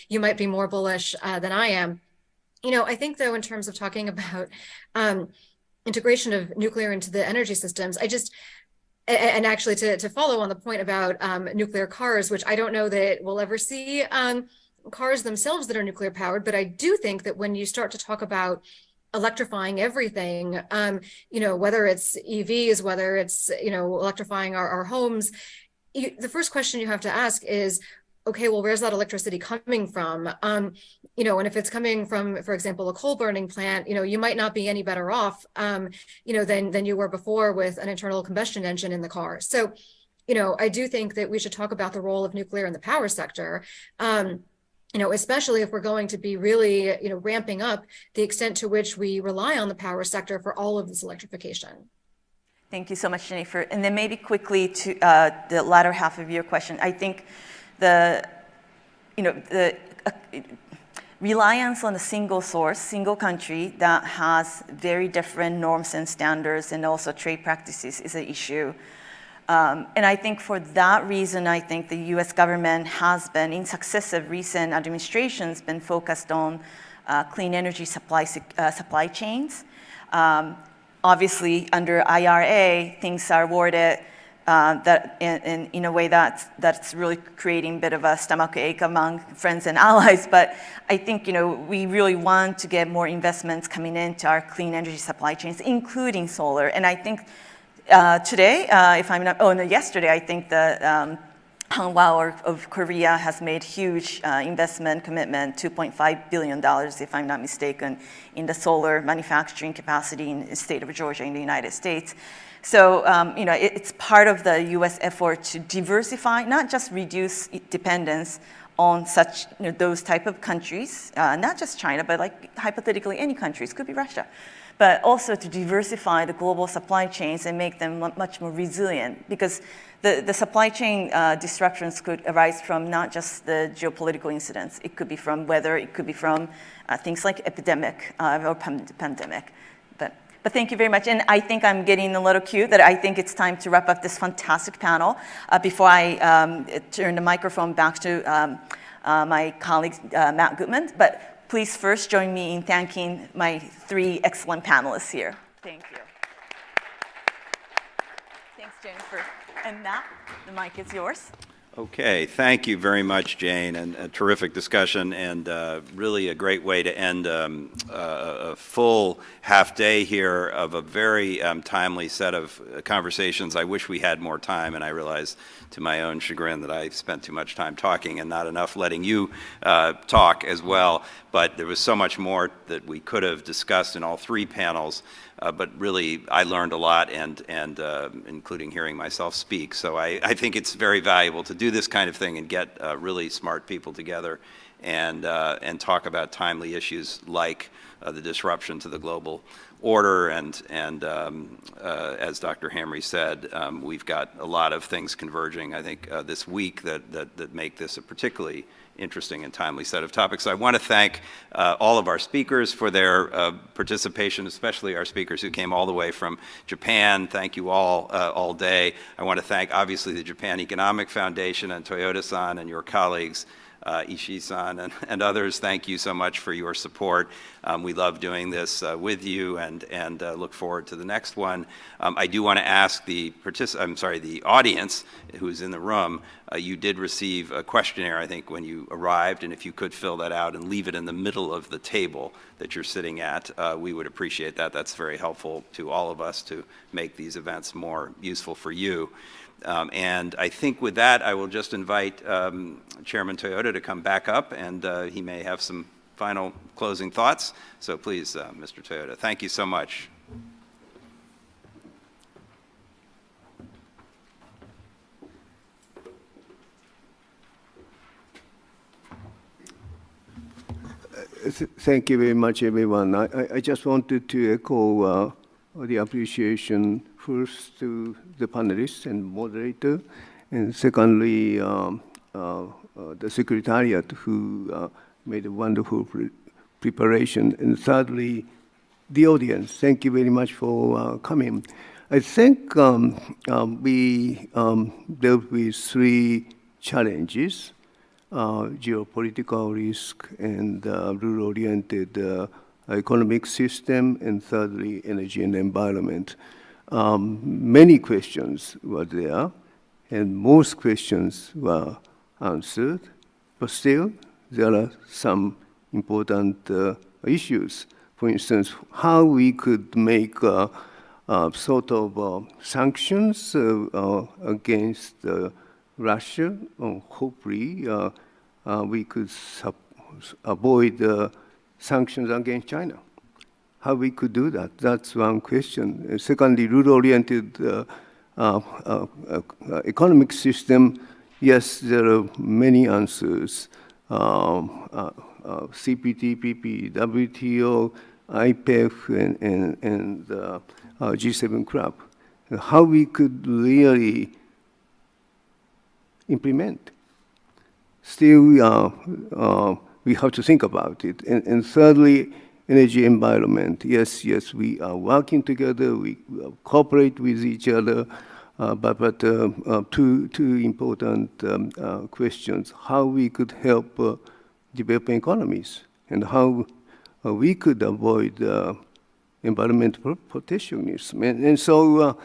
you might be more bullish than I am. I think, though, in terms of talking about integration of nuclear into the energy systems, and actually to follow on the point about nuclear cars, which I don't know that we'll ever see cars themselves that are nuclear powered, but I do think that when you start to talk about electrifying everything, whether it's EVs, whether it's, electrifying our homes, the first question you have to ask is, okay, well, where's that electricity coming from? And if it's coming from, for example, a coal burning plant, you might not be any better off, than you were before with an internal combustion engine in the car. So, I do think that we should talk about the role of nuclear in the power sector. Especially if we're going to be really, ramping up the extent to which we rely on the power sector for all of this electrification. Thank you so much, Jennifer. And then maybe quickly to the latter half of your question, I think the reliance on a single source, single country that has very different norms and standards and also trade practices is an issue. And I think for that reason, I think the US government has been, in successive recent administrations, been focused on clean energy supply chains. Obviously, under IRA, things are worded that in a way that's really creating a bit of a stomachache among friends and allies. But I think, we really want to get more investments coming into our clean energy supply chains, including solar. And I think today, yesterday, I think the Hanwha of Korea has made huge investment commitment, $2.5 billion, if I'm not mistaken, in the solar manufacturing capacity in the state of Georgia in the United States. So, it's part of the US effort to diversify, not just reduce dependence on such, those type of countries, not just China, but like hypothetically any countries, could be Russia, but also to diversify the global supply chains and make them much more resilient, because the supply chain disruptions could arise from not just the geopolitical incidents. It could be from weather, it could be from things like epidemic or pandemic. But thank you very much. And I think I'm getting a little cue that I think it's time to wrap up this fantastic panel before I turn the microphone back to my colleague, Matt Gutman. But please first join me in thanking my three excellent panelists here. Thank you. Thanks, Jennifer. And Matt, the mic is yours. Okay, thank you very much, Jane, and a terrific discussion, and really a great way to end a full half day here of a very timely set of conversations. I wish we had more time, and I realize to my own chagrin that I spent too much time talking and not enough letting you talk as well. But there was so much more that we could have discussed in all three panels. But really, I learned a lot, and including hearing myself speak. So I think it's very valuable to do this kind of thing and get really smart people together and talk about timely issues like the disruption to the global order, and as Dr. Hamre said, we've got a lot of things converging, I think, this week that make this a particularly interesting and timely set of topics. So I want to thank all of our speakers for their participation, especially our speakers who came all the way from Japan. Thank you all day. I want to thank, obviously, the Japan Economic Foundation and Toyota-san and your colleagues, Ishii-san and others. Thank you so much for your support. We love doing this with you, and look forward to the next one. I do want to ask the audience who's in the room. You did receive a questionnaire, I think, when you arrived, and if you could fill that out and leave it in the middle of the table that you're sitting at, we would appreciate that. That's very helpful to all of us to make these events more useful for you. And I think with that, I will just invite Chairman Toyota to come back up, and he may have some final closing thoughts. So please, Mr. Toyota, thank you so much. Thank you very much, everyone. I just wanted to echo the appreciation first to the panelists and moderator, and secondly, the secretariat who made a wonderful preparation, and thirdly, the audience. Thank you very much for coming. I think we dealt with three challenges: geopolitical risk, and rule-oriented economic system, and thirdly, energy and environment. Many questions were there, and most questions were answered, but still there are some important issues. For instance, how we could make sort of sanctions against Russia. Hopefully, we could avoid sanctions against China. How we could do that? That's one question. Secondly, rule-oriented economic system. Yes, there are many answers. CPTPP, WTO, IPEF, and G7 club. How we could really implement. Still, we have to think about it. And thirdly, energy environment. Yes, we are working together, we cooperate with each other, but two important questions: how we could help developing economies, and how we could avoid environmental protectionism. And so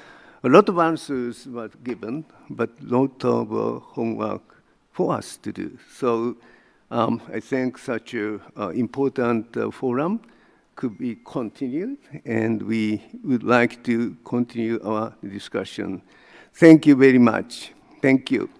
a lot of answers were given, but a lot of homework for us to do. So I think such an important forum could be continued, and we would like to continue our discussion. Thank you very much. Thank you.